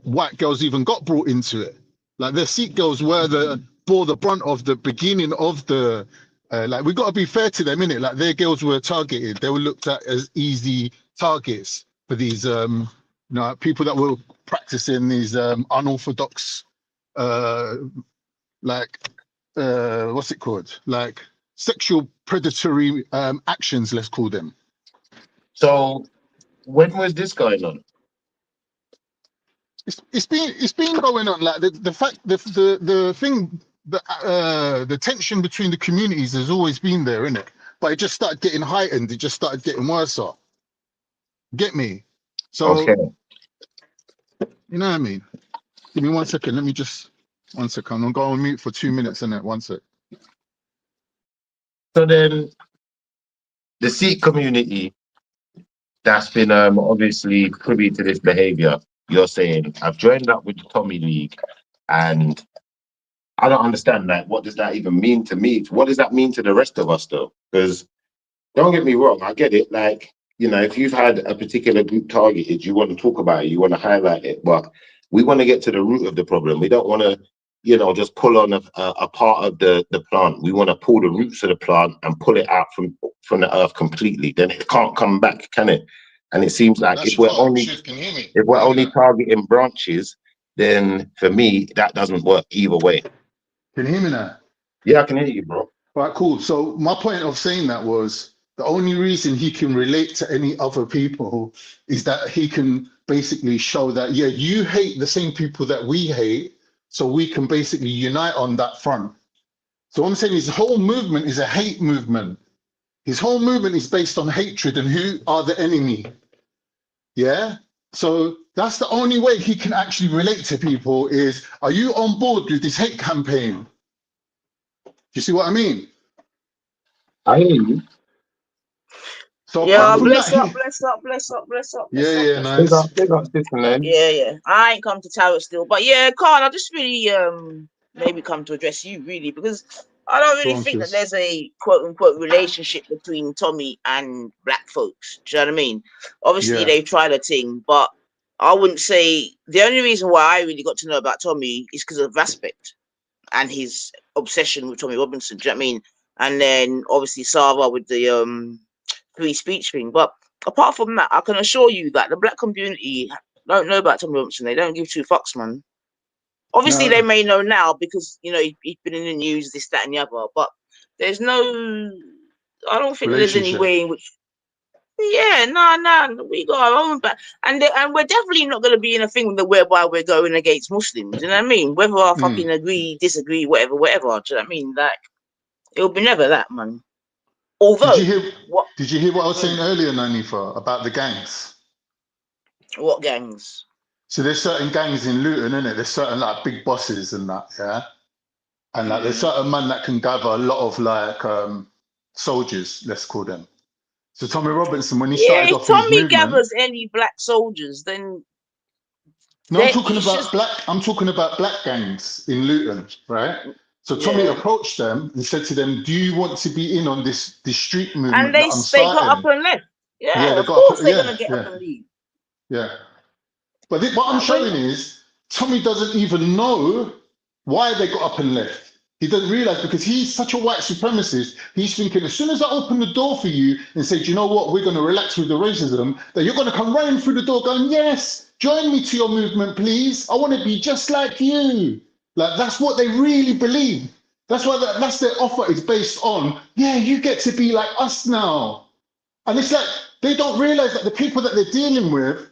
white girls even got brought into it. Like, the Sikh girls bore the brunt of the beginning of the. Like, we got to be fair to them, innit? Like, their girls were targeted. They were looked at as easy targets for these, people that were practicing these unorthodox, what's it called? Like, sexual predatory actions, let's call them. So, when was this going on? It's been going on. Like, the thing. The tension between the communities has always been there, innit? But it just started getting heightened. It just started getting worse. Get me? So, you know what I mean? Give me 1 second. Let me just 1 second. I'm gonna go on mute for 2 minutes, innit? 1 sec. So then, the Sikh community that's been obviously privy to this behavior, you're saying, I've joined up with the Tommy League, and I don't understand, like, what does that even mean to me? What does that mean to the rest of us, though? Because don't get me wrong, I get it. Like, you know, if you've had a particular group targeted, you want to talk about it, you want to highlight it, but we want to get to the root of the problem. We don't want to, you know, just pull on a part of the plant. We want to pull the roots of the plant and pull it out from the earth completely. Then it can't come back, can it? And it seems like if we're only targeting branches, then for me that doesn't work either way. Can you hear me now? Yeah, I can hear you, bro. All right, cool. So my point of saying that was the only reason he can relate to any other people is that he can basically show that, yeah, you hate the same people that we hate, so we can basically unite on that front. So I'm saying his whole movement is a hate movement. His whole movement is based on hatred and who are the enemy. Yeah? So that's the only way he can actually relate to people is, are you on board with this hate campaign? You see what I mean? I hear you. So Yeah, apart from bless that, up, bless up, bless up, bless up. yeah, Bless yeah, up, nice. Big up, man. Yeah. I ain't come to tower still, but yeah, Carl, I just really maybe come to address you really because I don't really think that there's a quote unquote relationship between Tommy and black folks. Do you know what I mean? Obviously, they've tried a thing, but I wouldn't say the only reason why I really got to know about Tommy is because of Aspect and his obsession with Tommy Robinson. Do you know what I mean? And then obviously Sava with the free speech thing. But apart from that, I can assure you that the black community don't know about Tommy Robinson. They don't give two fucks, man. Obviously, they may know now because, you know, he's been in the news, this, that, and the other. But there's no, I don't think there's any way in which, we got our own back. And we're definitely not going to be in a thing whereby we're going against Muslims. You know what I mean? Whether I fucking agree, disagree, whatever. Do you know what I mean? Like, it'll be never that, man. Although, did you hear what I was saying earlier, Nanifa, about the gangs? What gangs? So there's certain gangs in Luton, innit? There's certain like big bosses and that, yeah. And like there's certain men that can gather a lot of like soldiers, let's call them. So Tommy Robinson, when he started off his movement, if Tommy gathers any black soldiers, then no, I'm talking about black gangs in Luton, right? So Tommy approached them and said to them, "Do you want to be in on this street movement and they got up and left. Yeah, of course they're gonna get up and leave. Yeah, but what I'm showing is Tommy doesn't even know why they got up and left. He doesn't realize because he's such a white supremacist. He's thinking as soon as I open the door for you and say, "Do you know what? We're going to relax with the racism," that you're going to come running through the door, going, "Yes, join me to your movement, please. I want to be just like you." Like that's what they really believe. That's why that's their offer is based on. Yeah, you get to be like us now, and it's like they don't realize that the people that they're dealing with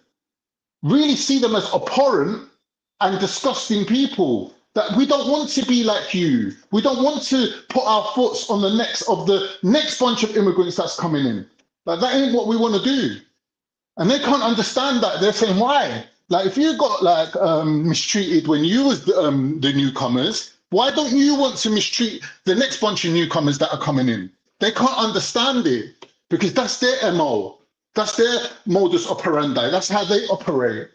really see them as abhorrent and disgusting people. That we don't want to be like you. We don't want to put our foots on the necks of the next bunch of immigrants that's coming in. Like that ain't what we want to do. And they can't understand that. They're saying, why? Like if you got like mistreated when you was the newcomers, why don't you want to mistreat the next bunch of newcomers that are coming in? They can't understand it because that's their MO. That's their modus operandi. That's how they operate.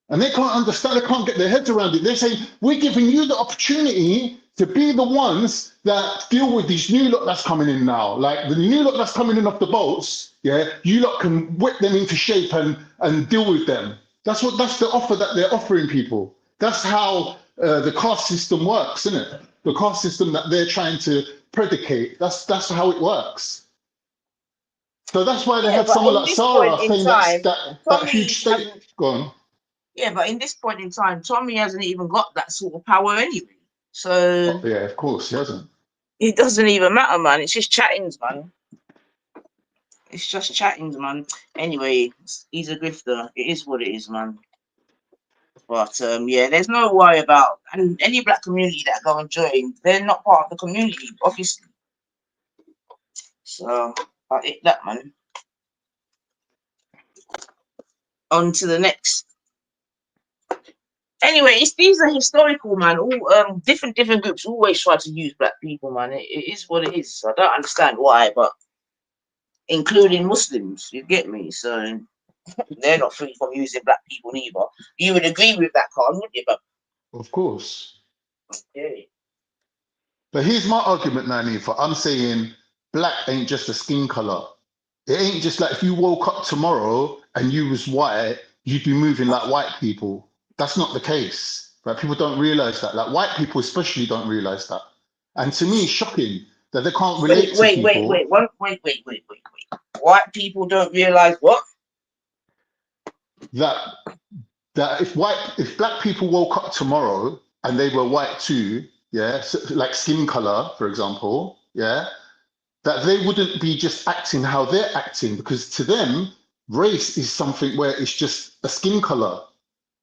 And they can't understand, they can't get their heads around it. They're saying, we're giving you the opportunity to be the ones that deal with these new lot that's coming in now. Like the new lot that's coming in off the boats, yeah, you lot can whip them into shape and deal with them. That's the offer that they're offering people. That's how the caste system works, isn't it? The caste system that they're trying to predicate. That's how it works. So that's why they had someone like Sarah saying that huge state. Go on. Yeah, but in this point in time, Tommy hasn't even got that sort of power anyway. So yeah, of course he hasn't. It doesn't even matter, man. It's just chattings, man. It's just chattings, man. Anyway, he's a grifter. It is what it is, man. But yeah, there's no worry about and any black community that go and join. They're not part of the community, obviously. So I hit that, man. On to the next. Anyway, these are historical, man. All different groups always try to use black people, man. It is what it is. I don't understand why, but including Muslims, you get me. So they're not free from using black people neither. You would agree with that, Khan, wouldn't you? But Of course. yeah. But here's my argument, Nanifa. I'm saying black ain't just a skin color. It ain't just like if you woke up tomorrow and you was white, you'd be moving like white people. That's not the case. Right? People don't realize that. Like white people especially don't realize that. And to me, it's shocking that they can't relate to people. Wait. White people don't realize what? That if black people woke up tomorrow and they were white too, yeah, so like skin color, for example, yeah, that they wouldn't be just acting how they're acting, because to them, race is something where it's just a skin color.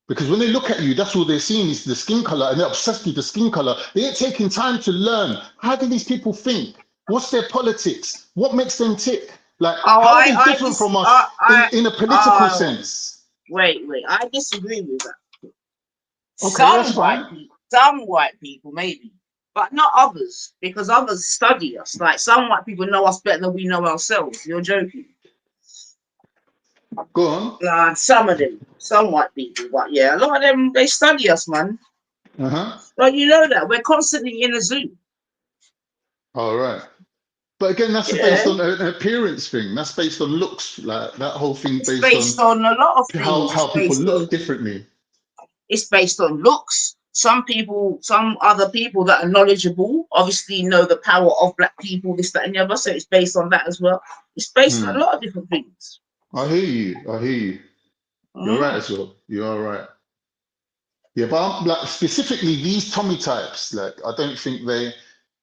Because when they look at you, that's all they're seeing is the skin color, and they're obsessed with the skin color. They ain't taking time to learn. How do these people think? What's their politics? What makes them tick? Like, how are they different from us in a political sense? Wait. I disagree with that. Okay, Some white people, maybe, but not others, because others study us. Like some white people know us better than we know ourselves. You're joking. Go on. Some of them, some white people, but yeah, a lot of them, they study us, man. But you know that we're constantly in a zoo. All right. But again, that's based on an appearance thing. That's based on looks. Like that whole thing based on a lot of things. How people look differently. It's based on looks. Some other people that are knowledgeable obviously know the power of black people, this, that, and the other. So it's based on that as well. It's based on a lot of different things. I hear you. You're right as well. You are right. Yeah, but I'm, like, specifically these Tommy types, like I don't think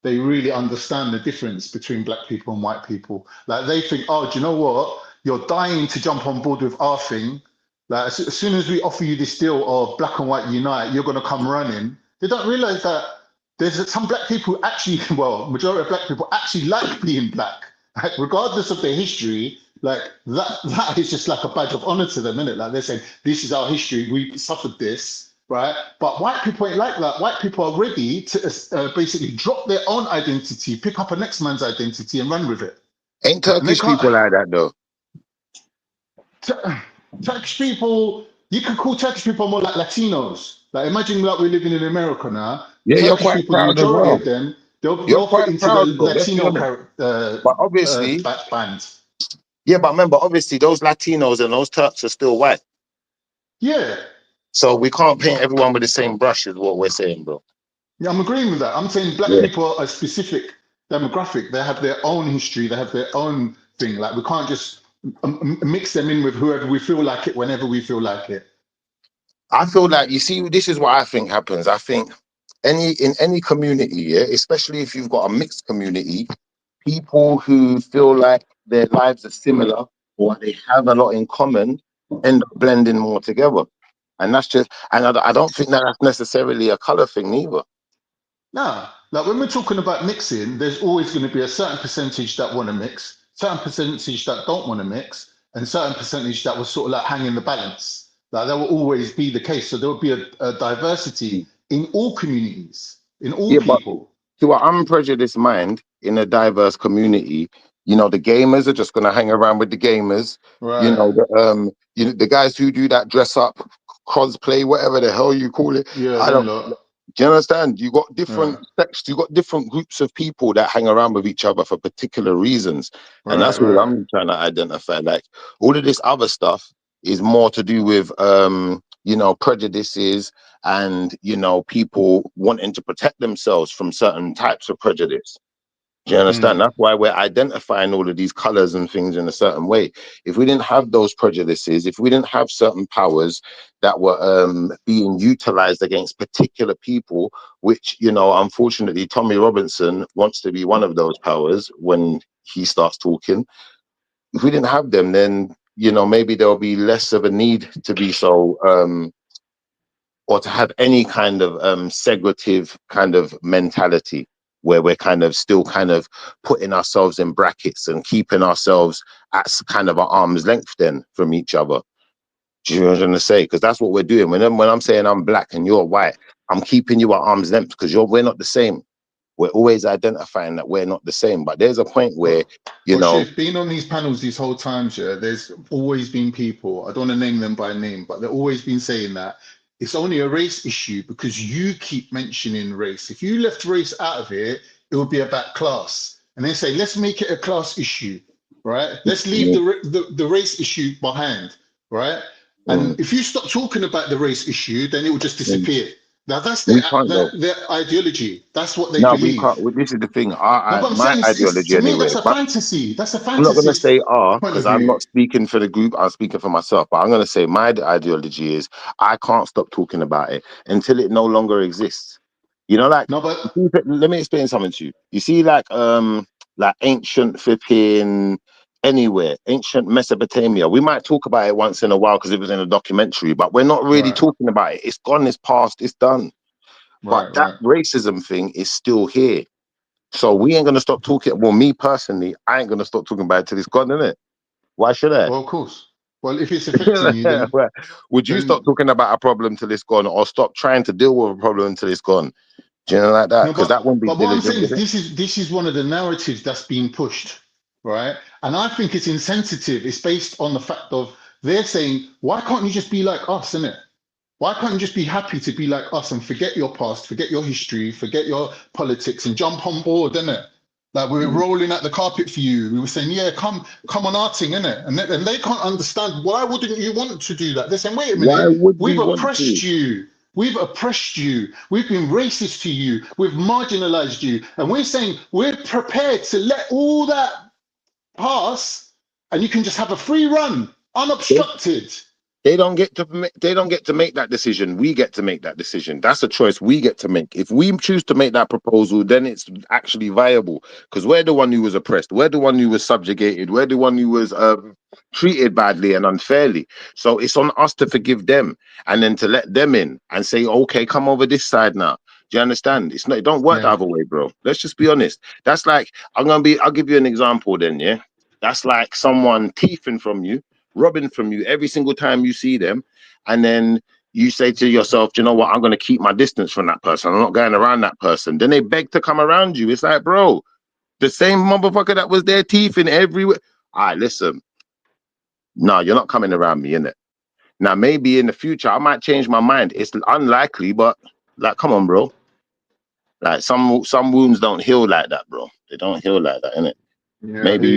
they really understand the difference between black people and white people. Like they think, oh, do you know what? You're dying to jump on board with our thing. Like as soon as we offer you this deal of black and white unite, you're gonna come running. They don't realize that there's some black people who actually, well, majority of black people actually like being black. Like, regardless of their history, like that is just like a badge of honor to them, isn't it? Like they're saying, this is our history, we suffered this, right? But white people ain't like that. White people are ready to basically drop their own identity, pick up a next man's identity and run with it. Ain't Turkish people like that though? Turkish people, you can call Turkish people more like Latinos. Like imagine like we're living in America now. Yeah, Turkish you're quite people, proud the majority as well. of them, they'll You're fit into proud, the though, Latino but obviously, band. Yeah, but remember, obviously, those Latinos and those Turks are still white. Yeah. So we can't paint everyone with the same brush, is what we're saying, bro. Yeah, I'm agreeing with that. I'm saying black people are a specific demographic. They have their own history. They have their own thing. Like we can't just mix them in with whoever we feel like it, whenever we feel like it. I feel like, you see, this is what I think happens. I think in any community, yeah, especially if you've got a mixed community, people who feel like their lives are similar or they have a lot in common end up blending more together. And that's just, and I don't think that that's necessarily a color thing either. Nah, like when we're talking about mixing, there's always going to be a certain percentage that want to mix, certain percentage that don't want to mix, and certain percentage that will sort of like hang in the balance. Like that will always be the case. So there will be a diversity in all communities, in all people. But to an unprejudiced mind in a diverse community, you know, the gamers are just going to hang around with the gamers. Right. You know, the guys who do that dress up, cosplay, whatever the hell you call it. Yeah, I don't know. Do you understand? You got different sects, you got different groups of people that hang around with each other for particular reasons. And that's what I'm trying to identify. Like all of this other stuff is more to do with you know, prejudices and, you know, people wanting to protect themselves from certain types of prejudice. Do you understand? That's why we're identifying all of these colors and things in a certain way. If we didn't have those prejudices, if we didn't have certain powers that were being utilized against particular people, which, you know, unfortunately, Tommy Robinson wants to be one of those powers when he starts talking. If we didn't have them, then, you know, maybe there'll be less of a need to be so, or to have any kind of segregative kind of mentality, where we're kind of still kind of putting ourselves in brackets and keeping ourselves at kind of an arm's length then from each other. Do you know what I'm trying to say? Because that's what we're doing. When I'm saying I'm black and you're white, I'm keeping you at arm's length because we're not the same. We're always identifying that we're not the same. But there's a point where, you know, Shiv, being on these panels these whole times, yeah, there's always been people, I don't want to name them by name, but they've always been saying that it's only a race issue because you keep mentioning race. If you left race out of it, it would be about class. And they say, let's make it a class issue, right? Let's leave the race issue behind, right? And if you stop talking about the race issue, then it will just disappear. Now that's their ideology. That's what they believe. We can't. Well, this is the thing. I'm My saying ideology to me, anyway. that's a fantasy. That's a fantasy. I'm not going to say point because of I'm view. not speaking for the group. I'm speaking for myself. But I'm going to say my ideology is I can't stop talking about it until it no longer exists. You know, like let me explain something to you. You see, like ancient flipping anywhere, ancient Mesopotamia. We might talk about it once in a while because it was in a documentary, but we're not really talking about it. It's gone. It's past. It's done. But that racism thing is still here. So we ain't gonna stop talking. Well, me personally, I ain't gonna stop talking about it till it's gone, innit? Why should I? Well, of course. Well, if it's affecting you, then would you stop talking about a problem till it's gone, or stop trying to deal with a problem until it's gone? Do you know, like that? Because that wouldn't be. But what I'm saying is, this is one of the narratives that's being pushed, right? And I think it's insensitive. It's based on the fact of they're saying, why can't you just be like us, innit? Why can't you just be happy to be like us and forget your past, forget your history, forget your politics and jump on board, innit? Like we were rolling out the carpet for you. We were saying, yeah, come on our thing, innit? And they can't understand, why wouldn't you want to do that? They're saying, wait a minute, we've oppressed you. We've oppressed you. We've been racist to you. We've marginalized you. And we're saying we're prepared to let all that pass and you can just have a free run, unobstructed. They don't get to make that decision. We get to make that decision. That's a choice we get to make. If we choose to make that proposal, then it's actually viable because we're the one who was oppressed. We're the one who was subjugated. We're the one who was treated badly and unfairly. So it's on us to forgive them and then to let them in and say, okay, come over this side now. Do you understand? It's not. It don't work the other way, bro. Let's just be honest. That's like I'll give you an example then. Yeah, that's like someone thieving from you, robbing from you every single time you see them, and then you say to yourself, do you know what, I'm going to keep my distance from that person, I'm not going around that person. Then they beg to come around you. It's like, bro, the same motherfucker that was there thieving everywhere. All right, listen, no, you're not coming around me, innit? Now maybe in the future I might change my mind. It's unlikely, but like, come on, bro. Like some wounds don't heal like that, bro. They don't heal like that, innit? Yeah, maybe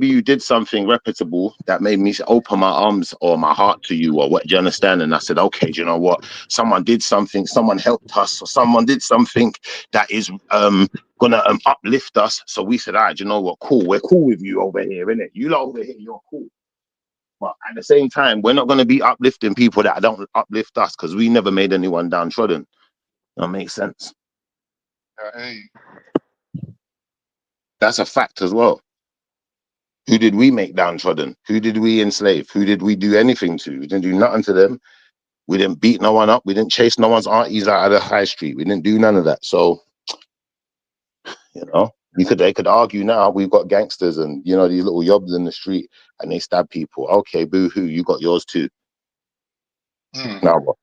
you did something reputable that made me open my arms or my heart to you, or what, do you understand? And I said, okay, do you know what? Someone did something, someone helped us, or someone did something that is gonna uplift us. So we said, all right, do you know what? Cool, we're cool with you over here, innit? You lot over here, you're cool. But at the same time, we're not gonna be uplifting people that don't uplift us because we never made anyone downtrodden. That makes sense. That's a fact as well. Who did we make downtrodden? Who did we enslave? Who did we do anything to? We didn't do nothing to them. We didn't beat no one up. We didn't chase no one's aunties out of the high street. We didn't do none of that. So, you know, they could argue now we've got gangsters and, you know, these little yobs in the street and they stab people. Okay, boo-hoo, you got yours too. Now what?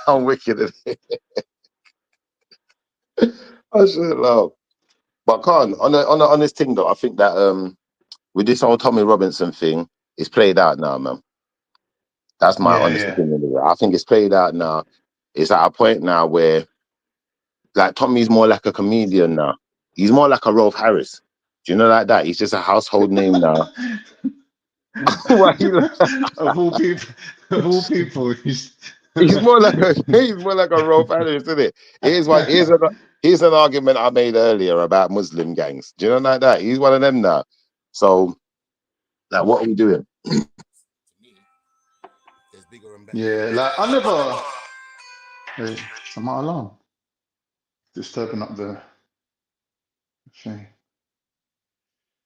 How wicked it is. I should love. But Khan, on this thing though, I think that with this whole Tommy Robinson thing, it's played out now, man. That's my honest opinion. I think it's played out now. It's at a point now where, like, Tommy's more like a comedian now. He's more like a Rolf Harris. Do you know, like that? He's just a household name now. Of all people, he's more like a Rolf Harris, isn't it? Here's an argument I made earlier about Muslim gangs. Do you know, like that? He's one of them now. So, like, what are we doing? Yeah, like I never. Hey, am I alarm? Disturbing up the thing.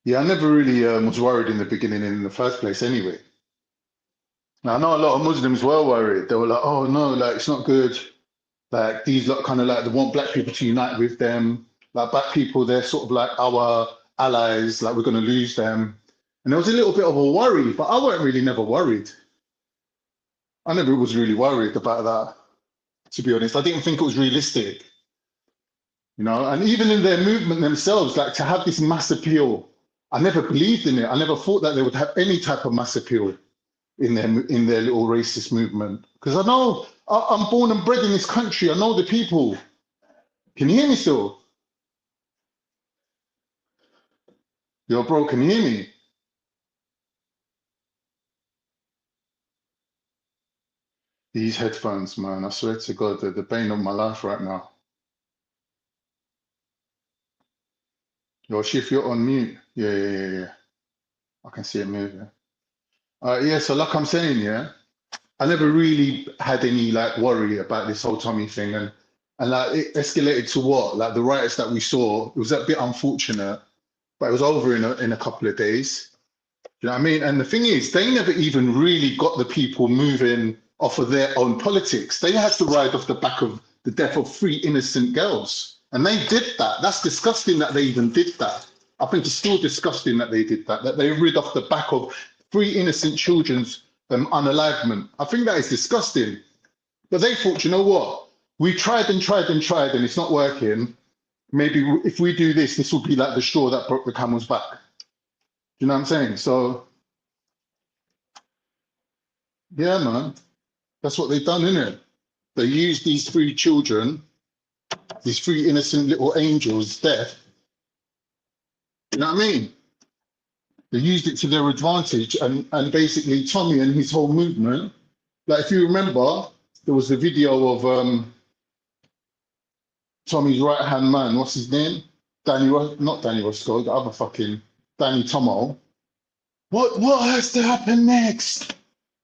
Yeah, I never really was worried in the beginning in the first place anyway. Now, I know a lot of Muslims were worried. They were like, oh no, like it's not good. Like these lot kind of like they want black people to unite with them. Like black people, they're sort of like our allies, like we're going to lose them. And there was a little bit of a worry, but I weren't really never worried. I never was really worried about that, to be honest. I didn't think it was realistic, you know. And even in their movement themselves, like to have this mass appeal, I never believed in it. I never thought that they would have any type of mass appeal in their little racist movement. Because I know I'm born and bred in this country. I know the people. Can you hear me still? Yo, bro, can you hear me? These headphones, man, I swear to God, they're the bane of my life right now. Yo, Shift, you're on mute. Yeah. I can see it moving. Yeah, so like I'm saying, yeah, I never really had any like worry about this whole Tommy thing, and like it escalated to what? Like the riots that we saw, it was a bit unfortunate, but it was over in a couple of days. You know what I mean? And the thing is, they never even really got the people moving off of their own politics. They had to ride off the back of the death of 3 innocent girls. And they did that. That's disgusting that they even did that. I think it's still disgusting that they did that they rid off the back of 3 innocent children's unalivement. I think that is disgusting. But they thought, you know what? We tried and it's not working. Maybe if we do this, this will be like the straw that broke the camel's back. You know what I'm saying? So, yeah, man. That's what they've done, innit? They used these 3 children, these 3 innocent little angels' death. You know what I mean? They used it to their advantage, and basically Tommy and his whole movement. Like if you remember, there was a video of Tommy's right-hand man. What's his name? Not Danny Roscoe, the other fucking Danny Tomo. What has to happen next?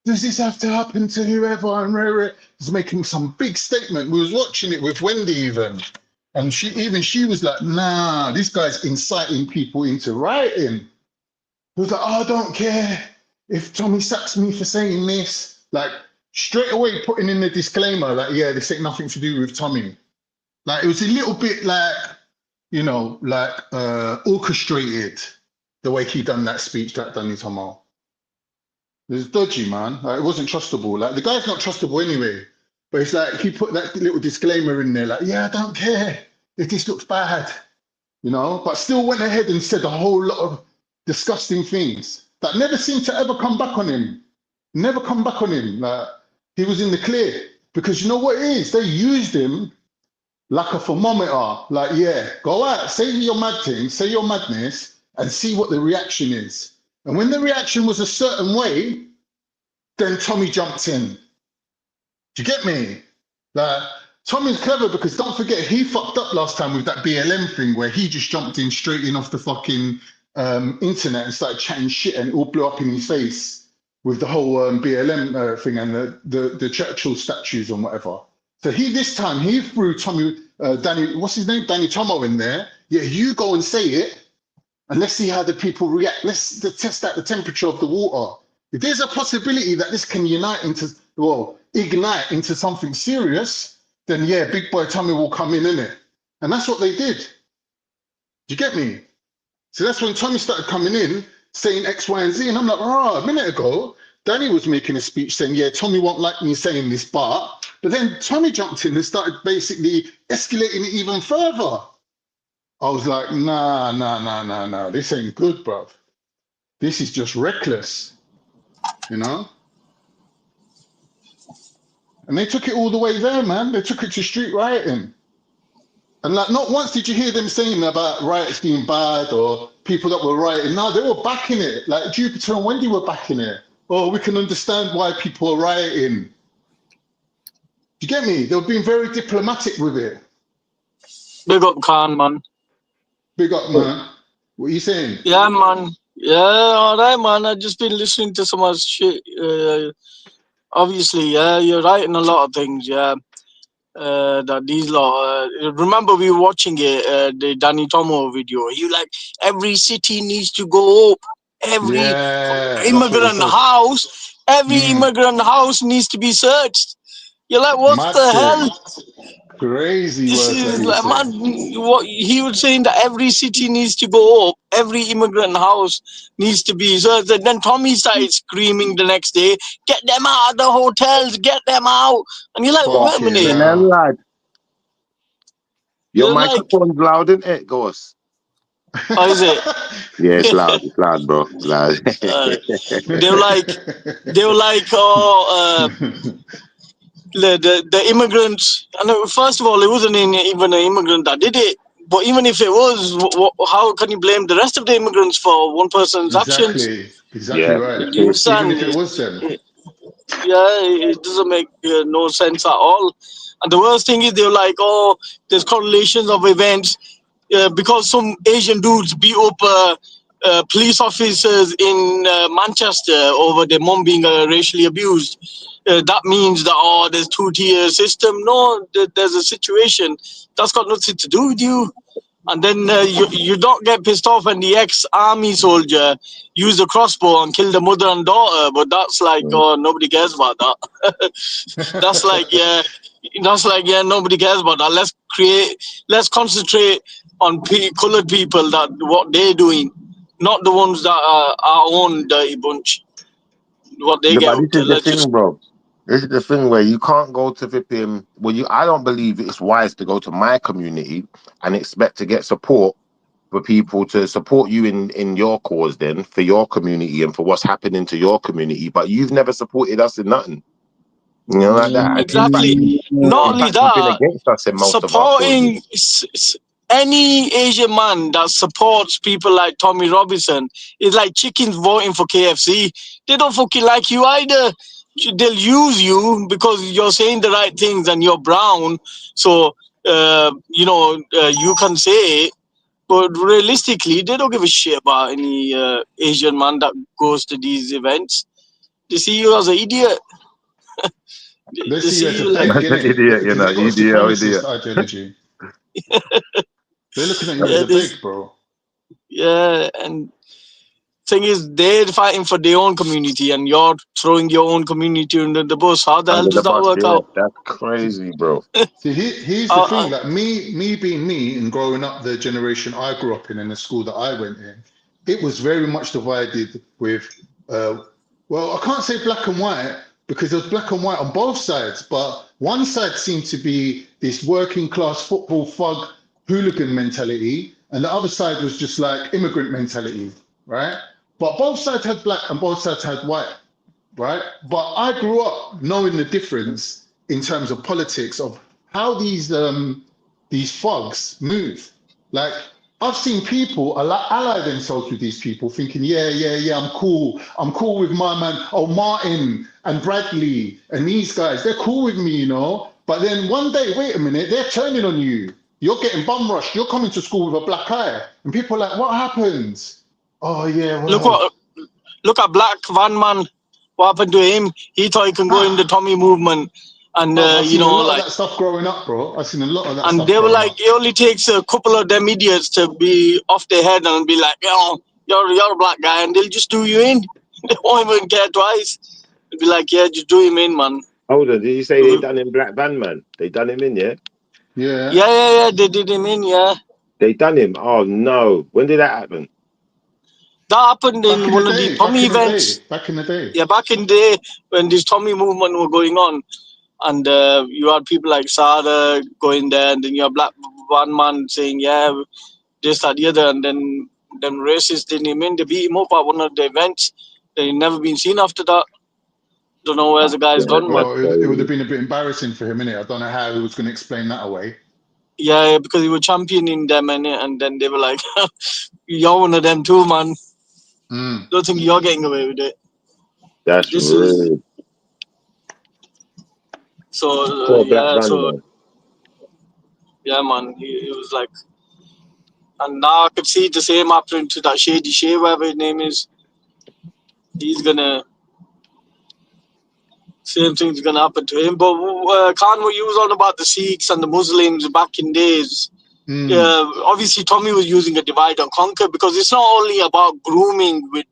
Does this have to happen to whoever? And Rare is making some big statement. We was watching it with Wendy even. And she was like, nah, this guy's inciting people into rioting. He was like, oh, I don't care if Tommy sacks me for saying this. Like straight away putting in the disclaimer, like, yeah, this ain't nothing to do with Tommy. Like it was a little bit like, you know, like orchestrated the way he done that speech, that Danny Tomo. It was dodgy, man. Like, it wasn't trustable. Like the guy's not trustable anyway. But it's like he put that little disclaimer in there, like, yeah, I don't care if this looks bad, you know, but still went ahead and said a whole lot of disgusting things that never seemed to ever come back on him. Never come back on him. Like he was in the clear. Because you know what it is? They used him like a thermometer. Like, yeah, go out, say your mad thing, say your madness, and see what the reaction is. And when the reaction was a certain way, then Tommy jumped in. Do you get me? Like, Tommy's clever because don't forget, he fucked up last time with that BLM thing where he just jumped in straight in off the fucking internet and started chatting shit and it all blew up in his face with the whole BLM thing and the Churchill statues and whatever. So this time he threw Danny, what's his name? Danny Tomo in there. Yeah, you go and say it. And let's see how the people react. Let's test out the temperature of the water. If there's a possibility that this can ignite into something serious, then yeah, big boy Tommy will come in, innit? And that's what they did. Do you get me? So that's when Tommy started coming in, saying X, Y, and Z. And I'm like, a minute ago, Danny was making a speech saying, yeah, Tommy won't like me saying this, but then Tommy jumped in and started basically escalating it even further. I was like, nah, this ain't good, bruv. This is just reckless, you know? And they took it all the way there, man. They took it to street rioting. And like, not once did you hear them saying about riots being bad or people that were rioting. No, they were backing it. Like Jupiter and Wendy were backing it. Oh, we can understand why people are rioting. Do you get me? They were being very diplomatic with it. Big up Khan, man. Big up, man. What are you saying? Yeah, man. Yeah, all right, man. I've just been listening to so much shit. Obviously, yeah, you're right in a lot of things, yeah. That these lot. Remember, we were watching the Danny Tomo video. You like every city needs to go up. Every immigrant house, immigrant house needs to be searched. You're like, what the hell? Crazy This words that is he like, was man, saying. what he was saying that every city needs to go up, every immigrant house needs to be. So then Tommy started screaming the next day, get them out of the hotels, get them out. And you're like, wait a minute. Then, lad, your You're like, microphone's loud, isn't it, Ghost? how is it? Yeah, it's loud, bro. It's loud. They were like, oh, the immigrants. And first of all, it wasn't even an immigrant that did it. But even if it was, how can you blame the rest of the immigrants for one person's actions? Exactly right. You understand? Even if it was them. Yeah, it doesn't make no sense at all. And the worst thing is they're like, oh, there's correlations of events because some Asian dudes beat up police officers in Manchester over their mom being racially abused. That means that, oh, there's two-tier system. No, there's a situation. That's got nothing to do with you. And then you don't get pissed off when the ex-army soldier used a crossbow and killed the mother and daughter, but that's like, oh, nobody cares about that. That's like, yeah, nobody cares about that. Let's concentrate on colored people, that what they're doing, not the ones that are our own dirty bunch. What they Yeah, get but up to. this is the thing, bro. This is the thing where you can't go to flipping. Well, I don't believe it's wise to go to my community and expect to get support for people to support you in your cause, then for your community and for what's happening to your community. But you've never supported us in nothing, you know, like that. Exactly. Not only You've been that, against us in most supporting of our causes. any Asian man that supports people like Tommy Robinson is like chickens voting for KFC. They don't fucking like you either. They'll use you because you're saying the right things and you're brown. So, you can say it. But realistically, they don't give a shit about any Asian man that goes to these events. They see you as an idiot. They see you as a peg, innit? Idiot, you know, Because they've got a supremacist ideology. They're looking at you as a peg, bro. Yeah, and thing is, they're fighting for their own community, and you're throwing your own community under the bus. How the hell does that work out? That's crazy, bro. See, here's the thing. Like me being me and growing up the generation I grew up in the school that I went in, it was very much divided with, well, I can't say black and white because there was black and white on both sides, but one side seemed to be this working class football thug hooligan mentality, and the other side was just like immigrant mentality, right? But both sides had black and both sides had white, right? But I grew up knowing the difference in terms of politics of how these thugs move. Like, I've seen people ally themselves with these people thinking, yeah, I'm cool with my man, oh, Martin and Bradley and these guys, they're cool with me, you know? But then one day, wait a minute, they're turning on you. You're getting bum rushed. You're coming to school with a black eye. And people are like, what happened? Oh, yeah, well. Look at Black Van Man. What happened to him? He thought he can go in the Tommy movement. And, I've seen a lot of that stuff growing up, bro. I've seen a lot of that stuff. And they were like, it only takes a couple of them idiots to be off their head and be like, you're a black guy, and they'll just do you in. They won't even care twice. They'll be like, yeah, just do him in, man. Hold on, did you say they done him Black Van Man? They done him in, yeah? Yeah, they did him in, yeah. They done him? Oh, no. When did that happen? That happened in one of the Tommy events. Back in the day. Yeah, back in the day when this Tommy movement were going on. And you had people like Sada going there, and then you had Black Van Man saying, yeah, this, that, the other. And then them racists didn't him in. They beat him up at one of the events. They've never been seen after that. Don't know where the guy's gone. Well, it would have been a bit embarrassing for him, innit? I don't know how he was going to explain that away. Yeah, because he was championing them, and then they were like, you're one of them too, man. Don't think you're getting away with it. That's rude. Yeah, man, he was like, and now I could see the same happening to that Shady Shay, whatever his name is. He's gonna, same thing's gonna happen to him. But Khan, what you was on about the Sikhs and the Muslims back in days. Obviously Tommy was using a divide and conquer, because it's not only about grooming with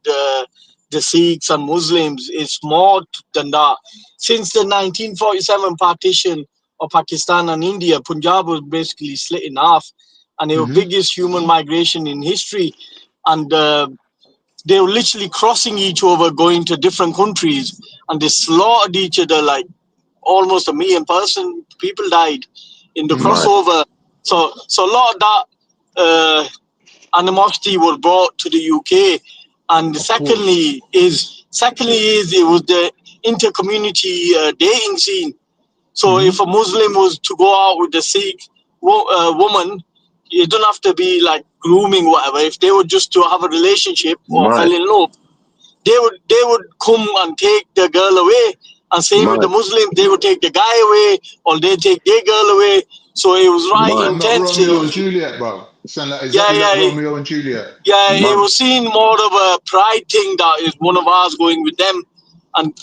the Sikhs and Muslims. It's more than that. Since the 1947 partition of Pakistan and India, Punjab was basically split in half, and it was the biggest human migration in history. And they were literally crossing each other, going to different countries, and they slaughtered each other. Like almost 1 million people died in the crossover. So a lot of that animosity was brought to the UK. And secondly is it was the inter-community dating scene. So if a Muslim was to go out with a Sikh woman, it don't have to be like grooming, whatever. If they were just to have a relationship or fell in love, they would come and take the girl away. And same with the Muslims, they would take the guy away, or they take their girl away. So it was intense. Romeo and Juliet, bro. Sound like exactly like Romeo and Juliet. Yeah, it was seen more of a pride thing that is one of ours going with them. And,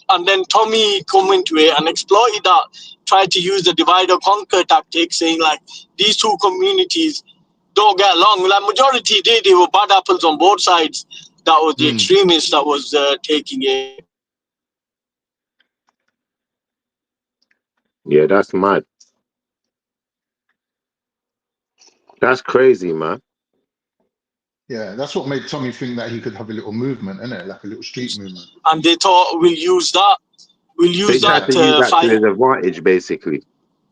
and then Tommy come into it and exploited that, tried to use the divide or conquer tactic, saying like these two communities don't get along. Like majority did, they were bad apples on both sides. That was the extremists that was taking it. Yeah, that's mad. That's crazy, man. Yeah, that's what made Tommy think that he could have a little movement, innit? Like a little street movement. And they thought we'll use that. We'll use that to fight. To his advantage, basically.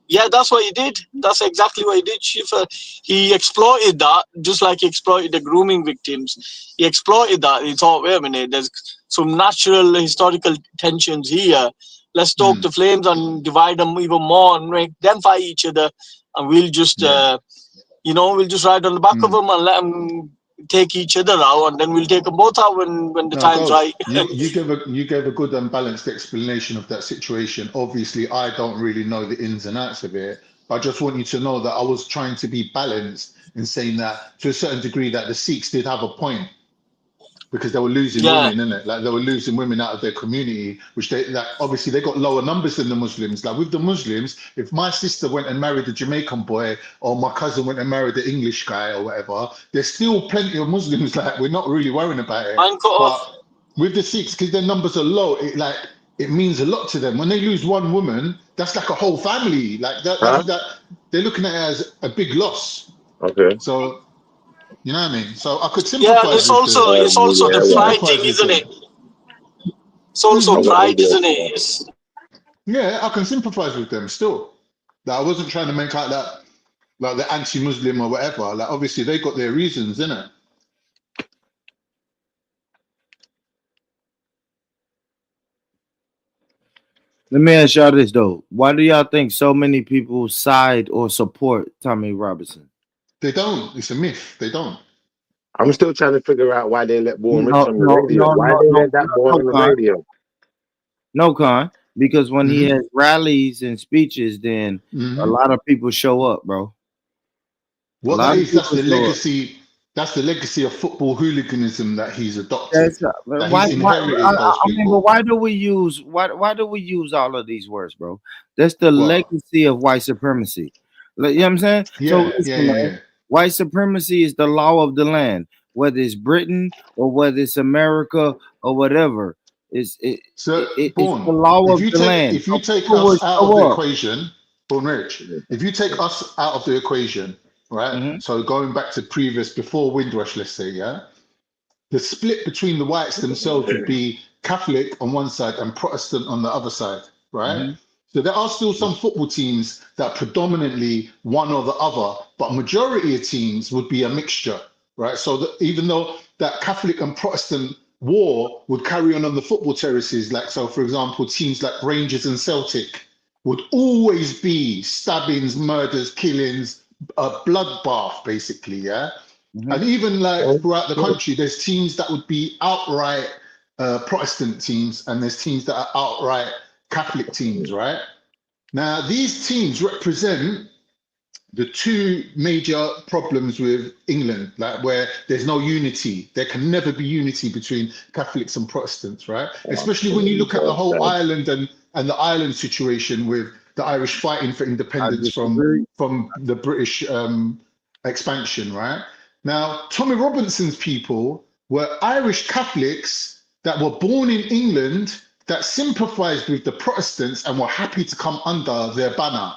Yeah, that's what he did. That's exactly what he did, Shifa. He exploited that, just like he exploited the grooming victims. He exploited that. He thought, wait a minute, there's some natural historical tensions here. Let's stoke the flames and divide them even more and make them fight each other. And we'll just, we'll just ride on the back of them and let them take each other out, and then we'll take them both out when the time's right. you gave a good and balanced explanation of that situation. Obviously, I don't really know the ins and outs of it, but I just want you to know that I was trying to be balanced in saying that to a certain degree that the Sikhs did have a point, because they were losing women, innit? Like they were losing women out of their community, which obviously they got lower numbers than the Muslims. Like with the Muslims, if my sister went and married a Jamaican boy, or my cousin went and married an English guy or whatever, there's still plenty of Muslims. Like we're not really worrying about it. But with the Sikhs, because their numbers are low, it means a lot to them. When they lose one woman, that's like a whole family. Like that they're looking at it as a big loss. Okay. So. You know what I mean? So I could sympathize. Yeah, it's also the pride thing, isn't it? It's also pride, isn't it? Yeah, I can sympathize with them still. Like, I wasn't trying to make out that like the anti-Muslim or whatever. Like obviously they got their reasons, innit? Let me ask y'all this though. Why do y'all think so many people side or support Tommy Robinson? They don't. It's a myth. They don't. I'm still trying to figure out why they let Born Rich on the radio. Why they let that boy on the radio? No, Con. Because when he has rallies and speeches, then a lot of people show up, bro. What that is, that's the legacy. That's the legacy of football hooliganism that he's adopted. But why do we use all of these words, bro? That's the legacy of white supremacy. You know what I'm saying? Yeah. White supremacy is the law of the land, whether it's Britain or whether it's America or whatever. It's the law of the land. If you take us out of the equation, Born Rich, if you take us out of the equation, right? So going back to before Windrush, let's say, the split between the whites themselves would be Catholic on one side and Protestant on the other side, right? So there are still some football teams that predominantly one or the other, but majority of teams would be a mixture, right? So even though that Catholic and Protestant war would carry on the football terraces, like, so for example, teams like Rangers and Celtic would always be stabbings, murders, killings, a bloodbath, basically, And even like throughout the country, there's teams that would be outright Protestant teams, and there's teams that are outright Catholic teams, right? Now, these teams represent the two major problems with England, like where there's no unity. There can never be unity between Catholics and Protestants, right? Especially when you look at the whole Ireland and the Ireland situation with the Irish fighting for independence from the British expansion, right? Now, Tommy Robinson's people were Irish Catholics that were born in England that sympathized with the Protestants and were happy to come under their banner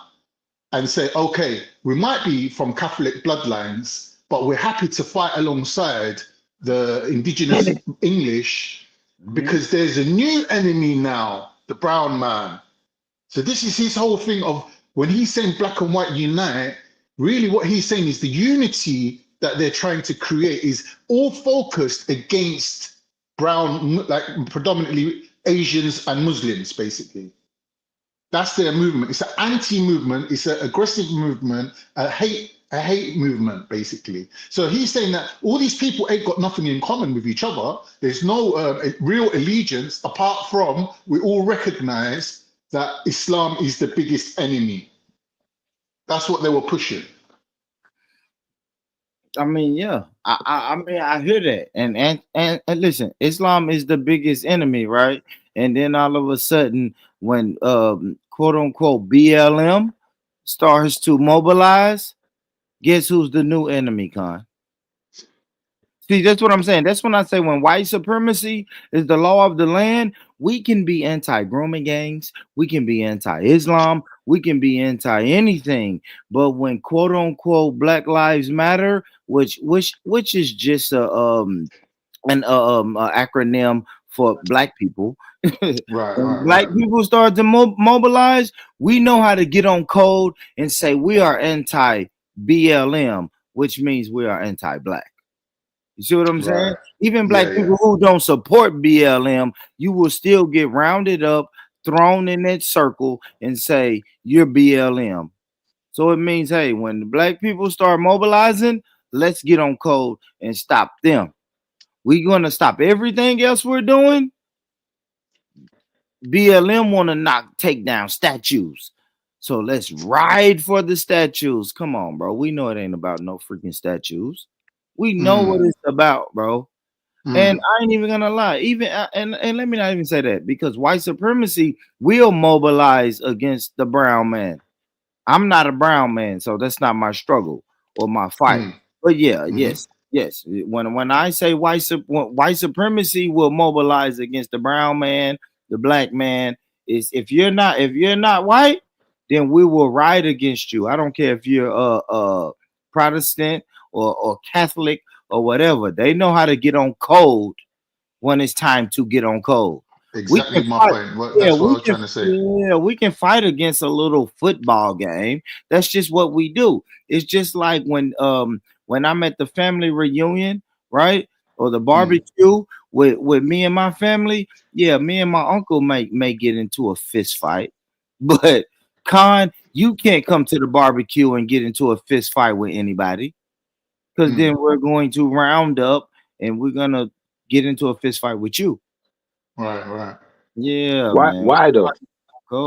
and say, okay, we might be from Catholic bloodlines, but we're happy to fight alongside the indigenous English because there's a new enemy now, the brown man. So this is his whole thing of when he's saying black and white unite, really what he's saying is the unity that they're trying to create is all focused against brown, like predominantly Asians and Muslims, basically. That's their movement. It's an anti-movement. It's an aggressive movement, a hate movement, basically. So he's saying that all these people ain't got nothing in common with each other. There's no real allegiance apart from we all recognize that Islam is the biggest enemy. That's what they were pushing. I mean, yeah, I mean, I hear that, and listen, Islam is the biggest enemy, right? And then all of a sudden, when quote unquote BLM starts to mobilize, guess who's the new enemy, Khan? See, that's what I'm saying. That's when I say when white supremacy is the law of the land, we can be anti-grooming gangs, we can be anti-Islam, we can be anti-anything. But when quote unquote Black Lives Matter, which is just an acronym for black people, when black people start to mobilize, we know how to get on code and say we are anti-BLM, which means we are anti-black. You see what I'm saying? Even black people who don't support BLM, you will still get rounded up, thrown in that circle, and say you're BLM. So it means, hey, when the black people start mobilizing, let's get on code and stop them. We're gonna stop everything else we're doing. BLM want to take down statues. So let's ride for the statues. Come on, bro. We know it ain't about no freaking statues. We know what it's about, bro. And I ain't even gonna lie. Even and let me not even say that, because white supremacy will mobilize against the brown man. I'm not a brown man, so that's not my struggle or my fight. But yeah, yes. When I say white supremacy will mobilize against the brown man, the black man, is if you're not white, then we will ride against you. I don't care if you're a Protestant or Catholic or whatever. They know how to get on code when it's time to get on code. Exactly my point. That's what I was trying to say. Yeah, we can fight against a little football game. That's just what we do. It's just like when I'm at the family reunion, right? Or the barbecue with me and my family. Yeah, me and my uncle may get into a fist fight. But Khan, you can't come to the barbecue and get into a fist fight with anybody. Because then we're going to round up and we're gonna get into a fist fight with you. Right. Yeah. Why though?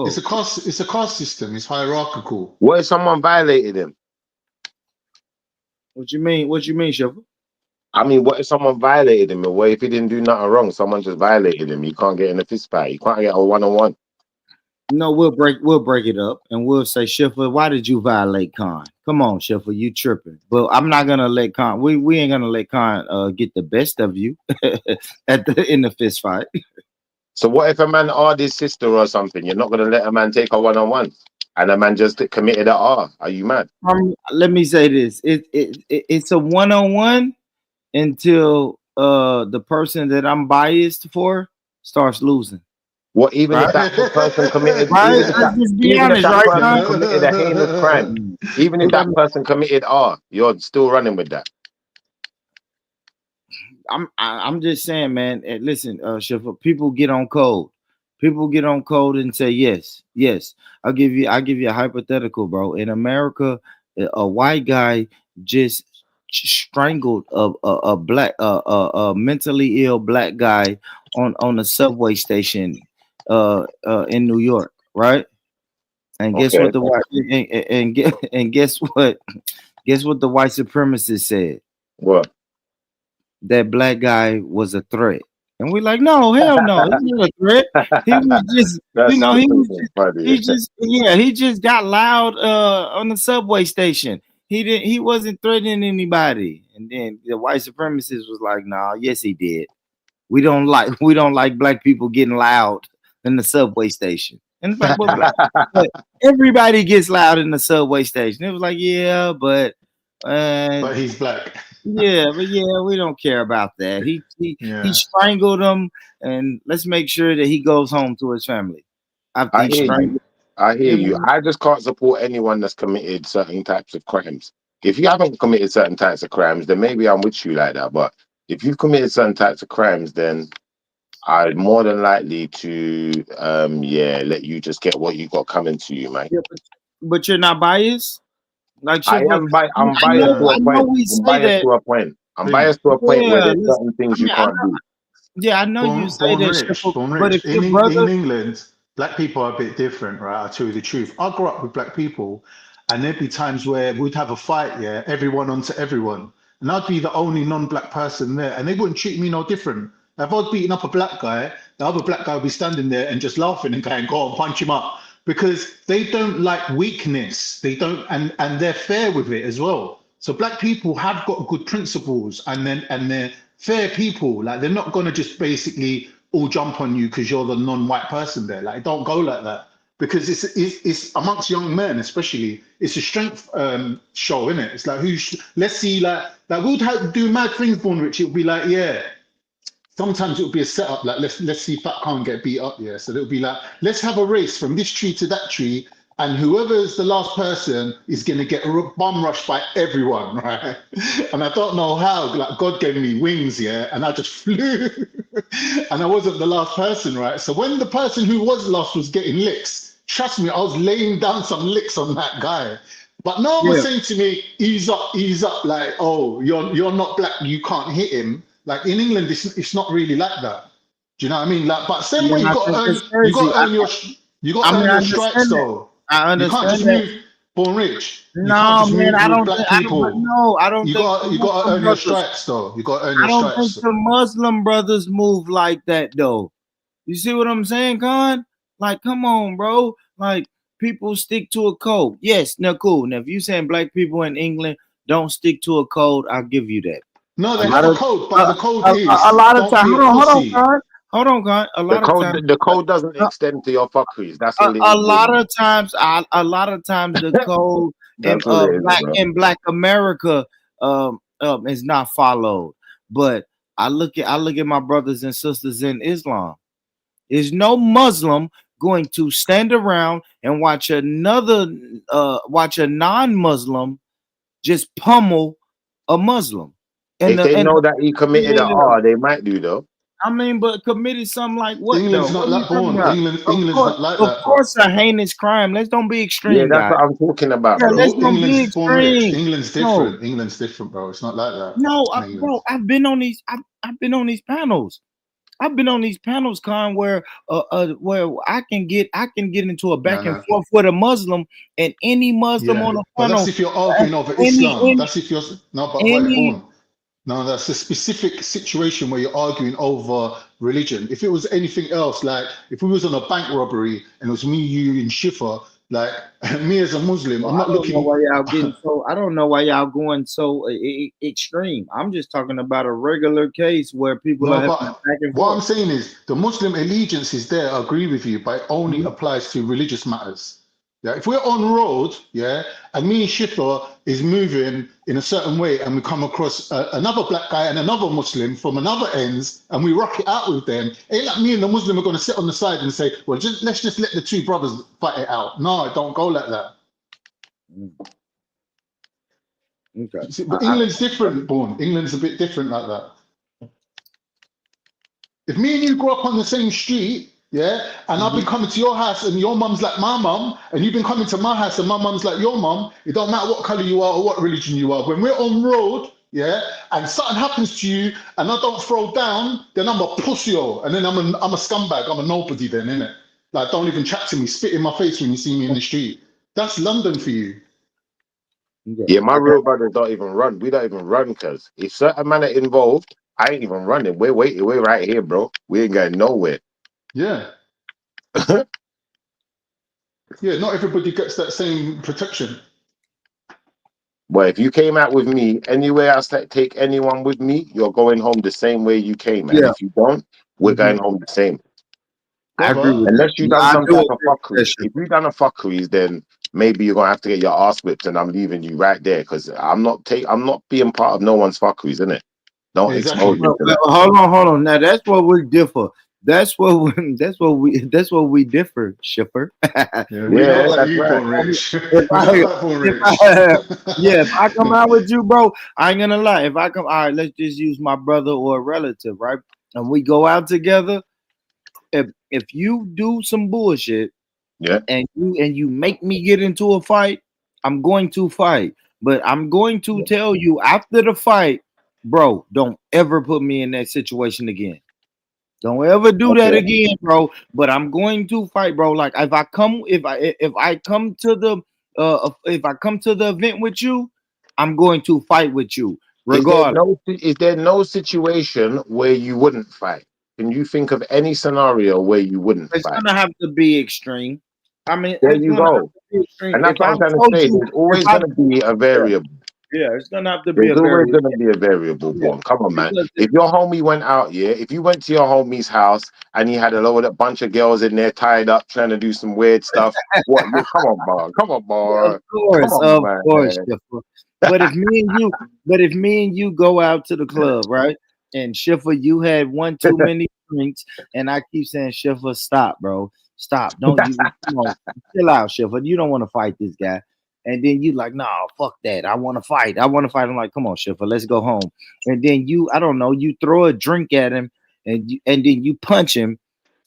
It's a caste system. It's hierarchical. What if someone violated him? What you mean, Sheffield? I mean, what if someone violated him? Or what if he didn't do nothing wrong? Someone just violated him. You can't get in a fist fight. You can't get a one-on-one. No, we'll break it up and we'll say, Sheffield, why did you violate Khan? Come on, Sheffield, you tripping. But I'm not gonna let Khan. We ain't gonna let Khan get the best of you in the fist fight. So what if a man R his sister or something? You're not gonna let a man take a one-on-one, and a man just committed a R. Are you mad? Let me say this: it's a one-on-one until the person that I'm biased for starts losing. What even if that person committed? Even if that person committed a heinous crime, even if that person committed R, you're still running with that. I'm just saying, man. Listen, Sheffield, people get on code. People get on code and say yes. I'll give you a hypothetical, bro. In America, a white guy just strangled a black, mentally ill black guy on a subway station in New York, right? And guess what the white guess what the white supremacists said? What? That black guy was a threat. And we're like, no, hell no, he's not a threat. He was just, he just got loud on the subway station. He wasn't threatening anybody. And then the white supremacist was like, nah, yes, he did. we don't like black people getting loud in the subway station. And it's like, but everybody gets loud in the subway station. It was like, yeah, but he's black. Yeah, but we don't care about that. He strangled him, and let's make sure that he goes home to his family. I hear you. I just can't support anyone that's committed certain types of crimes. If you haven't committed certain types of crimes, then maybe I'm with you like that. But if you've committed certain types of crimes, then I'm more than likely to let you just get what you got coming to you, man. Yeah, but you're not biased? Like I'm biased to a point. I'm biased to a point where there's certain things you can't do. Yeah, I know you say that. But if in England, black people are a bit different, right? I'll tell you the truth. I grew up with black people, and there'd be times where we'd have a fight, everyone onto everyone. And I'd be the only non-black person there, and they wouldn't treat me no different. If I was beating up a black guy, the other black guy would be standing there and just laughing and going, go on, punch him up. Because they don't like weakness. They don't, and they're fair with it as well. So black people have got good principles, and they're fair people. Like, they're not gonna just basically all jump on you because you're the non-white person there. Like, don't go like that. Because it's amongst young men, especially, it's a strength show, isn't it? It's like, let's see, like we'll do mad things, Born Rich. It'll be like, sometimes it'll be a setup, like let's see Fat can't get beat up, So it'll be like, let's have a race from this tree to that tree, and whoever's the last person is gonna get bum rushed by everyone, right? And I don't know how, like, God gave me wings, and I just flew, and I wasn't the last person, right? So when the person who was last was getting licks, trust me, I was laying down some licks on that guy. But no one was saying to me, ease up, like, oh, you're not black, you can't hit him. Like, in England, it's not really like that. Do you know what I mean? Like, but same way, you got to earn your stripes, though. I understand. You can't just move Born Rich. No, man, I don't. You got to earn your stripes, though. You got to earn your stripes. I don't think the Muslim brothers move like that, though. You see what I'm saying, Khan? Like, come on, bro. Like, people stick to a code. Yes, now cool. Now, if you saying black people in England don't stick to a code, I'll give you that. No, they have a code, but the code is a lot of times. Hold on, God. The code doesn't extend to your fuckeries. That's all a lot of times. A lot of times, the code in Black America is not followed. But I look at my brothers and sisters in Islam. There's no Muslim going to stand around and watch a non-Muslim just pummel a Muslim. If they know that he committed an R, they might do, though. I mean, but committed something like what? England's not like Born. England's not like that. Of course, a heinous crime. Let's don't be extreme. Yeah, that's what I'm talking about. Yeah, let's don't be extreme. England's different. No. England's different, bro. It's not like that. No, bro. I've been on these. I've been on these panels. I've been on these panels, Con, where I can get into a back and forth with a Muslim, and any Muslim on the panel. That's if you're arguing over Islam. That's if you're Born. No, that's a specific situation where you're arguing over religion. If it was anything else, like if we was on a bank robbery and it was me, you, and Shifa, like me as a Muslim, I'm not looking. I don't know why y'all going so extreme. I'm just talking about a regular case where people are back and forth. What I'm saying is the Muslim allegiance is there. I agree with you, but it only applies to religious matters. Yeah, if we're on road, and me and Shifa is moving in a certain way, and we come across another black guy and another Muslim from another ends, and we rock it out with them, ain't like me and the Muslim are going to sit on the side and say, well, let's just let the two brothers fight it out. No, it don't go like that. Okay. See, but England's different, Born. England's a bit different like that. If me and you grew up on the same street, and I've been coming to your house and your mum's like my mum, and you've been coming to my house and my mum's like your mum, it don't matter what color you are or what religion you are. When we're on road, and something happens to you and I don't throw down, then I'm a pussy, and then I'm a scumbag, I'm a nobody then, innit? Like, don't even chat to me, spit in my face when you see me in the street. That's London for you. Yeah, my real brothers don't even run. We don't even run, because if certain man are involved, I ain't even running. We're waiting, we're right here, bro. We ain't going nowhere. Yeah. Yeah, not everybody gets that same protection. But if you came out with me, anywhere else that take anyone with me, you're going home the same way you came. And Yeah. if you don't, we're going home the same. I agree with Unless you that. done I some do type of agree with fuckery. that shit. If you done a fuckery, then maybe you're gonna have to get your ass whipped, and I'm leaving you right there because I'm not being part of no one's fuckeries, innit? Don't expose me to that. Hold on. Now that's what we differ. That's what we differ, Shipper. We know about you, Von Rich. We know about Von Rich. If I come out with you, bro, I ain't gonna lie. If I come, all right, let's just use my brother or a relative, right? And we go out together. If you do some bullshit, and you make me get into a fight, I'm going to fight. But I'm going to tell you after the fight, bro, don't ever put me in that situation again. Don't ever do that again, bro. But I'm going to fight, bro. Like if I come to the event with you, I'm going to fight with you, regardless. Is there no situation where you wouldn't fight? Can you think of any scenario where you wouldn't It's fight? gonna have to be extreme. I mean, There it's you gonna have go. to be extreme. And that's what I'm trying to say. There's always going to be a variable. Yeah, it's gonna have to be There's a always variable. going to be a variable, Born. Come on, man. Because If your homie went out, if you went to your homie's house and he had a bunch of girls in there tied up trying to do some weird stuff, what? Come on, boy. Come on, boy. Of course. Shiffer. But if me and you go out to the club, right? And Shiffer, you had one too many drinks, and I keep saying, Shiffer, stop, bro. Stop. Don't you chill out, Shiffer. You don't want to fight this guy. And then you like, nah, fuck that. I want to fight. I'm like, come on, Shiffer, let's go home. And then you throw a drink at him, and then you punch him,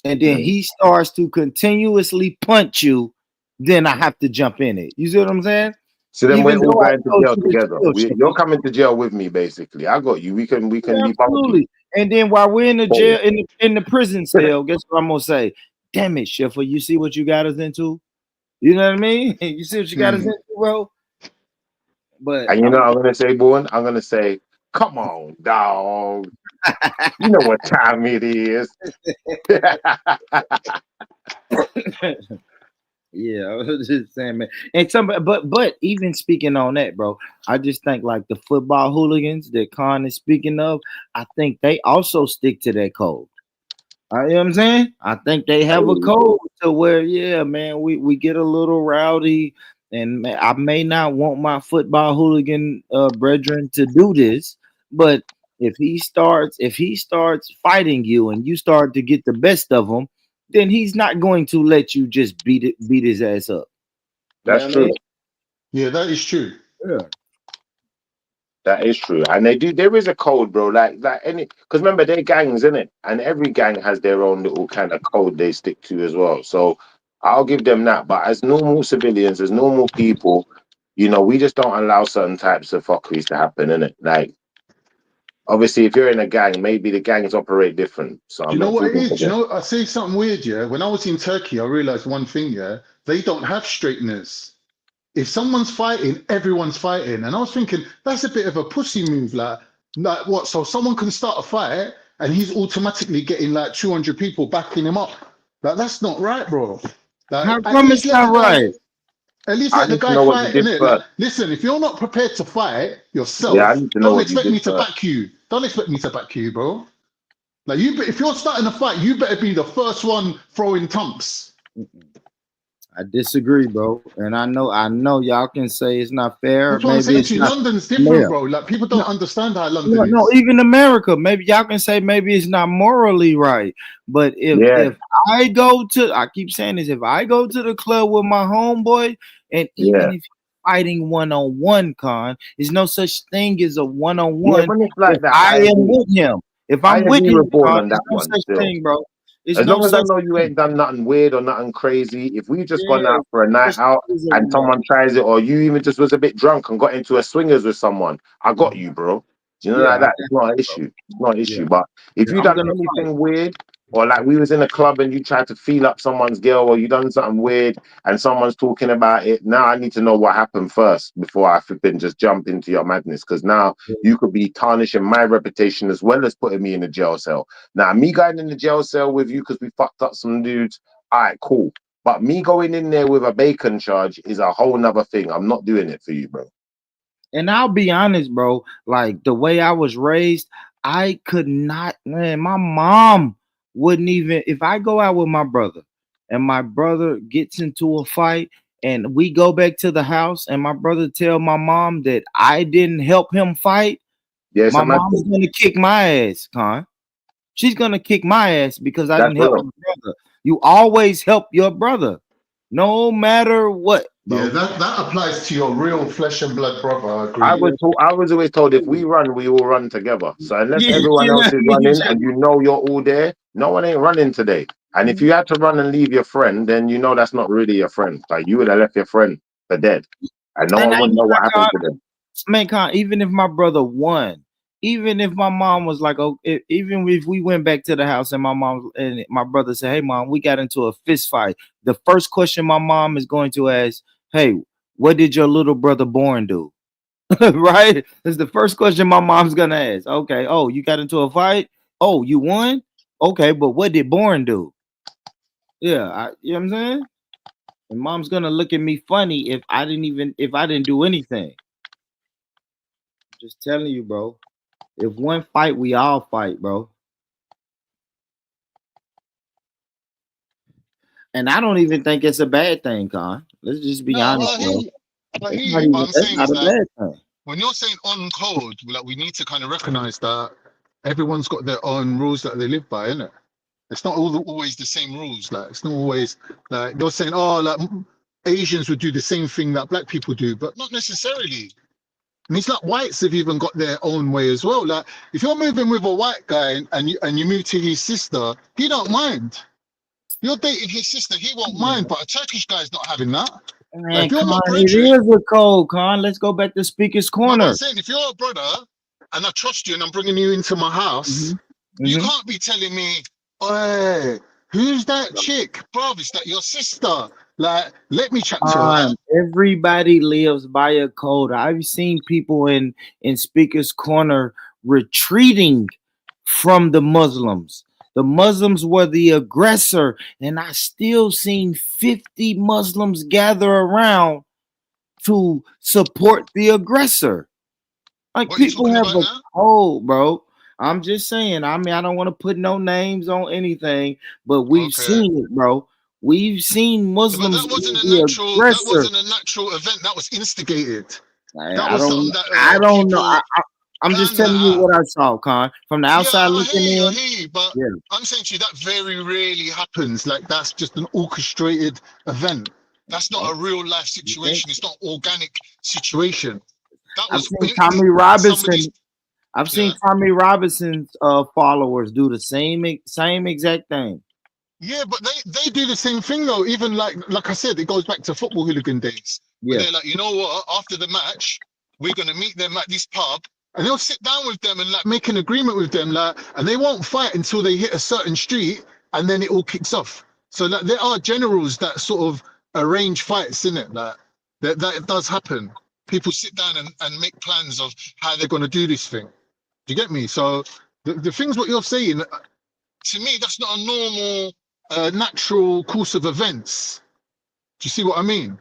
and then he starts to continuously punch you. Then I have to jump in it. You see what I'm saying? So then we're all going to jail together. You're coming to jail with me, basically. I got you. We can be absolutely. And then while we're in the jail, in the prison cell, guess what I'm gonna say? Damn it, Shiffer, you see what you got us into? You know what I mean? You see what you got us into, bro? But and you know what I'm gonna say, Born? I'm gonna say, come on, dog. You know what time it is. Yeah, I was just saying, man. And but even speaking on that, bro, I just think like the football hooligans that Khan is speaking of, I think they also stick to that code. You know what I'm saying? I think they have a code to where, yeah, man, we get a little rowdy, and I may not want my football hooligan brethren to do this, but if he starts fighting you and you start to get the best of him, then he's not going to let you just beat his ass up. That's true. Yeah, that is true. Yeah. That is true. And there is a code, bro. Like any, because remember, they're gangs, innit? And every gang has their own little kind of code they stick to as well. So I'll give them that. But as normal civilians, as normal people, you know, we just don't allow certain types of fuckeries to happen, innit? Like, obviously, if you're in a gang, maybe the gangs operate different. So you know what it is? You know, I say something weird, yeah? When I was in Turkey, I realized one thing, yeah? They don't have straighteners. If someone's fighting, everyone's fighting. And I was thinking, that's a bit of a pussy move. Like what? So someone can start a fight and he's automatically getting like 200 people backing him up. Like, that's not right, bro. Like, how come it's not right? At least let the guy fight, innit? Like, listen, if you're not prepared to fight yourself, don't expect me to back you. Don't expect me to back you, bro. Like, if you're starting a fight, you better be the first one throwing thumps. I disagree, bro. And I know y'all can say it's not fair. That's what I'm saying to you. London's different, bro. Like, people don't understand how London is. No, even America. Maybe y'all can say maybe it's not morally right. But if I go to, I keep saying this, if I go to the club with my homeboy, and even if you're fighting one-on-one, Con, there's no such thing as a one-on-one. I am with him. If I'm with him, Con, there's no such thing, bro. As long as I know you ain't done nothing weird or nothing crazy, if we just gone out for a night out and someone tries it, or you even just was a bit drunk and got into a swingers with someone, I got you, bro. You know, like that, it's not an issue. It's not an issue. But if you done anything weird, or like we was in a club and you tried to feel up someone's girl, or you done something weird and someone's talking about it, now I need to know what happened first before I flipping just jump into your madness. Because now you could be tarnishing my reputation as well as putting me in a jail cell. Now, me going in the jail cell with you because we fucked up some dudes, all right, cool. But me going in there with a bacon charge is a whole nother thing. I'm not doing it for you, bro. And I'll be honest, bro. Like the way I was raised, I could not. Man, my mom wouldn't even. If I go out with my brother, and my brother gets into a fight, and we go back to the house, and my brother tell my mom that I didn't help him fight, Yes, my mom's gonna kick my ass, Con. She's gonna kick my ass because I didn't help my brother. You always help your brother, no matter what. Bro. Yeah, that applies to your real flesh and blood brother. I agree. I was always told if we run, we all run together. So unless everyone else is running and you know you're all there, no one ain't running today. And if you had to run and leave your friend, then you know that's not really your friend. Like you would have left your friend for dead, and no one would know what happened to them. Man, Con, even if my brother won, even if my mom was like, oh, even if we went back to the house and my mom and my brother said, hey, mom, we got into a fist fight. The first question my mom is going to ask, hey, what did your little brother Born do? Right? That's the first question my mom's going to ask. Okay. Oh, you got into a fight? Oh, you won? Okay. But what did Born do? Yeah. You know what I'm saying? And mom's going to look at me funny if I didn't do anything. Just telling you, bro. If one fight, we all fight, bro. And I don't even think it's a bad thing, Con. Let's just be honest, bro. That's not a bad thing. When you're saying on code, like we need to kind of recognize that everyone's got their own rules that they live by, innit? It's not always the same rules. Like it's not always like you're saying, oh, like Asians would do the same thing that black people do, but not necessarily. And it's like whites have even got their own way as well. Like if you're moving with a white guy and you move to his sister, he don't mind. You're dating his sister, he won't mind. But a Turkish guy's not having that. Man, like, if you're Con, my it is a code, Con. Let's go back to Speaker's Corner. I'm saying if you're a brother and I trust you and I'm bringing you into my house, you can't be telling me, hey, who's that chick, bruv? Is that your sister? Like, let me chat to her. Everybody lives by a code. I've seen people in Speaker's Corner retreating from the Muslims. The Muslims were the aggressor, and I still seen 50 Muslims gather around to support the aggressor. Like what people have a code, bro. I'm just saying. I mean, I don't want to put no names on anything, but we've seen it, bro. We've seen Muslims. But that wasn't a natural. That wasn't a natural event. That was instigated. I don't know. I'm just telling you what I saw, Con. From the outside looking in. I hear you, but I'm saying to you that very rarely happens. Like that's just an orchestrated event. That's not a real life situation. It's not an organic situation. I've seen Tommy Robinson. I've seen Tommy Robinson's followers do the same exact thing. Yeah, but they do the same thing though. Even like I said, it goes back to football hooligan days. Yeah, they're like, you know what? After the match, we're gonna meet them at this pub, and they'll sit down with them and like make an agreement with them, like, and they won't fight until they hit a certain street, and then it all kicks off. So like, there are generals that sort of arrange fights, in it. Like that does happen. People sit down and make plans of how they're gonna do this thing. Do you get me? So the things what you're saying, to me, that's not a normal. Natural course of events. Do you see what I mean?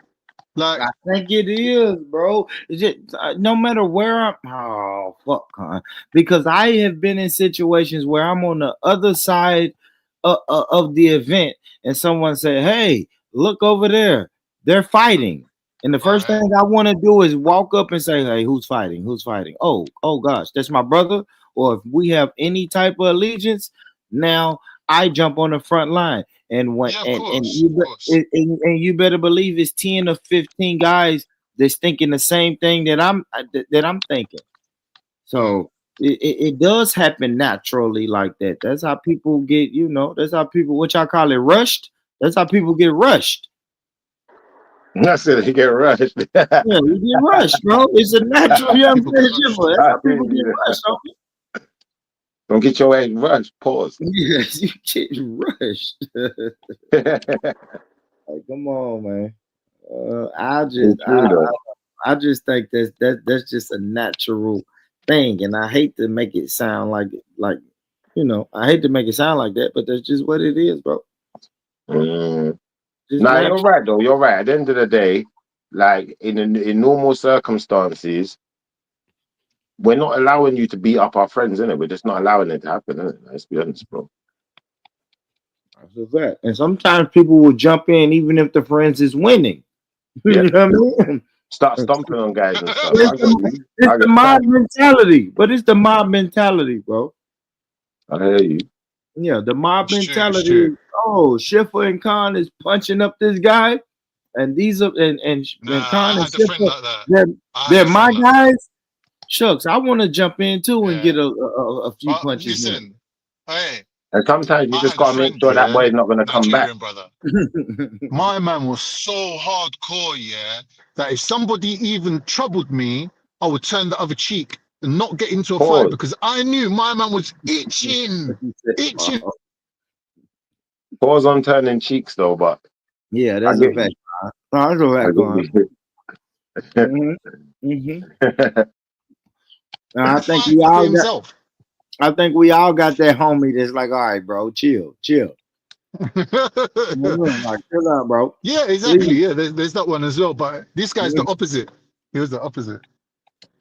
Like I think it is, bro. Is it no matter where I'm? Oh fuck, Con. Because I have been in situations where I'm on the other side of the event, and someone said, "Hey, look over there. They're fighting." And the first thing I want to do is walk up and say, "Hey, who's fighting? Who's fighting?" Oh gosh, that's my brother. Or if we have any type of allegiance, now I jump on the front line, and when and you better believe it's 10 or 15 guys that's thinking the same thing that I'm thinking. So it does happen naturally like that. That's how people get, that's how people, what y'all call it, rushed. That's how people get rushed. I said he get rushed. Yeah, you get rushed, bro. It's a natural. That's how people get rushed. Don't get your ass rushed. Pause. Yes, you get rushed. Like, come on, man. I just think that's just a natural thing, and I hate to make it sound like I hate to make it sound like that, but that's just what it is, bro. Nah, you're right though. You're right. At the end of the day, like in normal circumstances, we're not allowing you to beat up our friends, innit? We're just not allowing it to happen, innit? Let's be honest, bro. That's a fact. And sometimes people will jump in even if the friends is winning. You know what I mean? Start stomping on guys and stuff. It's the mob mentality, but it's the mob mentality, bro. I hear you. Yeah, the mob mentality. Oh, Schiffer and Khan is punching up this guy, and these are and Khan and Schiffer, they're my guys. Shucks, I want to jump in too and get a few punches. Listen, hey. And sometimes you just gotta make sure that boy's not gonna come back. Brother. My man was so hardcore, yeah, that if somebody even troubled me, I would turn the other cheek and not get into a fight because I knew my man was itching. Pause on turning cheeks though, but yeah, that's a fact. That's a fact. I think we all got. I think we all got that homie that's like, all right, bro, chill. Like, chill out, bro. Yeah, exactly. Yeah, there's that one as well. But this guy's the opposite. He was the opposite.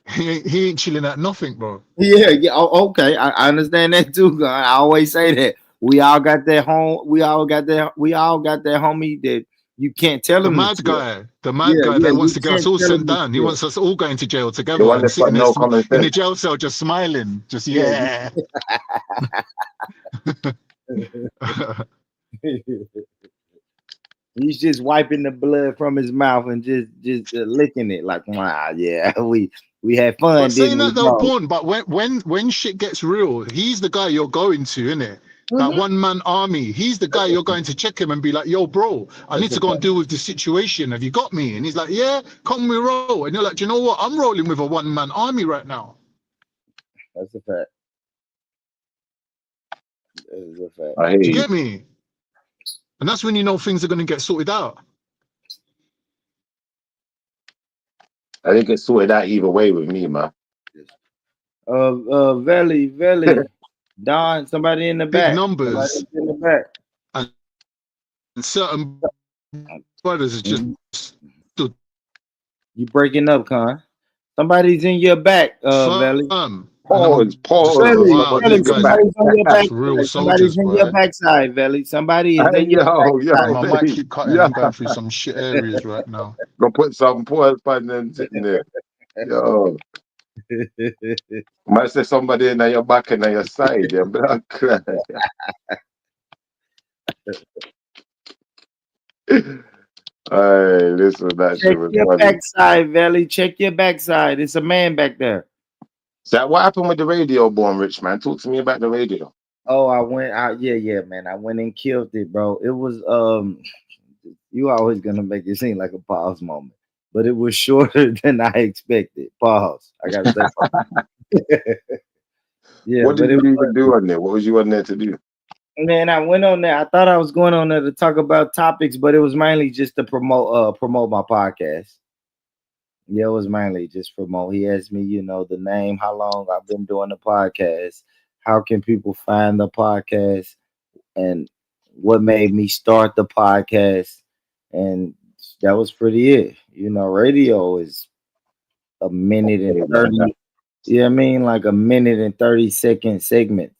He ain't chilling at nothing, bro. Yeah. Oh, okay, I understand that too. I always say that we all got that home. We all got that homie that you can't tell him. The mad guy that wants to get us all sent down. He wants us all going to jail together and sitting in the jail cell just smiling. Just yeah. He's just wiping the blood from his mouth and just licking it like, wow, yeah, we had fun. But saying that though, Born, but when shit gets real, he's the guy you're going to, innit? That one-man army. He's the guy you're going to check him and be like, yo, bro, I need to go and deal with the situation. Have you got me? And he's like, yeah, come we roll. And you're like, do you know what? I'm rolling with a one-man army right now. That's a fact. That is a fact. Do you get me? And that's when you know things are going to get sorted out. I think it's sorted out either way with me, man. Veli. Don, somebody in the back. Big numbers. In the back. And certain brothers are just stood. You breaking up, Con. Somebody's in your back, Veli. Pause. Wow, somebody's on your back. Somebody's in your backside, Veli. Somebody is in your backside. I might keep cutting and going through some shit areas right now. Go put some pause button and sitting there. Yo. Might say somebody in your back and on your side, yeah, black. Hey, listen, that check shit was your funny. backside, Veli. Check your backside. It's a man back there. So what happened with the radio, Born Rich, man? Talk to me about the radio. Oh, I went out. Yeah, man. I went and killed it, bro. It was you always gonna make it seem like a pause moment, but it was shorter than I expected. Pause. I gotta say. Yeah. What did you even do on there? What was you on there to do? Man, I went on there. I thought I was going on there to talk about topics, but it was mainly just to promote my podcast. Yeah, it was mainly just promote. He asked me, the name, how long I've been doing the podcast, how can people find the podcast, and what made me start the podcast. And that was pretty it. Radio is a minute and 30. Yeah, I mean, like a minute and 30-second segment.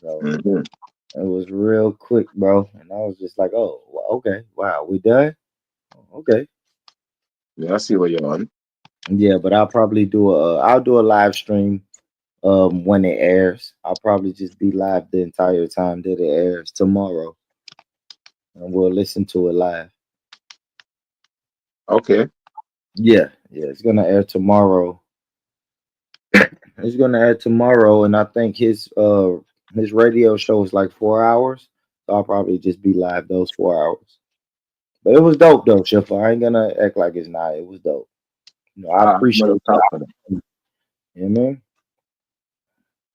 So it was real quick, bro. And I was just like, oh, okay. Wow, we done? Okay. Yeah, I see what you're on. Yeah, but I'll probably do a live stream when it airs. I'll probably just be live the entire time that it airs tomorrow. And we'll listen to it live. Okay. Yeah, it's gonna air tomorrow. It's gonna air tomorrow, and I think his radio show is like 4 hours. So I'll probably just be live those 4 hours. But it was dope though, Schiffer. I ain't gonna act like it's not. It was dope. I appreciate it. You know what I mean?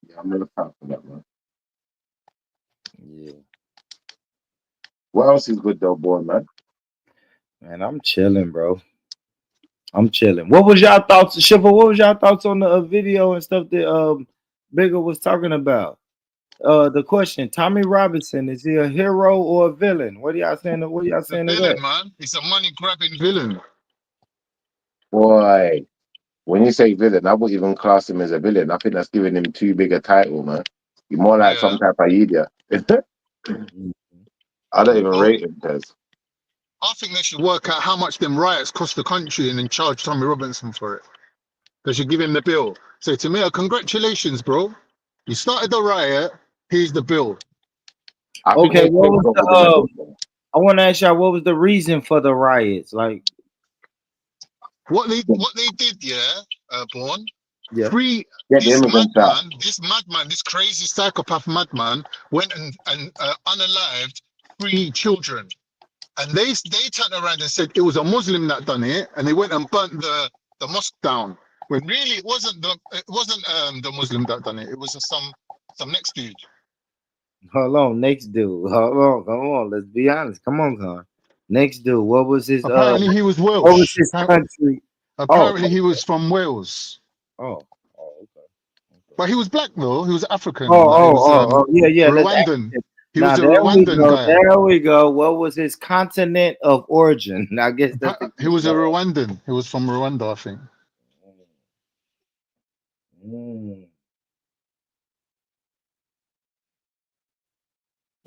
Yeah, I'm really proud of that, man. Yeah. What else is good though, boy, man? Man, I'm chilling, bro. I'm chilling. What was y'all thoughts, Schiffer? What was y'all thoughts on the video and stuff that Bigger was talking about? The question: Tommy Robinson, is he a hero or a villain? What are y'all saying? What are y'all saying to that? Man, he's a money grabbing villain. Boy, when you say villain, I wouldn't even class him as a villain. I think that's giving him too big a title, man. You're more like some type of idiot. I don't even rate him, because I think they should work out how much them riots cost the country and then charge Tommy Robinson for it. They should give him the bill. Say to me, congratulations, bro. You started the riot. Here's the bill. Okay, what was the? I want to ask y'all, what was the reason for the riots? Like, what they did, Born. Yeah. This madman, this crazy psychopath madman, went and unalived 3 children, and they turned around and said it was a Muslim that done it, and they went and burnt the mosque down. When really it wasn't the Muslim that done it. It was some next dude. Hold on, next dude. Hold on, come on. Let's be honest. Come on, Con. Next dude. What was his? Apparently he was Welsh. What was his country? Apparently he was from Wales. Okay. But he was black though. He was African. Yeah. Rwandan. He Now, was a there we Rwandan go. guy. There we go. What was his continent of origin? I guess that's He was a Rwandan. He was from Rwanda, I think.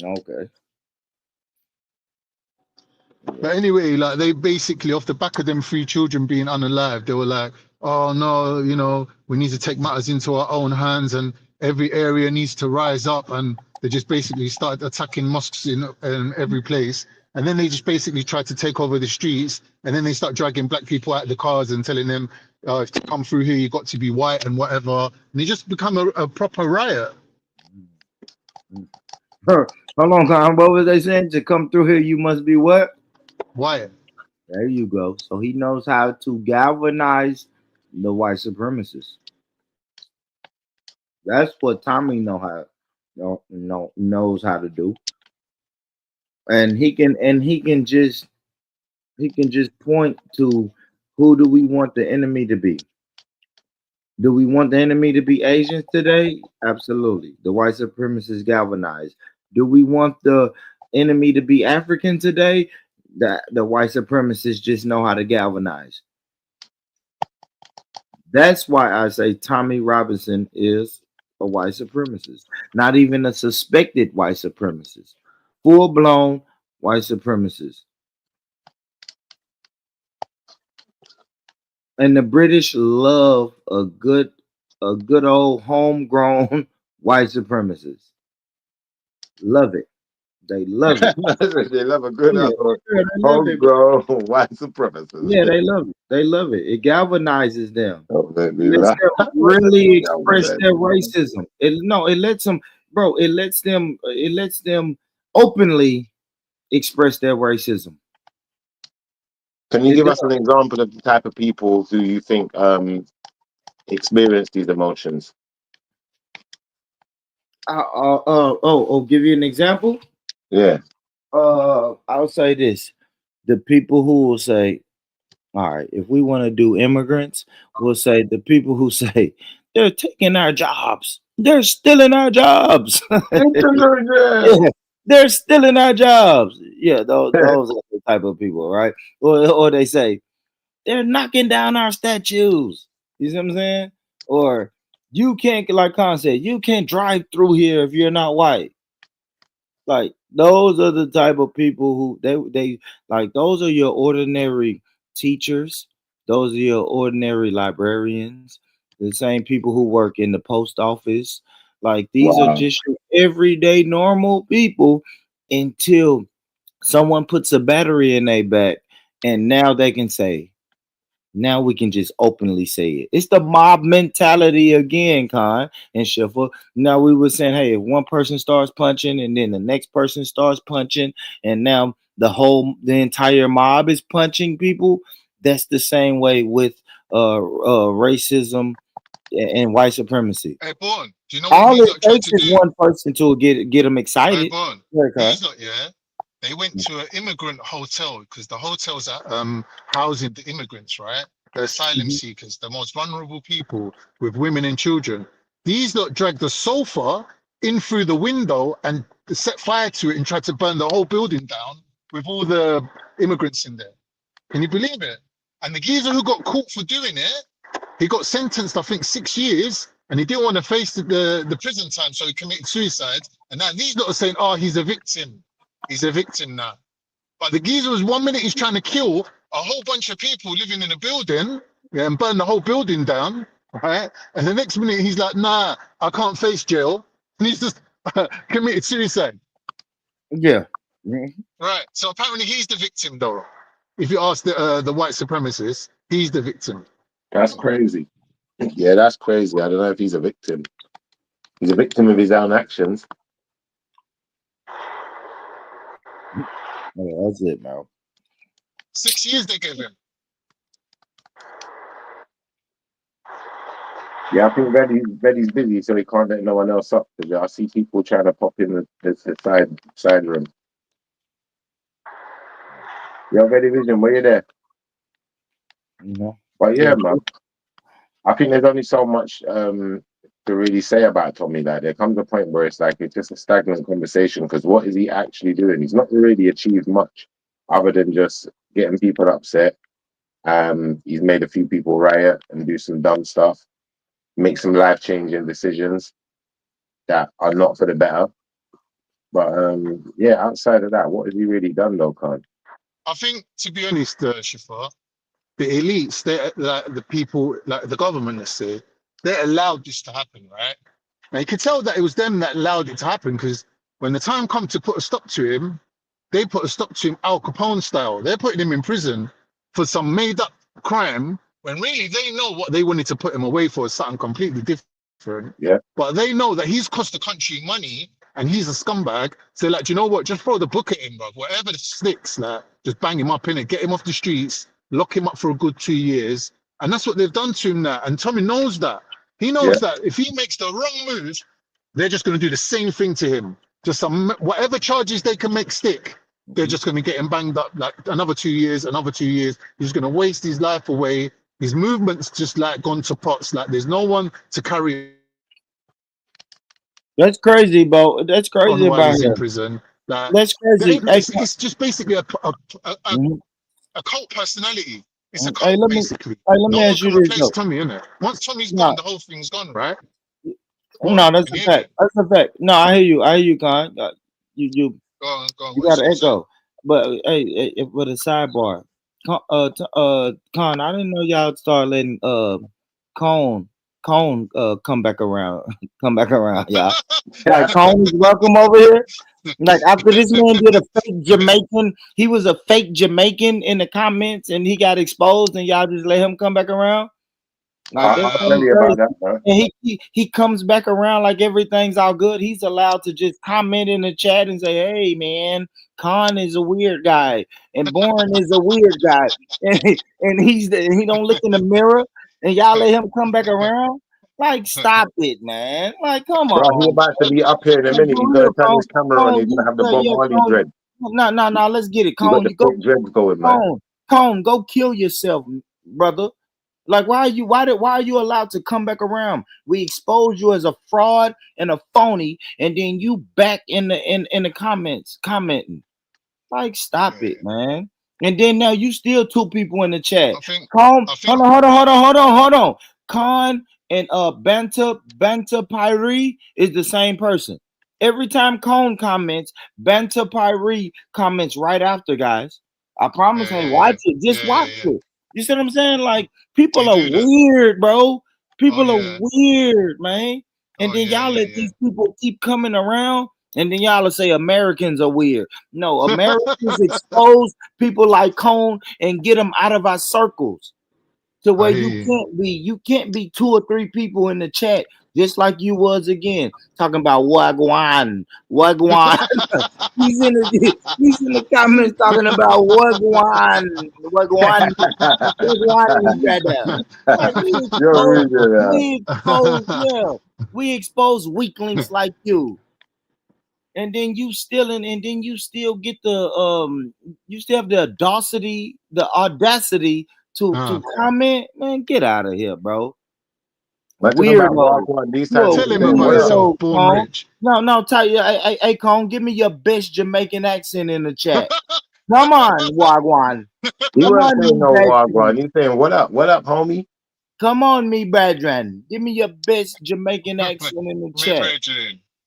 Okay. But anyway, like they basically, off the back of them 3 children being unalived, they were like, oh no, we need to take matters into our own hands, and every area needs to rise up. And they just basically started attacking mosques in every place. And then they just basically tried to take over the streets. And then they start dragging black people out of the cars and telling them, if to come through here, you got to be white and whatever. And it just become a proper riot. Hold on, Con. What was they saying? To come through here, you must be what? White. There you go. So he knows how to galvanize the white supremacists. That's what Tommy knows how to do. And he can just point to, who do we want the enemy to be? Do we want the enemy to be Asians today? Absolutely. The white supremacists galvanized. Do we want the enemy to be African today? The white supremacists just know how to galvanize. That's why I say Tommy Robinson is a white supremacist. Not even a suspected white supremacist. Full-blown white supremacist. And the British love a good old homegrown white supremacist. Love it. They love it. They love a good homegrown white supremacist. Yeah, they love it. They love it. It galvanizes them. It lets them really express their racism. It lets them openly express their racism. Can you give us an example of the type of people who you think experience these emotions? I'll give you an example. Yeah. I'll say this. The people who will say, all right, if we want to do immigrants, we'll say the people who say they're taking our jobs. They're stealing our jobs. They're stealing our jobs. Yeah, those are the type of people, right? Or they say they're knocking down our statues. You see what I'm saying? Or you can't, like Khan said, you can't drive through here if you're not white. Like, those are the type of people who they like. Those are your ordinary teachers. Those are your ordinary librarians. The same people who work in the post office. Like, these are just your everyday normal people until someone puts a battery in their back, and now they can say, now we can just openly say it. It's the mob mentality again, Khan and Shifra. Now we were saying, hey, if one person starts punching and then the next person starts punching, and now the entire mob is punching people. That's the same way with racism and white supremacy. Hey, Born, do you know all what it takes is one person to get them excited. Hey, Born, they went to an immigrant hotel because the hotels are housing the immigrants, right? The asylum seekers, the most vulnerable people with women and children. These lot dragged the sofa in through the window and set fire to it and tried to burn the whole building down with all the immigrants in there. Can you believe it? And the geezer who got caught for doing it He got sentenced, I think, 6 years, and he didn't want to face the prison time, so he committed suicide. And now these lot are saying, oh, he's a victim. He's a victim now. But the geezer was 1 minute he's trying to kill a whole bunch of people living in a building, yeah, and burn the whole building down, right? And the next minute he's like, nah, I can't face jail. And he's just committed suicide. Yeah. Right. So apparently he's the victim, though. If you ask the white supremacists, he's the victim. That's crazy. Yeah, that's crazy. I don't know if he's a victim. He's a victim of his own actions. Yeah, that's it, man. 6 years they gave him. Yeah, I think Reddy's busy, so he can't let no one else up. I see people trying to pop in the side room. Yo, Reddy Vision, were you there? No. But yeah, man, I think there's only so much to really say about Tommy. Like, there comes a point where it's like it's just a stagnant conversation, because what is he actually doing? He's not really achieved much other than just getting people upset. He's made a few people riot and do some dumb stuff, make some life-changing decisions that are not for the better. But yeah, outside of that, what has he really done, though, Khan? I think, to be honest, Shafar, the elites, like the people, like the government, let's say, they allowed this to happen, right? Now you could tell that it was them that allowed it to happen, because when the time come to put a stop to him, they put a stop to him Al Capone style. They're putting him in prison for some made-up crime, when really they know what they wanted to put him away for is something completely different. Yeah. But they know that he's cost the country money and he's a scumbag. So like, do you know what? Just throw the book at him, bro. Whatever the sticks, like, just bang him up in it, get him off the streets, lock him up for a good 2 years. And that's what they've done to him now. And Tommy knows that. He knows that if he makes the wrong move, they're just going to do the same thing to him. Just some whatever charges they can make stick, they're just going to get him banged up like another 2 years, another 2 years. He's going to waste his life away. His movement's just like gone to pots. Like there's no one to carry. That's crazy, bro. That's crazy about he's him. in prison. Like, that's crazy. It's just basically a cult personality. It's a cult, basically. Let me ask you this, though. Tommy, innit? Once Tommy's gone, the whole thing's gone, right? No, that's a fact. That's a fact. No, I hear you. I hear you, Khan. You go on. You got an echo. But hey, with a sidebar, Khan, I didn't know y'all start letting Cone come back around. Come back around, y'all. Like Cone is welcome over here. Like after this man did a fake Jamaican, he was a fake Jamaican in the comments and he got exposed, and y'all just let him come back around. Like, I'll tell you about that, bro. And he comes back around like everything's all good. He's allowed to just comment in the chat and say, "Hey, man, Khan is a weird guy, and Bourne is a weird guy," and he don't look in the mirror, and y'all let him come back around. Like, stop it, man! Like, come on. Bro, he's about to be up here in a minute. He's gonna turn his camera on. He's gonna have the Bob Marley dread. No, let's get it. Cone, Cone, go kill yourself, brother. Like, why are you allowed to come back around? We expose you as a fraud and a phony, and then you back in the comments commenting. Like, stop it, man. And then now you still two people in the chat. Hold on. Khan and Banta Pyrie is the same person. Every time Cone comments, Banta Pyrie comments right after, guys. I promise. Hey, watch it. Just watch it. You see what I'm saying? Like, people are weird, bro. People are weird, man. And then y'all let these people keep coming around, and then y'all will say Americans are weird. No, Americans expose people like Cone and get them out of our circles to where you can't be 2 or 3 people in the chat just like you was again talking about wagwan. he's in the comments talking about wagwan. We expose weaklings like you, and then you still get the you still have the audacity to comment. Man, get out of here, bro. Weird, tell him about yourself, Born Rich. No, tell you, hey, Cone, give me your best Jamaican accent in the chat. Come on, Wagwan. He wasn't saying no Wagwan. He's saying, what up, homie? Come on, me brethren. Give me your best Jamaican accent in the chat.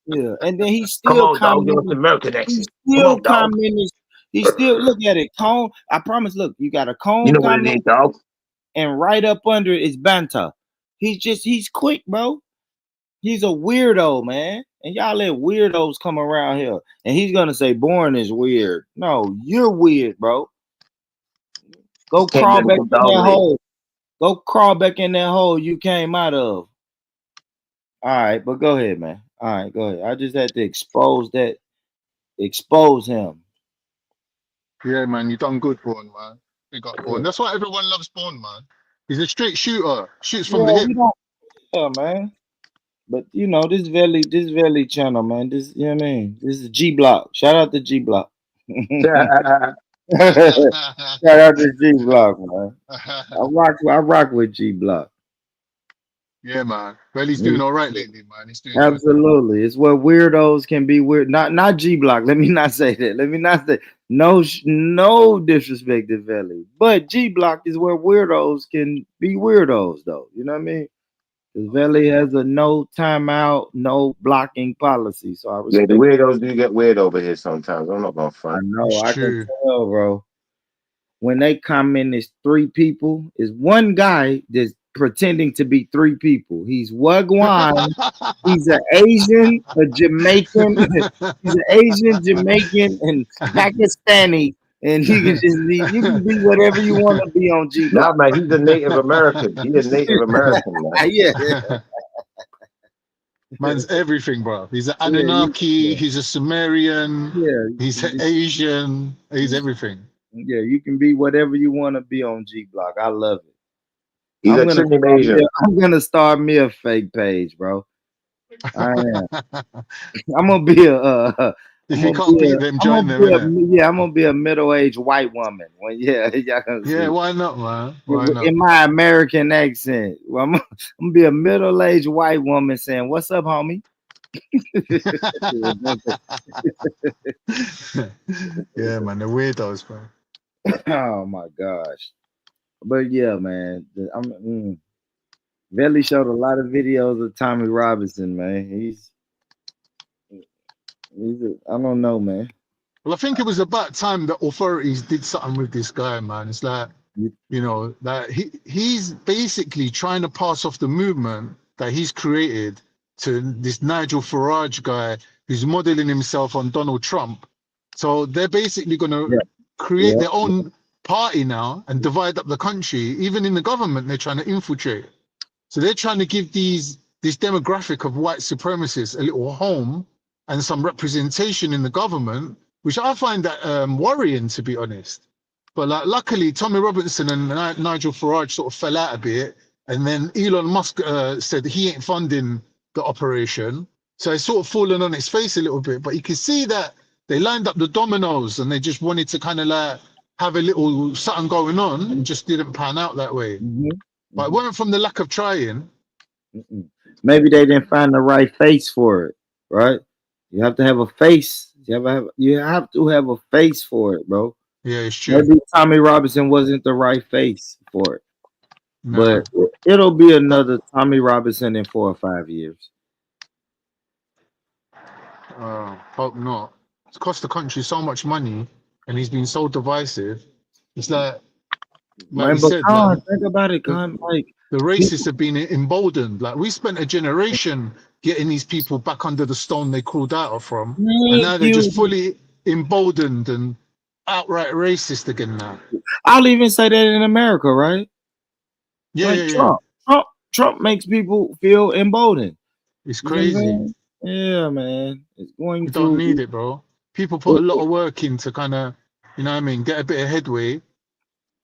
Yeah, and then he's Come still on, dog. Give us commenting. American He's accent. Come still on, dog. commenting. He still look at it. Cone. I promise. Look, you got a cone You know what it comment, is, dog. and right up under it is banter. He's quick, bro. He's a weirdo, man. And y'all let weirdos come around here. And he's gonna say Born is weird. No, you're weird, bro. Go crawl back in that hole. Go crawl back in that hole you came out of. All right, but go ahead, man. All right, go ahead. I just had to expose him. Yeah, man, you done good, Born, man. Big up Born. That's why everyone loves Born, man. He's a straight shooter. Shoots from the hip. Yeah, man. But you know, this Valley channel, man. This, you know what I mean? This is G Block. Shout out to G Block. Shout out to G Block, man. I rock with G Block. Yeah, man. Well, he's doing all right lately, man. He's doing Absolutely. Good. It's where weirdos can be weird. Not G Block. Let me not say that. Let me not say no disrespect to Valley. But G Block is where weirdos can be weirdos, though. You know what I mean? Because Valley has a no timeout, no blocking policy. So I respect. Yeah, the weirdos do get weird over here sometimes. I'm not gonna front. I know. I can tell, bro. When they come in as 3 people, is one guy that's pretending to be 3 people. He's Wagwan. He's an Asian, a Jamaican. He's an Asian, Jamaican, and Pakistani. And you can be whatever you want to be on G. Nah, man, he's a Native American. He's a Native American, man. Yeah. Man's everything, bro. He's an Anunnaki. He's a Sumerian. Yeah. He's an Asian. He's everything. Yeah, you can be whatever you want to be on G Block. I love it. He's a Trinity Asian. I'm gonna start me a fake page, bro. I am. I'm gonna be a. If you can't beat them, join them. I'm gonna be a middle-aged white woman. Well, yeah, why not, man? Why not? In my American accent, well, I'm gonna be a middle-aged white woman saying, "What's up, homie?" Yeah, man, the weirdos, bro. Oh my gosh. But yeah, man, Velly showed a lot of videos of Tommy Robinson, man. I don't know, man. Well, I think it was about time that authorities did something with this guy, man. It's like, you know, that he's basically trying to pass off the movement that he's created to this Nigel Farage guy who's modeling himself on Donald Trump. So they're basically going to create their own party now and divide up the country. Even in the government, they're trying to infiltrate. So they're trying to give this demographic of white supremacists a little home and some representation in the government, which I find that worrying, to be honest. But like, luckily, Tommy Robinson and Nigel Farage sort of fell out a bit, and then Elon Musk said he ain't funding the operation. So it's sort of fallen on its face a little bit. But you can see that they lined up the dominoes and they just wanted to kind of like have a little something going on, and just didn't pan out that way. But it wasn't from the lack of trying. Maybe they didn't find the right face for it, right? You have to have a face. You have to have a face for it, bro. Yeah, it's true. Maybe Tommy Robinson wasn't the right face for it. No. But it'll be another Tommy Robinson in 4 or 5 years. Hope not. It's cost the country so much money, and he's been so divisive. It's like Man, he said, man, think about it, like the racists have been emboldened. Like we spent a generation getting these people back under the stone they crawled out from, and now they're just fully emboldened and outright racist again now. I'll even say that in America, right? Yeah, Trump makes people feel emboldened. It's crazy. Yeah, man. It's going you don't need it, bro. People put a lot of work in to kind of, you know what I mean, get a bit of headway.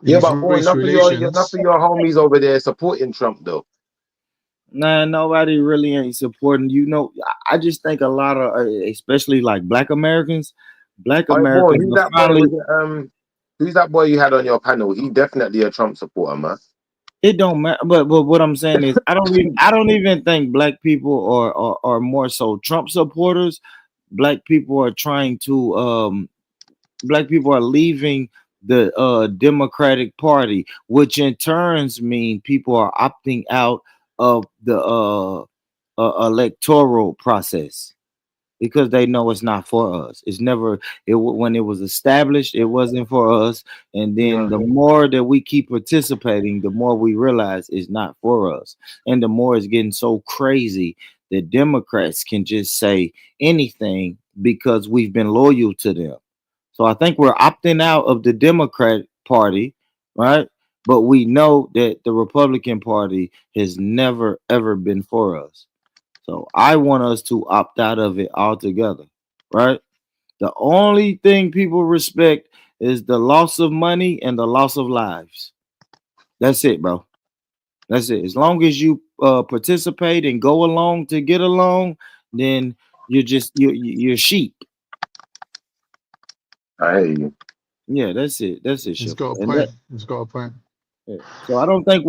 Yeah, but boy, enough of your homies over there supporting Trump, though. Nah, nobody really ain't supporting. You know, I just think a lot of, especially like Black Americans. Who's that boy you had on your panel? He definitely a Trump supporter, man. It don't matter, but what I'm saying is, I don't even think Black people are more so Trump supporters. Black people are trying to, Black people are leaving the Democratic Party, which in turns mean people are opting out of the electoral process because they know it's not for us. It's never when it was established, it wasn't for us. And then the more that we keep participating, the more we realize it's not for us. And the more it's getting so crazy that Democrats can just say anything because we've been loyal to them. So I think we're opting out of the Democrat Party, right? But we know that the Republican Party has never, ever been for us. So I want us to opt out of it altogether, right? The only thing people respect is the loss of money and the loss of lives. That's it, bro. That's it. As long as you participate and go along to get along, then you're sheep. I hear you. Yeah, that's it. That's it. He's Shep. got a And point. He's got a point. so I don't think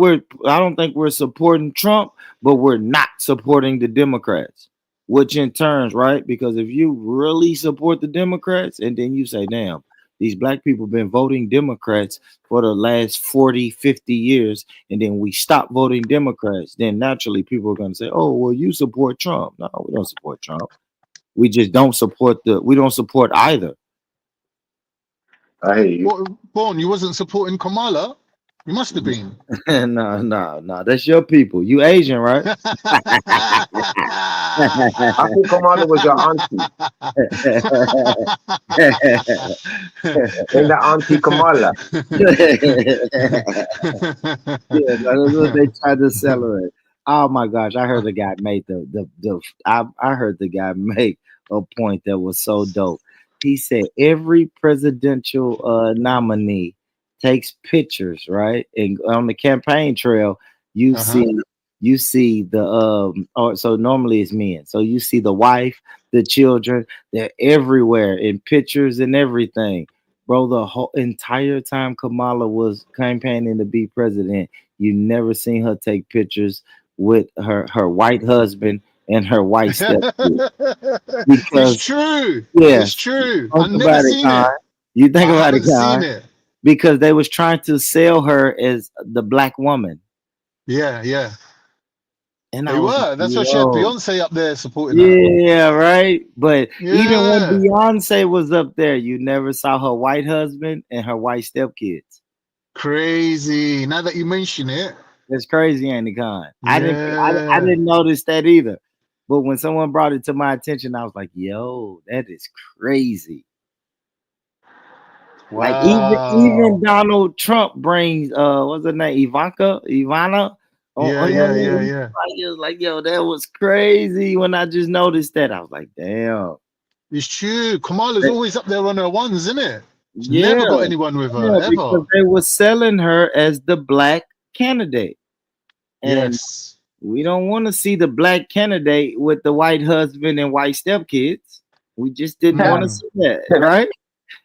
we're supporting Trump, but we're not supporting the Democrats, which in turns, right? Because if you really support the Democrats and then you say, damn, these black people been voting Democrats for the last 40, 50 years, and then we stop voting Democrats, then naturally people are going to say, oh, well, you support Trump. No, we don't support Trump. We just don't support we don't support either. I hear you. Born, you wasn't supporting Kamala? You must have been. No. That's your people. You Asian, right? I think Kamala was your auntie. Ain't that Auntie Kamala? Yeah, that's what they tried to celebrate. Oh my gosh, I heard the guy make I heard the guy make a point that was so dope. He said every presidential nominee takes pictures, right? And on the campaign trail, you see the so normally it's men. So you see the wife, the children, they're everywhere in pictures and everything. Bro, the whole entire time Kamala was campaigning to be president, you never seen her take pictures with her white husband and her white stepkid. Because it's true. Yeah, It's true. I've never seen it. You think about it, Seen it. because they was trying to sell her as the black woman. Yeah. And they were. That's why she had Beyonce up there supporting her. Yeah, right. But even when Beyonce was up there, you never saw her white husband and her white stepkids. Crazy. Now that you mention it, it's crazy, ain't it, Con? I didn't notice that either. But when someone brought it to my attention, I was like, "Yo, that is crazy." Wow. Like even Donald Trump brings what's her name, Ivana. Yeah. Like, yo, that was crazy when I just noticed that. I was like, damn. It's true. Kamala's always up there on her ones, isn't it? She's never got anyone with her, ever. Because they were selling her as the black candidate. And we don't want to see the black candidate with the white husband and white stepkids. We just didn't want to see that, right?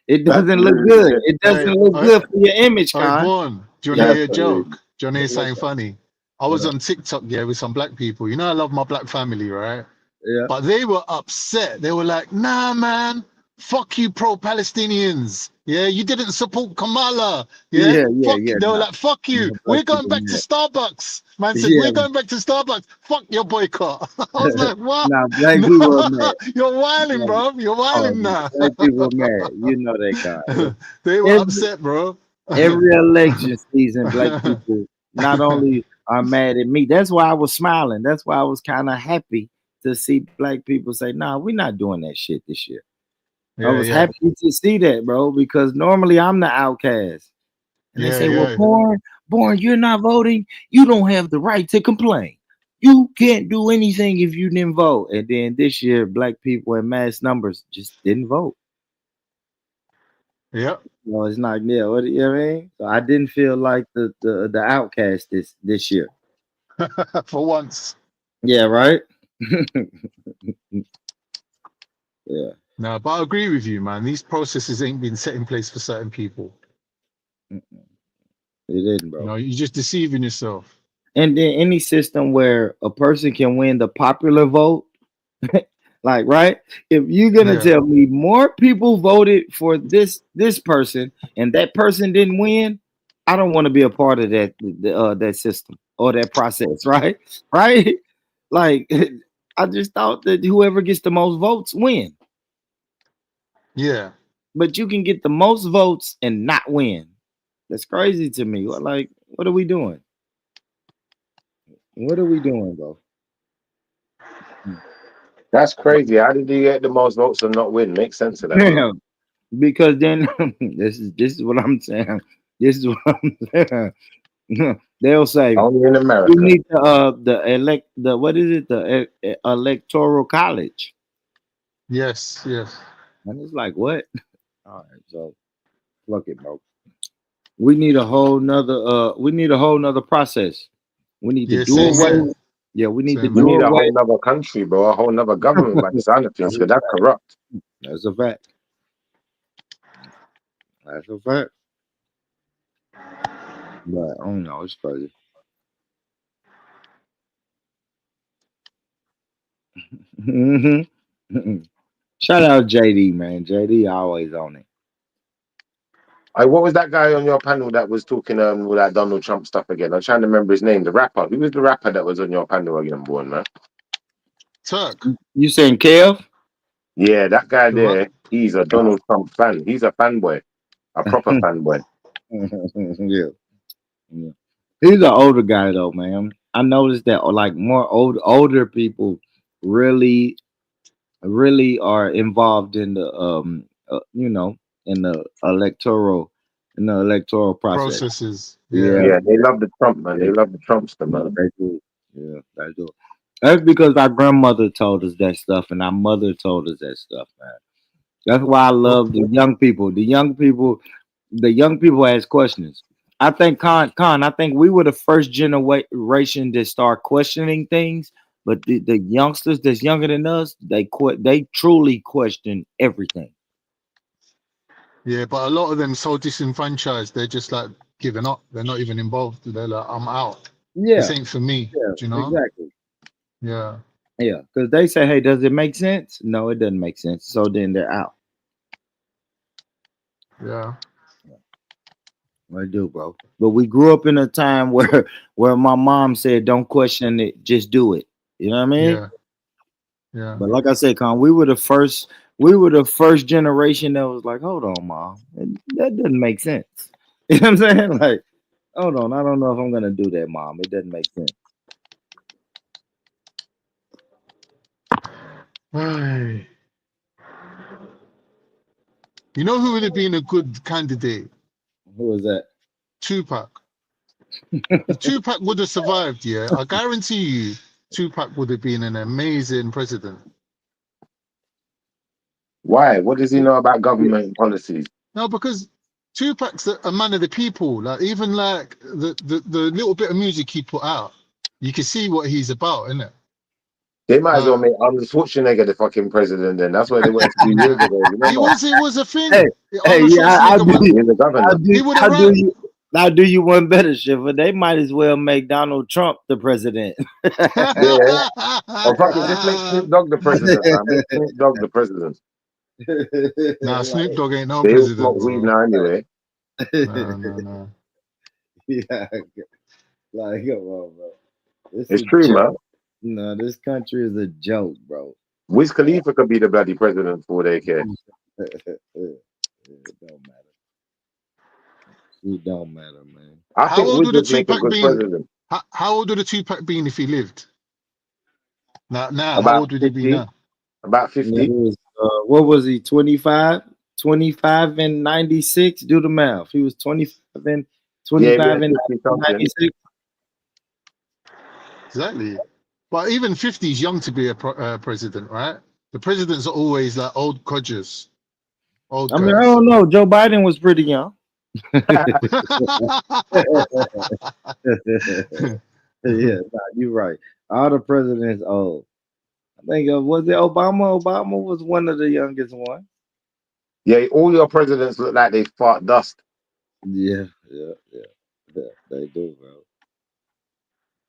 It doesn't look good. It doesn't look good for your image, Con. Do you want to hear a joke? Do you want to hear something funny? I was on TikTok, with some black people. You know, I love my black family, right? Yeah. But they were upset. They were like, nah, man, fuck you, pro-Palestinians. Yeah, you didn't support Kamala. Yeah. They were like, fuck you. We're going back to Starbucks. Man said, we're going back to Starbucks. Fuck your boycott. I was like, what? Nah, black people are mad. You're wilding, bro. You're wilding now. Black people are mad. You know that, guy. They were upset, bro. Every election season, black people not only are mad at me. That's why I was smiling. That's why I was kind of happy to see black people say, nah, we're not doing that shit this year. I was happy to see that, bro, because normally I'm the outcast. And they say, well, Born, you're not voting. You don't have the right to complain. You can't do anything if you didn't vote. And then this year, black people in mass numbers just didn't vote. Yep. No, it's not. Yeah, what you know what I mean? So I didn't feel like the outcast this year. For once. Yeah, right? Yeah. No, but I agree with you, man. These processes ain't been set in place for certain people. It isn't, bro. You know, you're just deceiving yourself. And then any system where a person can win the popular vote, Like, right? If you're gonna tell me more people voted for this person and that person didn't win, I don't want to be a part of that system or that process, right? Right? Like, I just thought that whoever gets the most votes win. Yeah. But you can get the most votes and not win. That's crazy to me. Like, what are we doing? What are we doing, bro? That's crazy. How did you get the most votes and not win? Makes sense of that. Yeah, because then this is what I'm saying. This is what I'm saying. They'll say only in America. You need the what is it? The electoral college. Yes. And it's like, what? All right, so look it, bro. We need a whole nother process. We need to do away. Yeah, we need to We do need a away. whole nother country, bro. A whole nother government by the sound of things, because that's corrupt. That's a fact. That's a fact. But I don't know, it's crazy. Shout out JD, man. JD always on it. What was that guy on your panel that was talking with that Donald Trump stuff again? I'm trying to remember his name. The rapper. Who was the rapper that was on your panel again, born man? Turk. You saying Kev? Yeah, that guy there. He's a Donald Trump fan. He's a fanboy, a proper fanboy. Yeah. He's an older guy though, man. I noticed that like more older people really are involved in the in the electoral process. Processes. Yeah, they love the Trump, man. They love the Trumpster, man. They do. Yeah, they do. That's because our grandmother told us that stuff and our mother told us that stuff, man. That's why I love the young people. The young people ask questions. I think I think we were the first generation that start questioning things, but the youngsters that's younger than us, they truly question everything. Yeah, but a lot of them so disenfranchised, they're just like giving up. They're not even involved. They're like, I'm out. Yeah. This ain't for me. Yeah, Do you know? exactly. Yeah. Yeah, because they say, hey, does it make sense? No, it doesn't make sense. So then they're out. Yeah. I do, bro. But we grew up in a time where my mom said, don't question it, just do it. You know what I mean? Yeah. But like I said, Con, we were the first generation that was like, hold on, mom. That doesn't make sense. You know what I'm saying? Like, hold on, I don't know if I'm gonna do that, mom. It doesn't make sense. Hey. You know who would have been a good candidate? Who was that? Tupac. If Tupac would have survived, yeah, I guarantee you Tupac would have been an amazing president. Why? What does he know about government policies? No, because Tupac's a man of the people. Like even like the little bit of music he put out, you can see what he's about, innit? They might as well make Arnold Schwarzenegger the fucking president then. That's what they wanted to do years ago. It was a thing. I'll do you one better, Shiva. They might as well make Donald Trump the president. Yeah. Or fucking just make Snoop Dogg the president, man. Make Snoop Dogg the president. Nah, Snoop Dogg ain't no they president. Smoke weed now anyway. No. Yeah, like come on, bro. It's true, man. No, this country is a joke, bro. Wiz Khalifa could be the bloody president for all they care. It don't matter. It don't matter, man. I How think old Wiz would the would make a Tupac good been? president. How old would the Tupac been if he lived? Now, About how old would he be 50? now? About 50. What was he? 25? 25 and 96? Do the math. He was 25 and 96. Exactly. But even 50 is young to be a president, right? The presidents are always like old codgers. Old I mean, guys. I don't know. Joe Biden was pretty young. Yeah, you're right. All the presidents old. I think was it Obama? Obama was one of the youngest ones. Yeah, all your presidents look like they fart dust. Yeah, they do, bro.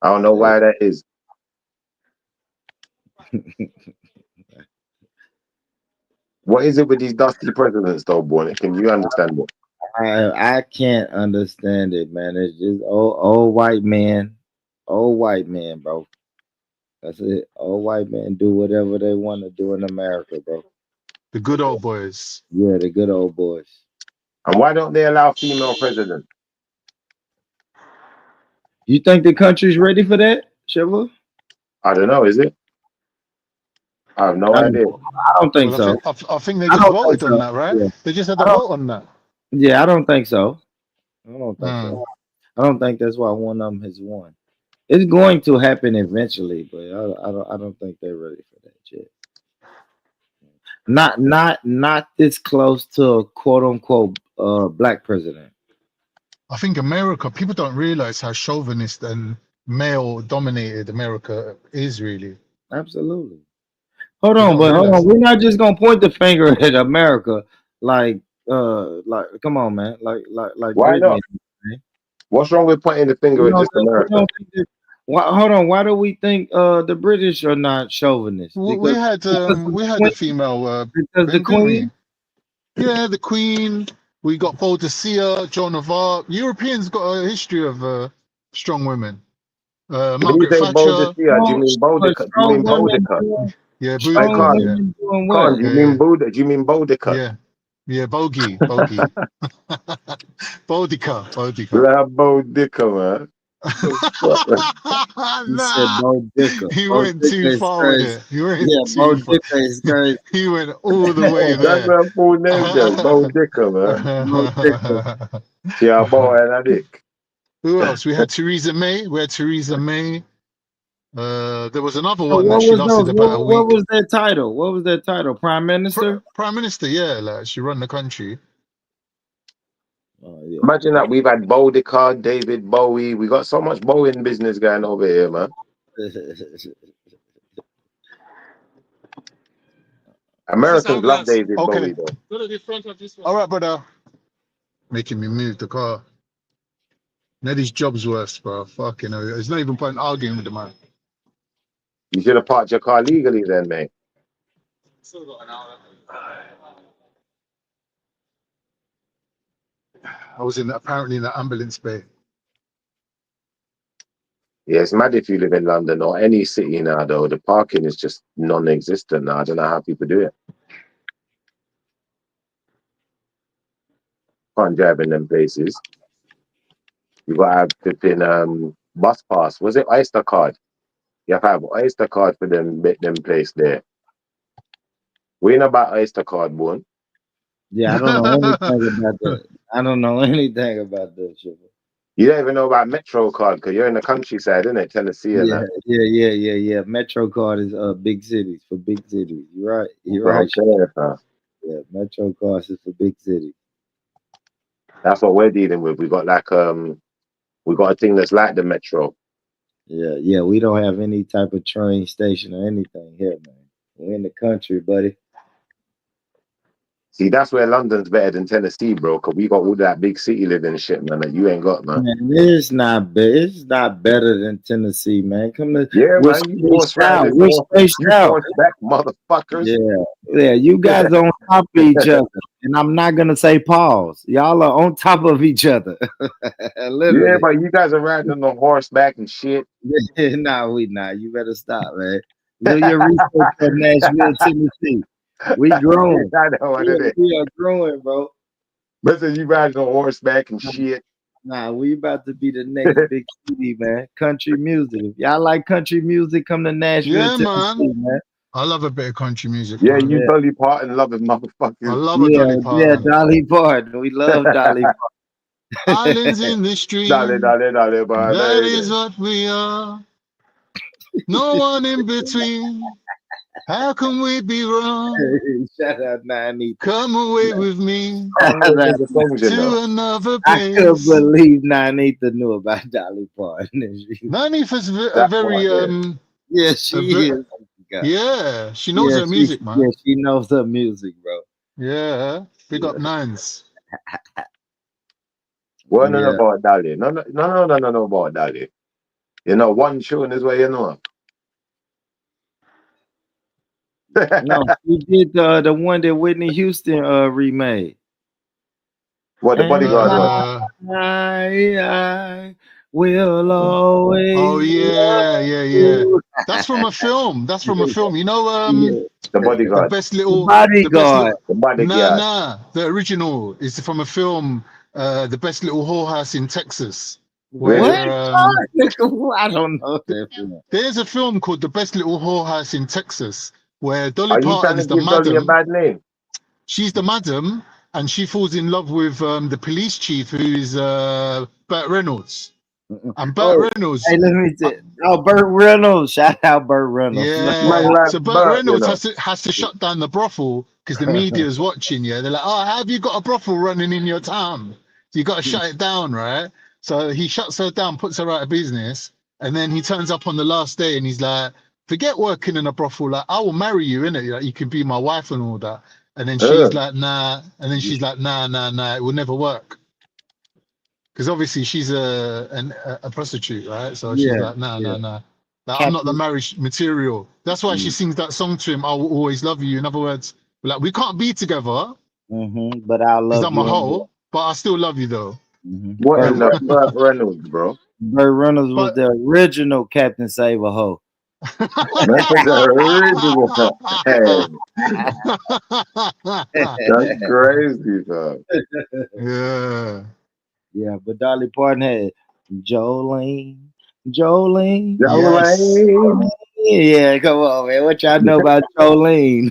I don't know why that is. What is it with these dusty presidents, though, boy? Can you understand it? I can't understand it, man. It's just old white man, bro. That's it. Old white men do whatever they want to do in America, bro. The good old boys. Yeah, the good old boys. And why don't they allow female president? You think the country's ready for that, Shiva? I don't know. Is it? I have no idea. I don't think so. I think they just voted on that, right? Yeah. They just had to vote on that. Yeah, I don't think so. I don't think so. I don't think that's why one of them has won. It's going to happen eventually, but I don't think they're ready for that yet. Not this close to a quote unquote black president. I think America, people don't realize how chauvinist and male dominated America is really. Absolutely. Hold on. We're not just gonna point the finger at America like come on, man. Like Why Britain, not? man. What's wrong with pointing the finger at just America? Hold on. Why do we think the British are not chauvinists? We had the female because the Queen. Yeah, the Queen. We got Boadicea, Joan of Arc. Europeans got a history of strong women. Margaret Thatcher. Boadicea, do you mean Boudica? Do you mean Boudica? Yeah, do you mean Boudica? Yeah, Bogey. Boudica. La Boudica, man. He went too far with it. He went is crazy. He went all the way there. That's my full name, Boudica, man. Yeah, boy, and a dick. Who else? We had Theresa May. There was another one that she lasted about a week. What was their title? Prime Minister? Prime Minister, yeah. Like she run the country. Yeah. Imagine that we've had Boudica, David Bowie. We got so much Boeing business going over here, man. Americans love David Bowie, though. All right, brother. Making me move the car. Nedy's job's worse, bro. Fucking hell. There's not even point arguing with the man. You should have parked your car legally then, mate. Still got an hour. I was apparently in the ambulance bay. Yeah, it's mad if you live in London or any city now, though. The parking is just non-existent now. I don't know how people do it. Can't drive in them places. You got to have flipping bus pass. Was it Oyster card? You have to have Oyster card for them place there. We ain't about Oyster card, boy. Yeah, I don't know anything about that. I don't know anything about that shit. You don't even know about Metro card because you're in the countryside, isn't it? Tennessee and that. Yeah. Metro card is big cities for big cities. You're right. Yeah, Metro cards is for big cities. That's what we're dealing with. We got we got a thing that's like the Metro. Yeah. We don't have any type of train station or anything here, man. We're in the country, buddy. See, that's where London's better than Tennessee, bro. Cause we got all that big city living shit, man. That you ain't got, man. It's not better than Tennessee, man. Come to we're spaced out. We're spaced out, back, motherfuckers. Yeah. You guys are on top of each other, and I'm not gonna say pause. Y'all are on top of each other. Literally. Yeah, but you guys are riding on horseback and shit. No, we not. You better stop, man. Do your research for Nashville, Tennessee. We growing. I know what it is. We are growing, bro. Listen, you riding on horseback and shit. Nah, we about to be the next big city, man. Country music. If y'all like country music, come to Nashville, Tennessee, man. I love a bit of country music. Yeah, you Dolly Parton loving motherfuckers. I love a Dolly Parton. Yeah, Dolly Parton. We love Dolly Parton. Islands in the stream. Dolly, that is what we are. No one in between. How can we be wrong? Shout out, Nani. Come away with me to another place. I couldn't believe Nanita knew about Dolly Parton. Nanita's a very yeah, she is. Yeah, she knows her music, man. Yeah, she knows her music, bro. Yeah, big up Nines. What know about Dolly? No about Dolly. You know, one tune is where you know. No, she did the one that Whitney Houston remade. What the bodyguard one? I will always. Oh yeah. That's from a film. That's from a film. You know, The bodyguard. the best little Bodyguard. The bodyguard. Nah. The original is from a film. The best little whorehouse in Texas. Where, I don't know that film. There's a film called The Best Little Whorehouse in Texas, where Dolly Are you Parton trying is to the give Dolly a madam. bad name? She's the madam, and she falls in love with the police chief, who is Burt Reynolds. And Burt Reynolds. Hey, let me say, Burt Reynolds. Shout out Burt Reynolds. Yeah. So Burt Reynolds has to shut down the brothel because the media is watching. Yeah, they're like, "Oh, have you got a brothel running in your town? So you got to shut it down, right?" So he shuts her down, puts her out of business, and then he turns up on the last day and he's like, "Forget working in a brothel. Like, I will marry you, innit? Like, you can be my wife and all that." And then she's like, "Nah." And then she's like, "Nah. It will never work." Because obviously she's a prostitute, right? So she's like, nah. Like, I'm not the marriage material. That's why she sings that song to him, "I will always love you." In other words, like, we can't be together. But I love you. you. I'm a hoe, but I still love you though. What in the Burt Reynolds, bro? Burt Reynolds was the original Captain Save a Hoe. That's crazy, bro. Yeah, but Dolly Parton had Jolene. Yeah, come on, man. What y'all know about Jolene?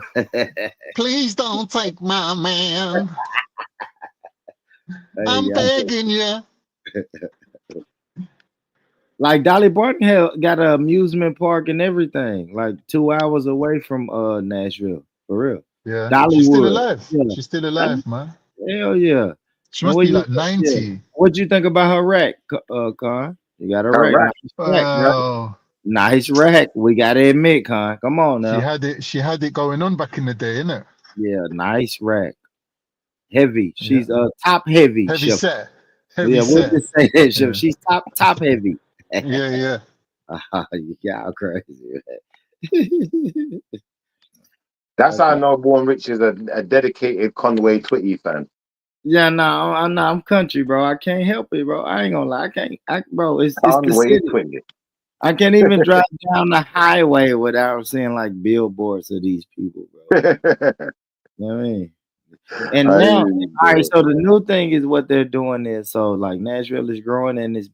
Please don't take my man. I'm begging you. Like Dolly Parton got an amusement park and everything, like 2 hours away from Nashville, for real. Yeah, Dollywood. She's still alive. Yeah. She's still alive, man. Hell yeah. She must be like 90. Yeah. What'd you think about her rack, Con? You got a rack. Nice rack. We gotta admit, Con. Come on now. She had it going on back in the day, innit? Yeah, nice rack. Heavy. She's top heavy. Heavy set. We'll just say that. Yeah. She's top heavy. Yeah. Y'all crazy. That's how I know Born Rich is a dedicated Conway Twitty fan. Yeah, no, I'm country, bro. I can't help it, bro. I ain't gonna lie. Bro, it's the city. Twitty. I can't even drive down the highway without seeing like billboards of these people, bro. You know what I mean? And now, all right, so the new thing is what they're doing is, so like Nashville is growing and it's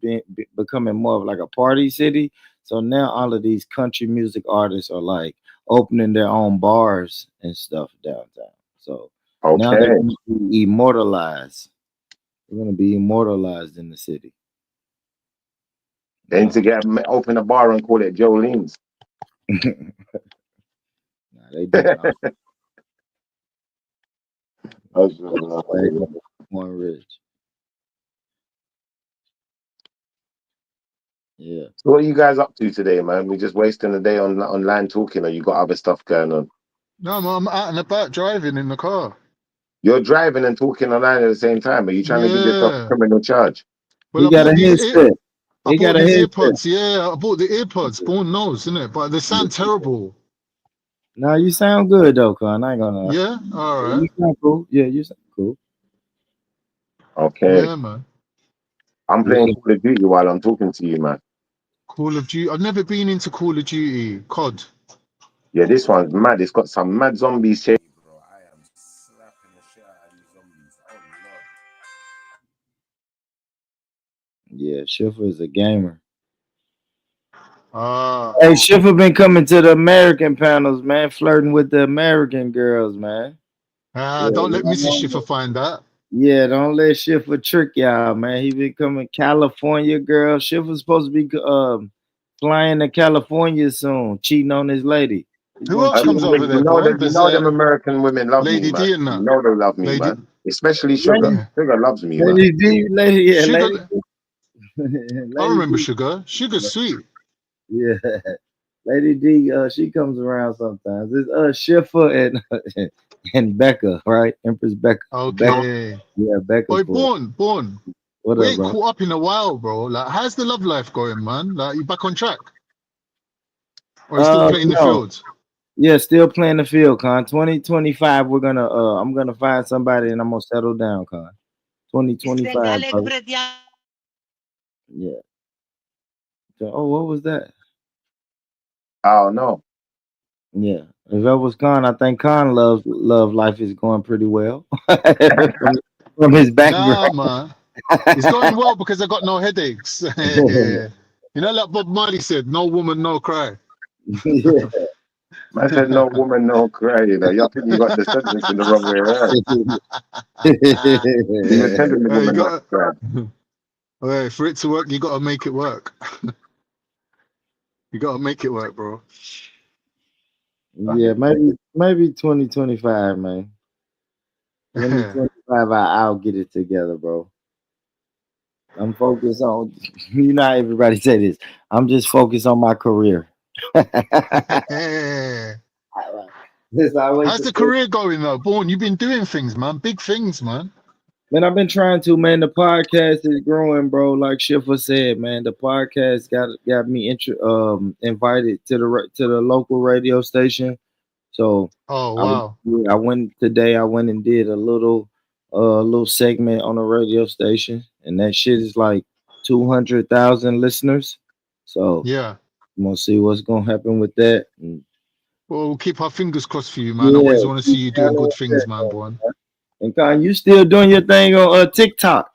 becoming more of like a party city. So now all of these country music artists are like opening their own bars and stuff downtown. So now they're going to be immortalized. They're going to be immortalized in the city. Then to open a bar and call it Jolene's. Nah, they do. More rich. Yeah. So what are you guys up to today, man? We just wasting the day online talking, or you got other stuff going on? No, I'm out and about driving in the car. You're driving and talking online at the same time. Are you trying to give yourself a criminal charge? Well, he got a headset. I bought the AirPods. Yeah, I bought the AirPods. Born knows, isn't it? But they sound terrible. No, you sound good though, Con. I ain't gonna. Yeah, all right. You sound cool. Yeah, you sound cool. Okay. Yeah, man. I'm playing Call of Duty while I'm talking to you, man. Call of Duty. I've never been into Call of Duty. COD. Yeah, this one's mad. It's got some mad zombies here. Bro, I am slapping the shit out of these zombies. Oh, Lord. Yeah, Schiffer is a gamer. Hey, Schiffer been coming to the American panels, man, flirting with the American girls, man. Don't let Mrs. Schiffer find that. Yeah, don't let Schiffer trick y'all, man. He been coming California girl. Schiffer's supposed to be flying to California soon, cheating on his lady. Who else comes over there? You know them American women love Lady me, man. D and that. You know they love me, man. Especially Sugar. Sugar loves me, man. Lady D, Lady. I remember Sugar. Sugar's sweet. Yeah, Lady D, she comes around sometimes. It's Schiffer and Becca, right? Empress Becca. Okay. Becca. Yeah, Becca. Boy, Born. What we up, ain't bro? caught up in a while, bro. Like, how's the love life going, man? Like, you back on track? Or you still playing the field? Yeah, still playing the field, Con. 2025, we're gonna I'm gonna find somebody and I'm gonna settle down, Con. 2025, brother. Yeah. So, oh, what was that? I don't know. Yeah. If that was Con, I think Con love life is going pretty well. from his background. Nah, man. It's going well because I got no headaches. You know, like Bob Marley said, no woman, no cry. Yeah. Man said no woman, no cry. You know, you think you got the sentence in the wrong way around. You were telling the Hey, woman not to cry. Hey, for it to work, you gotta make it work. You gotta make it work, bro. Yeah, maybe 2025, man. 2025, I'll get it together, bro. I'm focused on, you know how everybody say this. I'm just focused on my career. How's the career going though? Born, you've been doing things, man. Big things, man. Man, I've been trying to, man. The podcast is growing, bro. Like Schiffer said, man, the podcast got me invited to the local radio station. So oh wow, I went and did a little segment on a radio station, and that shit is like 200,000 listeners. So yeah. I'm gonna see what's gonna happen with that. And, well, we'll keep our fingers crossed for you, man. I always want to see you doing good things, man, boy. And Con, you still doing your thing on TikTok?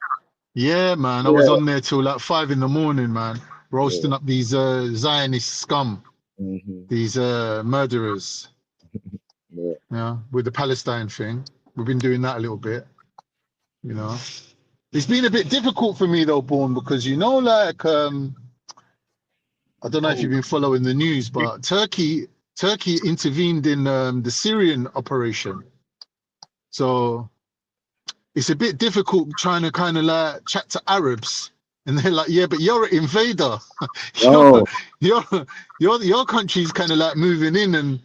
Yeah, man. I was on there till like 5 a.m, man, roasting up these Zionist scum, these murderers. Yeah, with the Palestine thing. We've been doing that a little bit, you know. It's been a bit difficult for me though, Born, because you know, like I don't know if you've been following the news, but Turkey intervened in the Syrian operation. So it's a bit difficult trying to kind of like chat to Arabs, and they're like, "Yeah, but you're an invader. your country's kind of like moving in and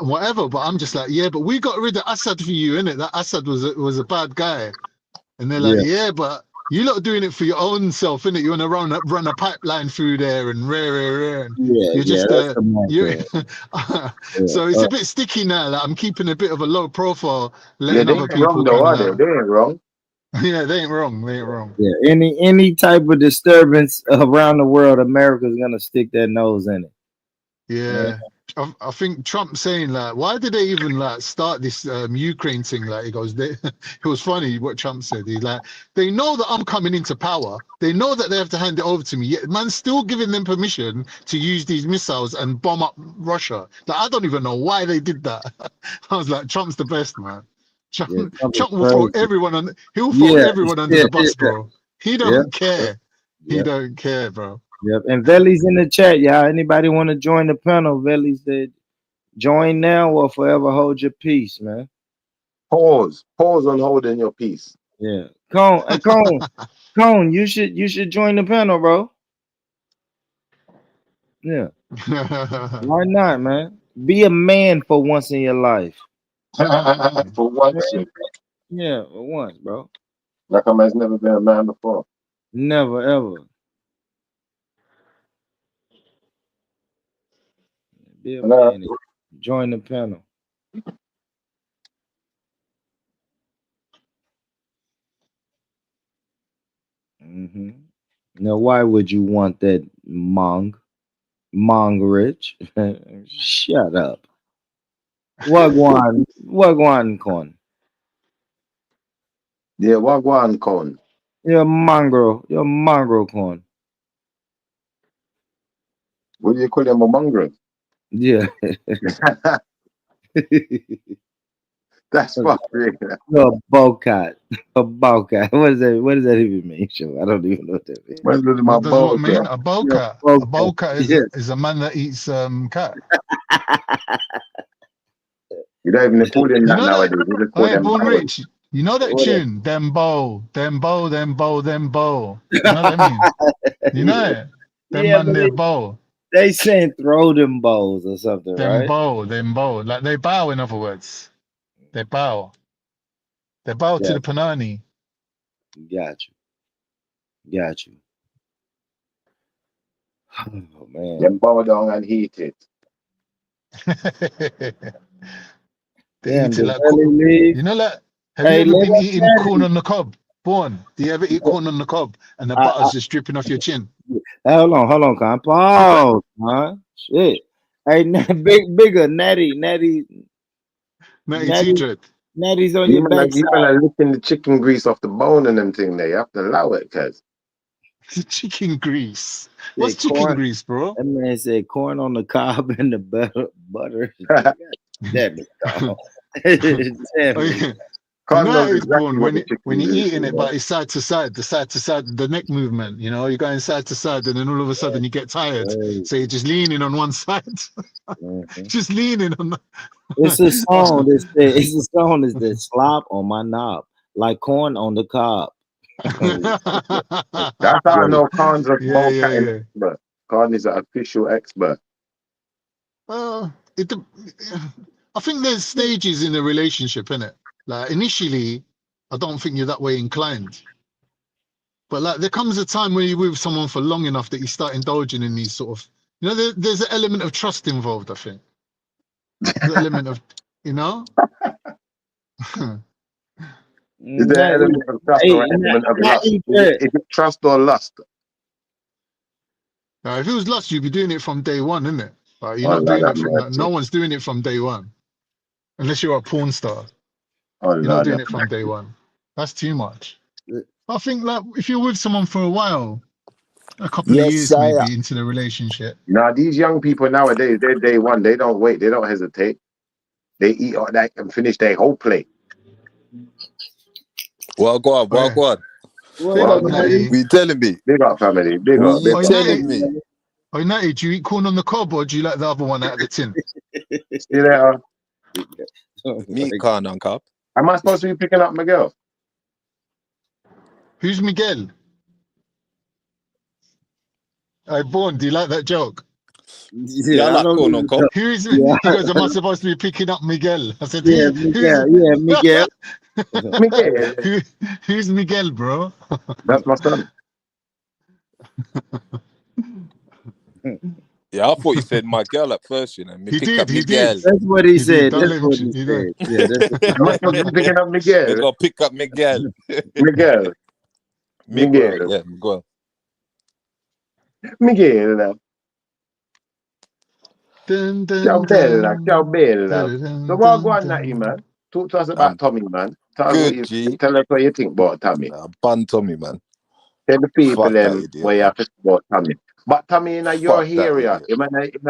whatever." But I'm just like, "Yeah, but we got rid of Assad for you, innit? That Assad was a bad guy." And they're like, "Yeah, but you lot are doing it for your own self, innit? You want to run a pipeline through there and rare. And you're just so it's a bit sticky now. Like I'm keeping a bit of a low profile, letting they other ain't people wrong though, are they? They ain't wrong. Yeah, they ain't wrong. They ain't wrong. Yeah, any type of disturbance around the world, America's gonna stick their nose in it. Yeah. I think Trump saying like, why did they even like start this Ukraine thing? Like he goes, it was funny what Trump said. He's like, they know that I'm coming into power. They know that they have to hand it over to me. Yet man's still giving them permission to use these missiles and bomb up Russia. Like I don't even know why they did that. I was like, Trump's the best, man. Trump will throw everyone on. He'll throw everyone under the bus, bro. He don't care. He don't care, bro. Yep. And Veli's in the chat, y'all. Anybody want to join the panel? Veli said, join now or forever hold your peace, man. Pause on holding your peace. Yeah. Cone, you should join the panel, bro. Yeah. Why not, man? Be a man for once in your life. For once. Yeah, for once, bro. Like a man's never been a man before. Never, ever. Be a man. Join the panel. Now, why would you want that Mong Rich? Shut up. Wagwan con. Yeah, Wagwan con. You're mongrel con. What do you call him, a mongrel? Yeah. That's fucking. No, a bowcat. A bowcat. What does that even mean? Sure, I don't even know what that means. What does what mean? A bowcat. A bowcat is a man that eats cat. You don't even call him that nowadays. Hey, Born Rich, you know that tune? Them bow. You know what that means? You know it? Them bow. They saying throw them bows or something, right? Them bow. Like they bow, in other words. They bow. They bow to the Panani. Got you. Oh man. Them bow down and heat it. They Damn, eat it did like Ellie corn. leave? You know, like, have Hey, you ever let been us eating Natty. corn on the cob? Born, do you ever eat corn on the cob and the I, butter's just dripping off your chin? hold on, Con. Pause, man. Shit. Hey, bigger, Natty's Natty Dread. Natty's on You your man, backside. are licking the chicken grease off the bone and them thing there. You have to allow it, cuz. Chicken grease. What's Said chicken corn. grease, bro? That man said corn on the cob and the butter. Damn it, dog. Damn Oh, it. yeah. Can't You know know it's exactly born what when the it, chicken when you're grease eating is. it, but it's side to side, the neck movement. You know, you're going side to side, and then all of a sudden you get tired, so you're just leaning on one side, just leaning on. It's a song that says, it's a song that says slop on my knob, like corn on the cob. That's how I know Khan's a Yeah, ball yeah, catting yeah. expert. Khan is an official expert. I think there's stages in a relationship, innit? Like initially, I don't think you're that way inclined. But like there comes a time when you're with someone for long enough that you start indulging in these sort of, you know, there's an element of trust involved, I think. There's an element of, you know? Is there an element of trust or an element of lust? Is it trust or lust? Now, if it was lust, you'd be doing it from day one, isn't it? Like, you're Oh, not Lord doing have it from, mercy. no one's doing it from day one. Unless you're a porn star. Oh, You're not Lord doing have it from mercy. day one. That's too much. I think like if you're with someone for a while, a couple of years maybe into the relationship. Now, these young people nowadays, they're day one. They don't wait. They don't hesitate. They eat all that and finish their whole plate. Well, go on, well, go on. Well, We telling me. Big up, family. Big up. Big You up. telling me. Oh, Natty, do you eat corn on the cob or do you like the other one out of the tin? See there. Me eat corn on cob. Am I supposed to be picking up Miguel? Who's Miguel? Hey, Born, do you like that joke? Yeah, I like corn on cob. Who is Yeah. He goes, am I supposed to be picking up Miguel? I said, Yeah, Miguel. Yeah, Miguel. Miguel. Who's Miguel, bro? That's my son. Yeah, I thought you said my girl at first, you know. Me He pick did, up he Miguel. did. That's what he said. Don't That's let what him- he he said. don't- Yeah, that's Am I supposed to be picking up We Miguel? gotta pick up Miguel. Miguel. Miguel. Miguel. Yeah, go on. Miguel. Dun, dun, Ciao bella, dun. ciao bella. Dun, So what dun, go on, dun. Natty, man? Talk to us about Tommy, man. Tell us what Good, you G. tell us what you think about Tommy. Bun Tommy, man. Tell the people Fuck that them idiot, what you man. have to say about Tommy. But Tommy in your Fuck that area, idiot.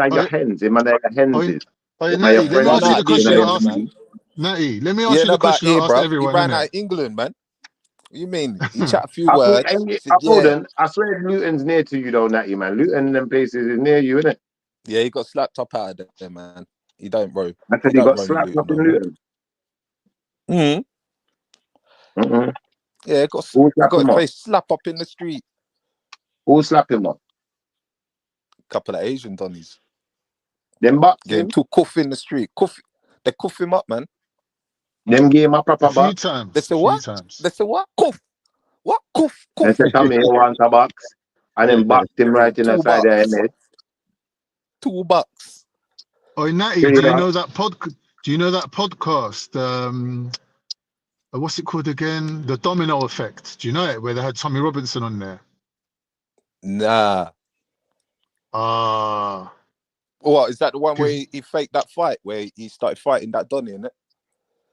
in your hens, in your henses. Hey, In Natty, your let me friends, ask you the Nah, question these I ends, asked. man. Natty, let me He ask ain't you the about question I here, asked bruv. He everyone, ran innit? out of England, man. What you mean? He chat a few I words. Said, yeah. swear Luton's near to you though, Natty, man. Luton and them places is near you, innit? Yeah, he got slapped up out of there, man. He don't roam. I said He he don't got roam slapped Luton up no in more. Luton. Yeah, Who he slapped got him his up? face slap up in the street. Who slapped him up? Couple of Asian donnies. Them box Getting him? too cuff in the street. They cuff him up, man. Them gave him a proper A few box. times. They say what? They say what? Cuff. What? Cuff. They Cuff. said Tommy he wants a box. And then boxed him right in the $2. side of the head. $2. Oh, Natty, Three do you bucks. know that podcast? What's it called again? The Domino Effect. Do you know it? Where they had Tommy Robinson on there. Nah. What is that? The one where he faked that fight where he started fighting that Donny, innit?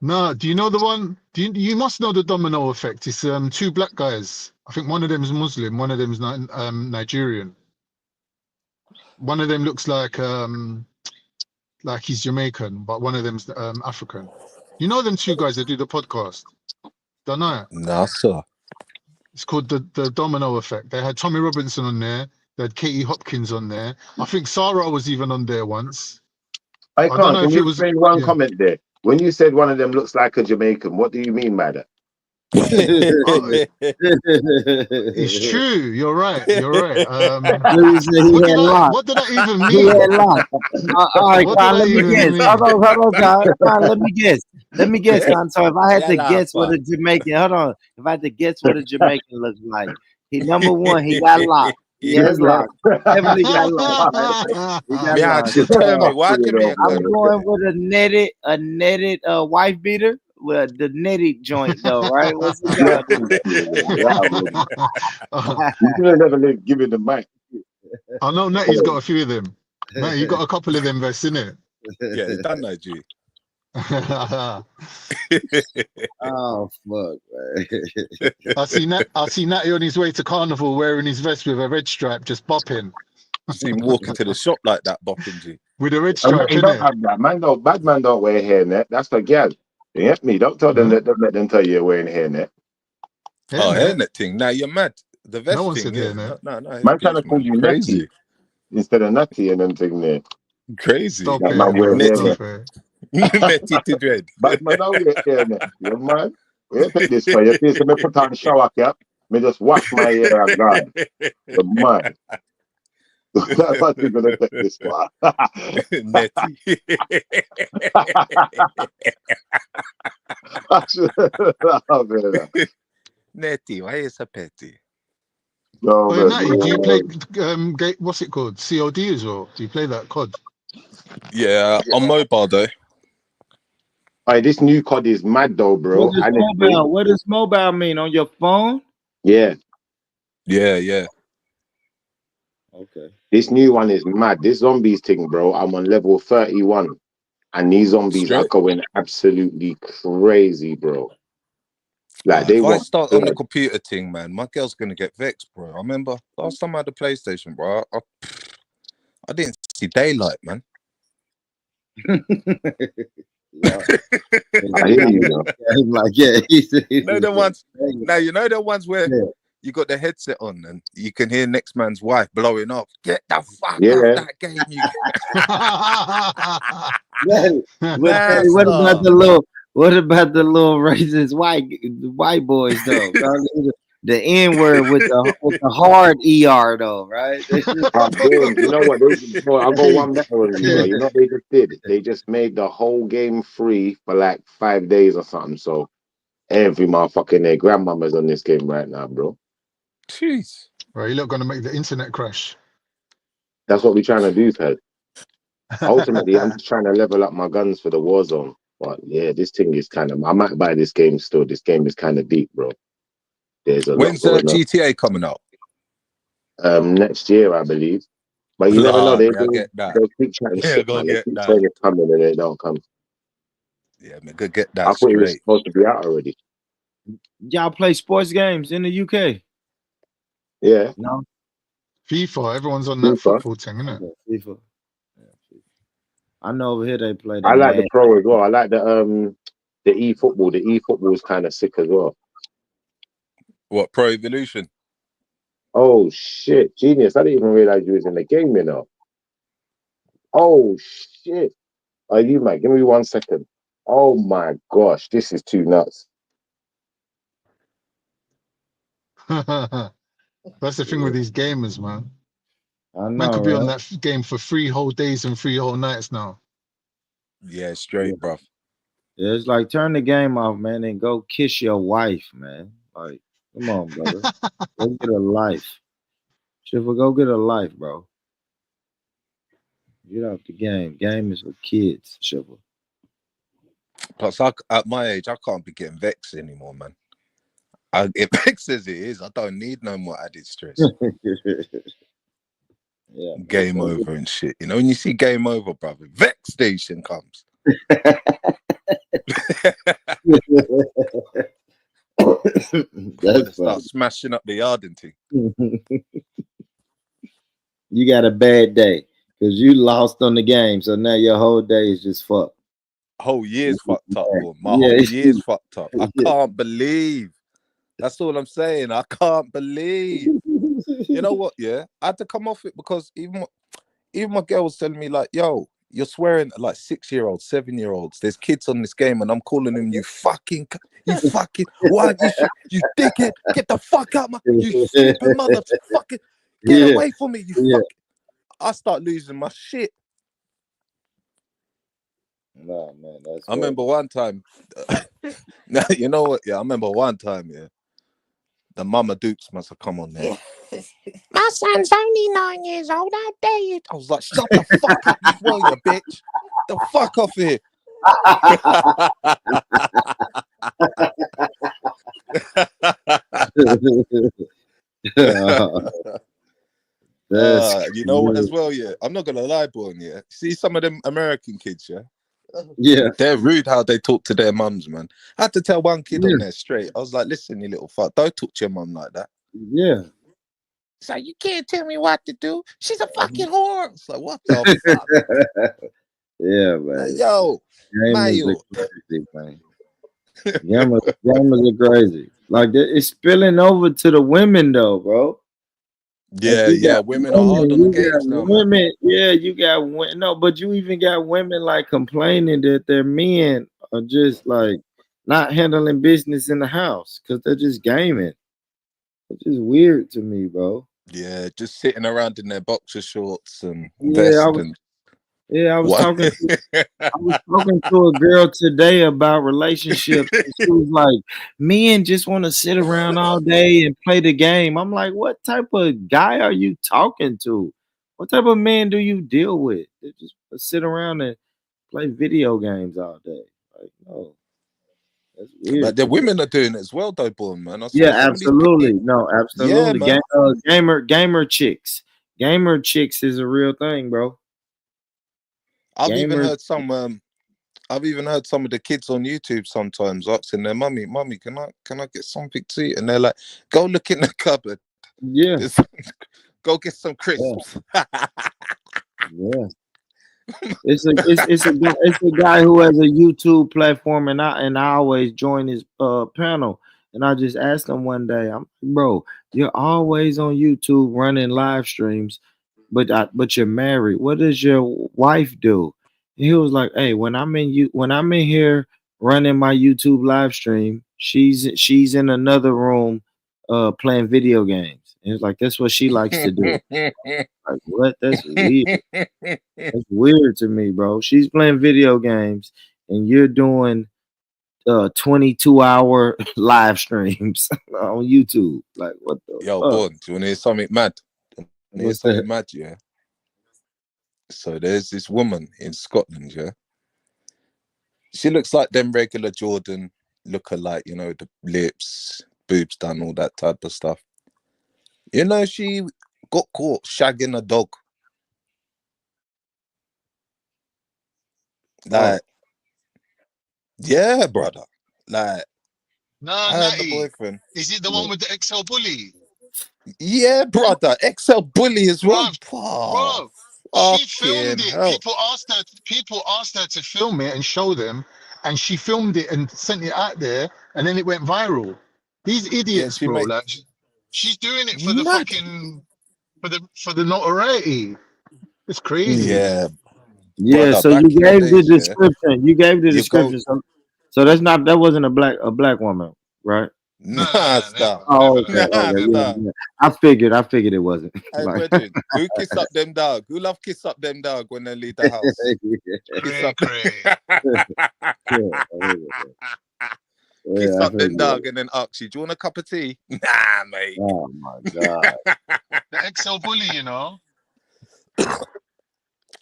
No, do you know the one? You must know the Domino Effect. It's two black guys. I think one of them is Muslim, one of them is Nigerian. One of them looks like he's Jamaican, but one of them's African. You know them two guys that do the podcast? Don't know it? Nah, sir. It's called the Domino Effect. They had Tommy Robinson on there. They had Katie Hopkins on there. I think Sarah was even on there once. I don't can't. know Can if you it was explain one comment there? When you said one of them looks like a Jamaican, what do you mean by that? It's true. You're right. You're right. What did that even mean? He had locked. All right, What Con, did let that me even guess. mean? Hold on, Con, let me guess. Let me guess, Con. So if I had to guess what a Jamaican, hold on. If I had to guess what a Jamaican looks like, number one, he got locked. Yes, locked. Definitely got locked. We got Me locked. ask you, tell me, why give me a I'm code? going with a netted wife beater. Well, the netted joint though, right? What's it called? You could have never give it the mic. I know Natty's got a few of them. Natty, you got a couple of them vests, innit? Yeah, you done that, G. Oh fuck, man. I see Natty on his way to Carnival wearing his vest with a red stripe, just bopping. See him walking to the shop like that, bopping, G. With a red And stripe, you don't innit? have that. Bad man don't wear hairnet. That's for gal. You get me? Don't tell them that. Don't let them tell you you're wearing hairnet. Oh, hairnet thing. Now you're mad. The vest No one thing, said yeah. hairnet. No. Man trying to call you crazy. Natty instead of Nutty and them thing there. Crazy. Stop That it, man wear man. hairnet. Stop it. Netty to dread. Bad man don't wear hairnet. You man? You take this for you. See me put on shower cap. Me just wash my hair and gone. The man. That's what you're gonna take this for. Netty. Netty, why is a petty? No, Oh, Natty, do you play what's it called? COD as well? Do you play that COD? Yeah, on mobile though. Hey, this new COD is mad though, bro. What does mobile? What does mobile mean? On your phone? Yeah. Yeah. Okay. This new one is mad. This zombies thing, bro. I'm on level 31. And these zombies are going absolutely crazy, bro. Like they if I want start on the computer thing, man, my girl's gonna get vexed, bro. I remember last time I had a PlayStation, bro. I didn't see daylight, man. I hear you, though. Like, yeah, you know the ones. Now you know the ones where you got the headset on and you can hear next man's wife blowing off. Get the fuck off that game, you. What about the little racist white boys though? The N word with the hard ER though, right? You know what? I'll go one better with you, bro. You know what they just did? They just made the whole game free for like 5 days or something. So every motherfucking their grandmama's on this game right now, bro. Jeez. Right, you're not gonna make the internet crash. That's what we're trying to do, Ted. Ultimately, I'm just trying to level up my guns for the war zone. But yeah, this thing is kind of. I might buy this game still. This game is kind of deep, bro. There's a When's lot the GTA coming out? Next year, I believe. But you never know. They'll keep chatting shit. Go They get keep that. saying it's coming and it don't come. Yeah, man, go get that. I thought it was straight. supposed to be out already. Y'all play sports games in the UK? Yeah. No. FIFA. Everyone's on that football thing, isn't it? FIFA. I know over here they play. I like the pro as well. I like the e-football. The e-football is kind of sick as well. What, Pro Evolution? Oh shit, genius! I didn't even realize you was in the game, you know. Oh shit! Are you, mate? Give me 1 second. Oh my gosh, this is too nuts. That's the thing with these gamers, man. I know, Man could be on right? that game for 3 whole days and 3 whole nights now. Yeah, straight, bruv. Yeah, it's like turn the game off, man, and go kiss your wife, man. Like, come on, brother. Go get a life. Shiva, go get a life, bro. Get out the game. Game is for kids, Shiva. Plus, at my age, I can't be getting vexed anymore, man. I get vexed as it is. I don't need no more added stress. Yeah, game over and shit. You know, when you see game over, brother, Vex Station comes. That's start smashing up the yard and thing. You got a bad day because you lost on the game, so now your whole day is just fucked. Whole year's fucked up, boy. My whole year's fucked up. I can't believe. That's all I'm saying. I can't believe. You know what? Yeah, I had to come off it because even my girl was telling me like, "Yo, you're swearing at like 6-year-olds, 7-year-olds. There's kids on this game, and I'm calling them you fucking, why you dickhead, get the fuck out, you stupid mother, fucking get away from me, you fucking." I start losing my shit. No, man, that's. I remember one time. You know what? Yeah, I remember one time. Yeah, the Mama Dukes must have come on there. My son's only 9 years old. How dare you? I was like, shut the fuck up, you will, you bitch. The fuck off here. You know what as well, yeah. I'm not gonna lie, Born, yeah. See some of them American kids, yeah. Yeah. They're rude how they talk to their mums, man. I had to tell one kid on there straight. I was like, listen, you little fuck, don't talk to your mum like that. Yeah. So you can't tell me what to do. She's a fucking whore. It's like, what the fuck? Yeah, man. Yo, Gamers are crazy, man. Gamers are crazy. Like it's spilling over to the women though, bro. Yeah, women are hard on the games now, women, man. yeah, you got no, but you even got women like complaining that their men are just like not handling business in the house because they're just gaming. It's just weird to me, bro. Yeah, just sitting around in their boxer shorts and Yeah, vest I was talking to a girl today about relationships. And she was like, men just want to sit around all day and play the game. I'm like, what type of guy are you talking to? What type of men do you deal with? They just sit around and play video games all day. Like, no. That's weird. But the women are doing it as well, though, Born, man. I Yeah, absolutely. No, absolutely. Yeah, man. Gamer chicks. Gamer chicks is a real thing, bro. I've even heard some of the kids on YouTube sometimes asking their mummy, can I get something to eat? And they're like, go look in the cupboard. Yeah. Go get some crisps. Yeah. It's a guy who has a YouTube platform, and I always join his panel. And I just asked him one day, bro, you're always on YouTube running live streams, but you're married. What does your wife do? And he was like, hey, when I'm in here running my YouTube live stream, she's in another room playing video games. And it's like, that's what she likes to do. Like, what? That's weird. That's weird to me, bro. She's playing video games and you're doing 22-hour live streams on YouTube. Like, what the Yo, fuck? Born, do you want to hear something mad? What's that? Mad, yeah. So there's this woman in Scotland, yeah. She looks like them regular Jordan look-alike, you know, the lips, boobs done, all that type of stuff. You know, she got caught shagging a dog. Like, yeah, brother. Like, Nah, her and the Natty. boyfriend. Is it the one with the XL bully? Yeah, brother. XL bully as well. Bro, she filmed it. Hell. People asked her to film it and show them, and she filmed it and sent it out there, and then it went viral. These idiots, bro. Like, she's doing it for the fucking for the notoriety. It's crazy. Yeah. Yeah, Brother, so back you in the gave the days, yeah. description. You gave the You description. So that wasn't a black woman, right? Nah, stop. Oh, okay. Nah, Okay, stop. yeah. I figured it wasn't. Hey, Like- brethren, who kiss up them dog? Who love kiss up them dog when they leave the house? Kiss up, kiss Yeah, I up them figured dog and then ask you, do you want a cup of tea? Nah, mate. Oh my god. The XL bully, you know.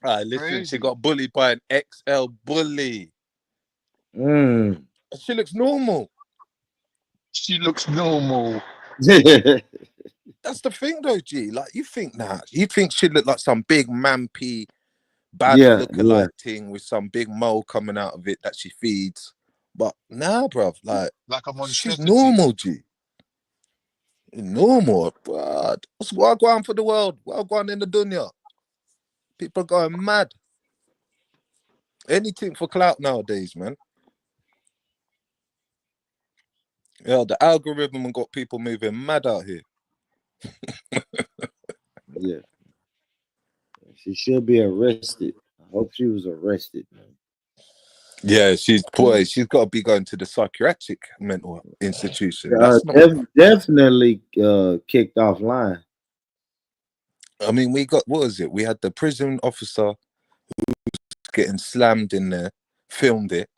Alright, listen, she got bullied by an XL bully. Mm. She looks normal. She looks normal. That's the thing though, G. Like, you think she looked like some big mampy bad lookalike thing with some big mole coming out of it that she feeds. But nah, bruv, like a she's monstrosity. normal, G. Normal, bruh. What's going on for the world? What's going on in the dunya? People are going mad. Anything for clout nowadays, man. Yeah, the algorithm got people moving mad out here. Yeah. She should be arrested. I hope she was arrested, man. Yeah, she's got to be going to the psychiatric mental institution. That's not Definitely kicked offline. I mean, we had the prison officer who was getting slammed in there, filmed it.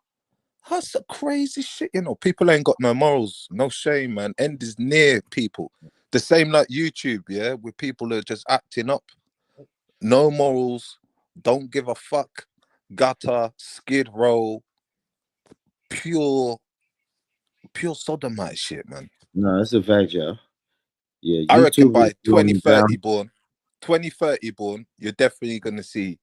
That's some crazy shit, you know. People ain't got no morals, no shame, man. End is near, people. the same like YouTube, yeah, with people who are just acting up, no morals, don't give a fuck, gutter, skid row, pure sodomite shit, man. No, that's a fact, y'all. Yeah, I reckon YouTube by is slowing 2030 down. 2030 born, you're definitely gonna see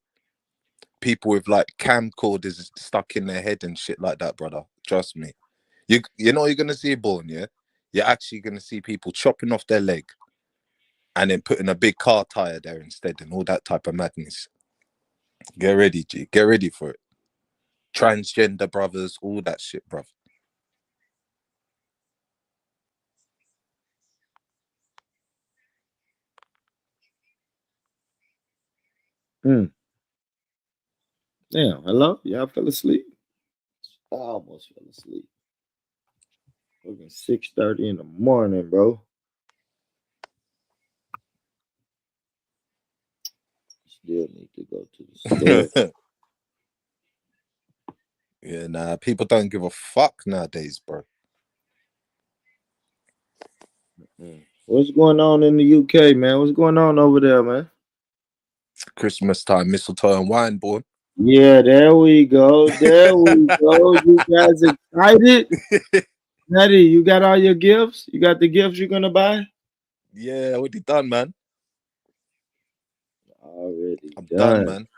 people with like camcorders stuck in their head and shit like that, brother. Trust me. You know what you're gonna see born, yeah? You're actually gonna see people chopping off their leg and then putting a big car tire there instead and all that type of madness. Get ready, G. Get ready for it. Transgender brothers, all that shit, bruv. Damn, hello? Y'all fell asleep? I almost fell asleep. Fucking 6:30 in the morning, bro. Still need to go to the store. Yeah, nah, people don't give a fuck nowadays, bro. What's going on in the UK, man? What's going on over there, man? Christmas time, mistletoe and wine, born. Yeah, there we go. There we go. You guys excited? Natty, you got all your gifts? You got the gifts you're gonna buy? Yeah, already done, man. I'm done, man.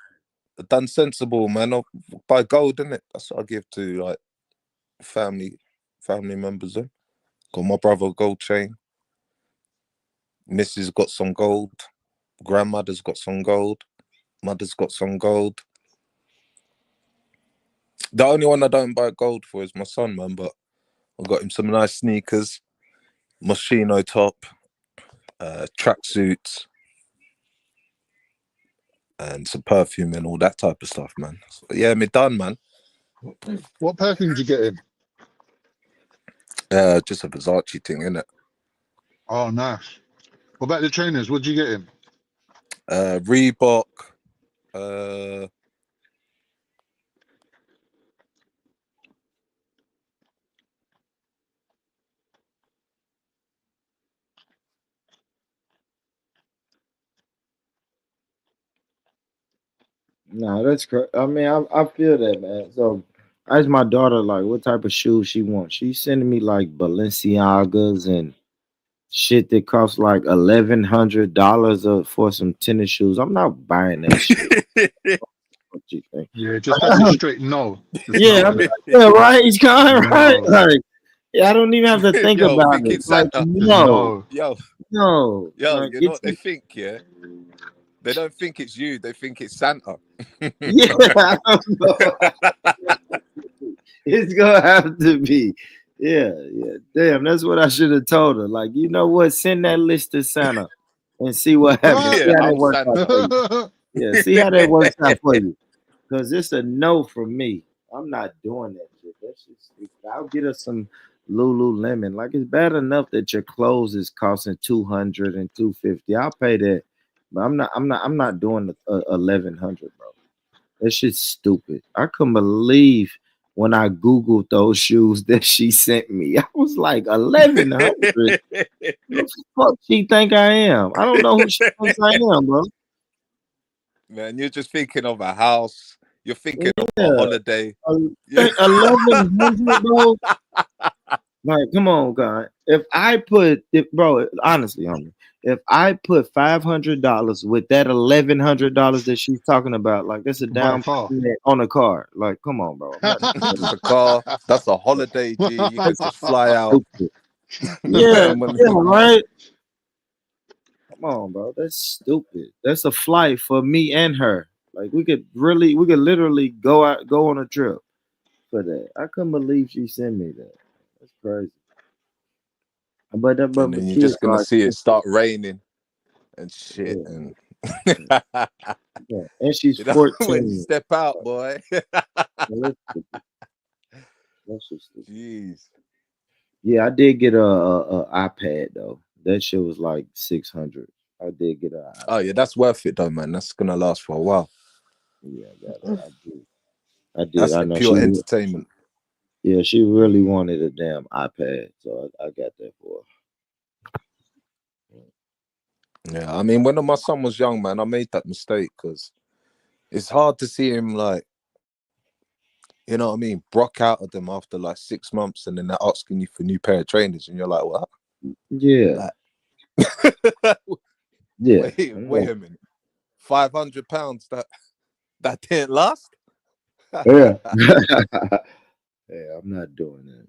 I've done sensible, man. I'll buy gold, innit? That's what I give to like family members. Got my brother a gold chain. Mrs. got some gold. Grandmother's got some gold. Mother's got some gold. The only one I don't buy gold for is my son, man. But I got him some nice sneakers, Moschino top, tracksuits, and some perfume and all that type of stuff, man. So, yeah, me done, man. What perfume did you get in? Just a Versace thing, innit? Oh, nice. What about the trainers? What did you get in? Reebok. No, that's correct. I mean, I feel that, man. So, I asked my daughter like what type of shoes she wants. She's sending me like Balenciagas and shit that costs like $1,100 for some tennis shoes. I'm not buying that shit. What you think? Yeah, just that's a straight no. Yeah, right. He's kind of right. Like, yeah, I don't even have to think about it. Like, no. Yo, like, you know what they think, yeah? They don't think it's you, they think it's Santa. Yeah, I don't know. It's gonna have to be. Yeah. Damn, that's what I should have told her. Like, you know what? Send that list to Santa and see what happens. See how that works out for you. Yeah, see how that works out for you. Because it's a no from me. I'm not doing that shit. That's just stupid. I'll get her some Lululemon. Like, it's bad enough that your clothes is costing $200 and $250. I'll pay that. But I'm not doing the 1,100, bro. That shit's stupid. I couldn't believe when I Googled those shoes that she sent me. I was like, 1,100? Who the fuck she think I am? I don't know who she thinks I am, bro. Man, you're just thinking of a house. You're thinking of a holiday. 1,100, bro. Like, come on, God. Honestly, homie, if I put $500 with that $1,100 that she's talking about, like that's a down payment on a car. Like, come on, bro. That's a car. That's a holiday, G. You can just fly out. Yeah, right. Come on, bro. That's stupid. That's a flight for me and her. Like, we could literally go on a trip for that. I couldn't believe she sent me that. That's crazy. But and then you're just gonna see it start raining and shit. And and she's 14. When you step out, boy. That's just stupid. Jeez. Yeah, I did get a iPad though. That shit was like $600. I did get a. Oh yeah, that's worth it though, man. That's gonna last for a while. Yeah, I did. That's I know pure entertainment. Yeah, she really wanted a damn iPad, so I got that for her. Yeah, I mean, when my son was young, man, I made that mistake because it's hard to see him like, you know what I mean, brock out of them after like 6 months, and then they're asking you for a new pair of trainers, and you're like, what? Yeah. Like, Yeah. wait a minute, £500 that didn't last. Yeah. Yeah, I'm not doing that.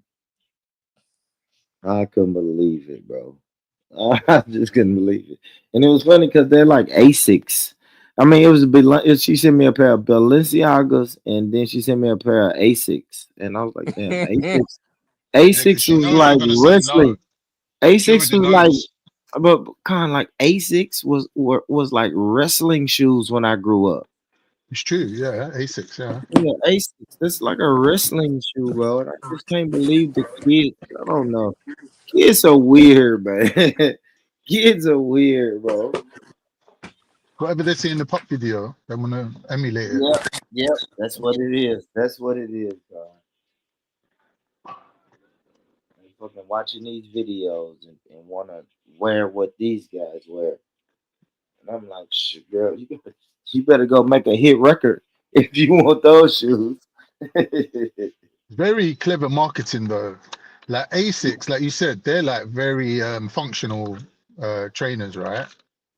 I couldn't believe it, bro. I just couldn't believe it. And it was funny because they're like Asics. I mean, it was a bit. She sent me a pair of Balenciagas, and then she sent me a pair of Asics, and I was like, "Damn, Asics!" Asics was like wrestling. Asics was like, but kind of like Asics was like wrestling shoes when I grew up. It's true, yeah. Asics, yeah. Yeah, Asics. That's like a wrestling shoe, bro. And I just can't believe the kids. I don't know. Kids are weird, man. Kids are weird, bro. Whatever they see in the pop video, they want to emulate it. Yep. That's what it is. That's what it is, bro. I'm fucking watching these videos and want to wear what these guys wear. And I'm like, shit, girl, you better go make a hit record if you want those shoes. Very clever marketing, though. Like Asics, like you said, they're like very functional trainers, right?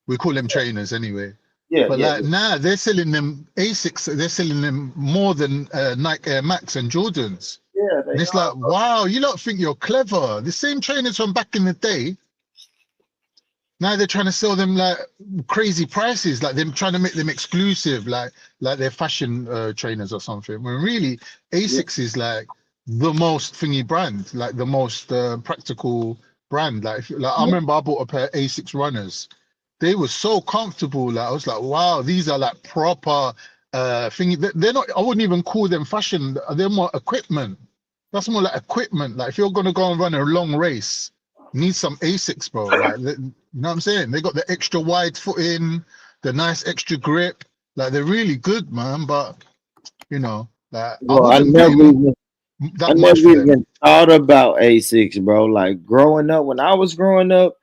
We call them trainers anyway. Yeah, but yeah, like yeah. now they're selling them Asics. They're selling them more than Nike Air Max and Jordans. Yeah, And it's like, wow, you lot think you're clever. The same trainers from back in the day. Now they're trying to sell them like crazy prices, like they're trying to make them exclusive, like they're fashion trainers or something. When really, Asics is like the most thingy brand, like the most practical brand. Like I remember I bought a pair of Asics runners. They were so comfortable. Like I was like, wow, these are like proper thingy. They're not. I wouldn't even call them fashion. They're more equipment. That's more like equipment. Like if you're gonna go and run a long race, you need some Asics, bro. Like you know what I'm saying? They got the extra wide footing, the nice extra grip. Like they're really good, man. But you know, like Well, I never even thought about Asics, bro. Like growing up, when I was growing up,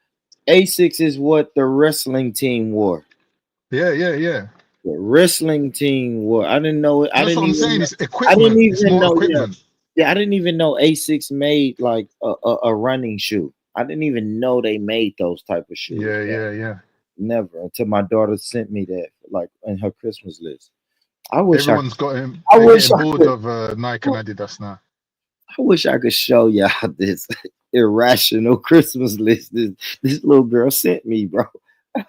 Asics is what the wrestling team wore. Yeah. The wrestling team wore. I didn't know it. That's what I'm saying. It's equipment. I didn't even It's more know. equipment. Yeah, I didn't even know Asics made like a running shoe. I didn't even know they made those type of shoes. Yeah. Never until my daughter sent me that, like in her Christmas list. I wish Everyone's got him. I They're wish getting I bored could. of Nike and Adidas now. I wish I could show y'all this irrational Christmas list this little girl sent me, bro.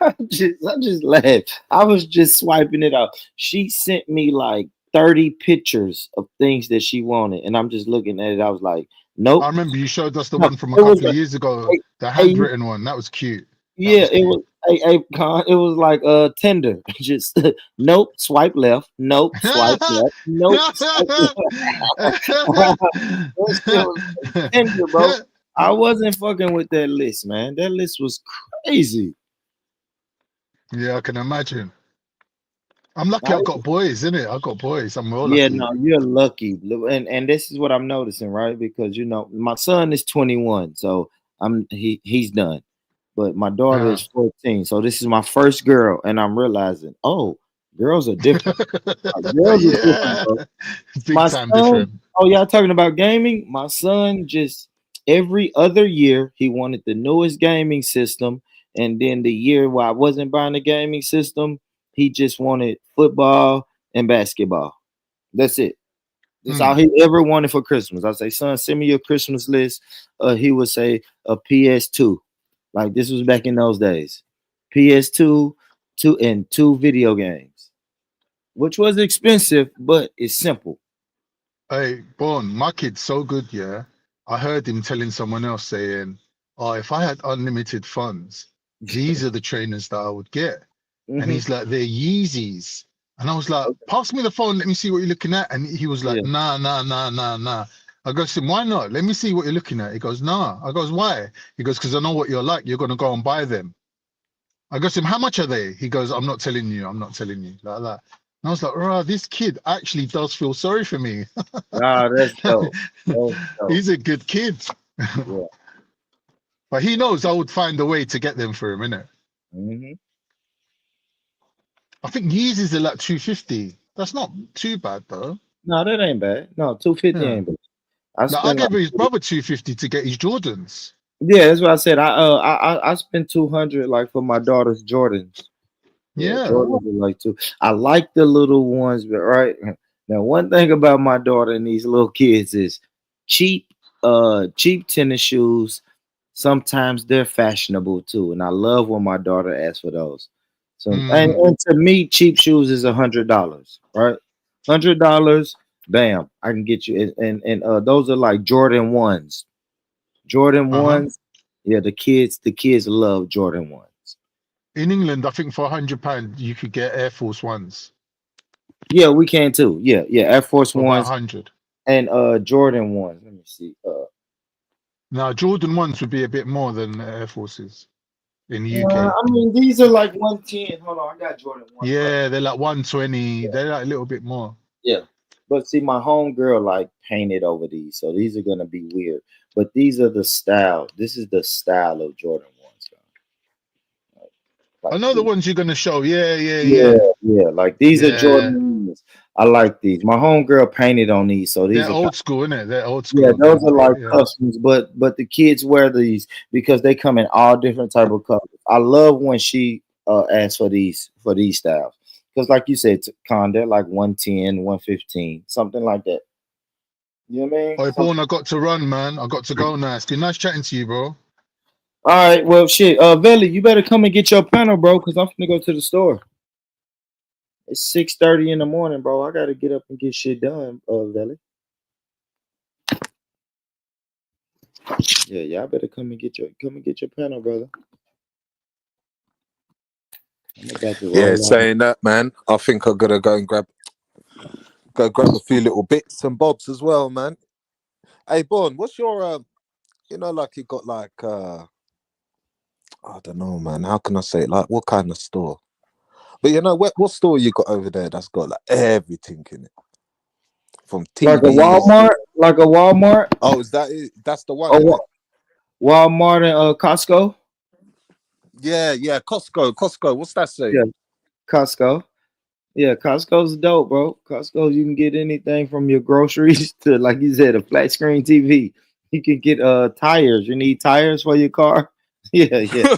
I just laughed. I was just swiping it out. She sent me like 30 pictures of things that she wanted, and I'm just looking at it. I was like, nope. I remember you showed us the No, one from a it was couple of like- years ago, the hey, handwritten one. That was cute. Yeah, it was. It was like Tinder. Just nope, swipe left. Nope, swipe left. Nope, swipe left. It was Tinder, bro. I wasn't fucking with that list, man. That list was crazy. Yeah, I can imagine. I'm lucky I got boys, innit? I got boys. I'm real lucky. Yeah, no, you're lucky, and this is what I'm noticing, right? Because you know, my son is 21, so he's done, but my daughter is 14, so this is my first girl, and I'm realizing, oh, girls are different. Girls are different, bro. Big My time son, different. oh, y'all talking about gaming? My son just every other year he wanted the newest gaming system, and then the year where I wasn't buying the gaming system, he just wanted football and basketball. That's it. That's all he ever wanted for Christmas. I say, son, send me your Christmas list. He would say a PS2. Like this was back in those days. PS2, two video games, which was expensive, but it's simple. Hey, Born, my kid's so good, yeah. I heard him telling someone else saying, oh, if I had unlimited funds, these are the trainers that I would get. And he's like, they're Yeezys. And I was like, pass me the phone, let me see what you're looking at. And he was like, nah. I go to him, why not? Let me see what you're looking at. He goes, nah. I goes, why? He goes, because I know what you're like. You're going to go and buy them. I go to him, how much are they? He goes, I'm not telling you. Like that. And I was like, oh, this kid actually does feel sorry for me. Nah, that's dope. He's a good kid. Yeah. But he knows I would find a way to get them for him, innit? Mm-hmm. I think Yeezys are like 250. That's not too bad though. No, that ain't bad. No, 250 Yeah. ain't bad. I gave his brother 250 to get his Jordans. Yeah, that's what I said. I spent 200 like for my daughter's Jordans. Yeah. Jordans are like two. I like the little ones, but right now, one thing about my daughter and these little kids is cheap tennis shoes. Sometimes they're fashionable too, and I love when my daughter asks for those. So, and to me, cheap shoes is $100, right? $100, bam, I can get you. And those are like Jordan 1s. Jordan 1s, yeah, the kids love Jordan 1s. In England, I think for £100 you could get Air Force Ones. Yeah, we can too. Yeah, Air Force For Ones. about 100. And Jordan 1s. Let me see. Now Jordan 1s would be a bit more than Air Forces in the UK. I mean, these are like 110. Hold on, I got Jordan 1. Yeah, they're like 120. They're like a little bit more. Yeah, but see, my homegirl like painted over these, so these are gonna be weird. But these are the style. This is the style of Jordan 1s. I know the ones you're gonna show. Yeah. Like these are Jordan 1s. I like these. My homegirl painted on these, so these They're are old school, isn't it? They're old school. Yeah, those are like customs, but the kids wear these because they come in all different type of colors. I love when she asks for these styles because, like you said, Con, they're like 110, 115, something like that. You know what I mean? Oi, Paul, I got to run, man. I got to go now. It's been nice chatting to you, bro. All right, well, shit, Veli, you better come and get your panel, bro, because I'm gonna go to the store. It's 6:30 in the morning, bro. I gotta get up and get shit done, Veli. Yeah, y'all better come and get your panel, brother. I'm about to roll out. Saying that, man, I think I'm gonna go grab a few little bits and bobs as well, man. Hey, Bon, what's your like you got like I don't know, man. How can I say it? Like what kind of store? But what store you got over there that's got like everything in it? From TVs. Like a Walmart? Oh, is that it? That's the one. Walmart and Costco? Yeah, Costco. What's that say? Yeah, Costco. Yeah, Costco's dope, bro. Costco, you can get anything from your groceries to, like you said, a flat screen TV. You can get tires. You need tires for your car? Yeah. Yo.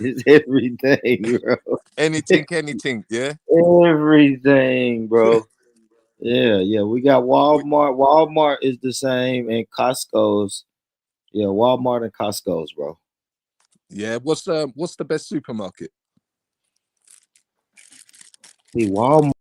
It's everything, bro. Anything, yeah? Everything, bro. Yeah. We got Walmart. Walmart is the same, and Costco's. Yeah, Walmart and Costco's, bro. Yeah, what's the best supermarket? See, Walmart.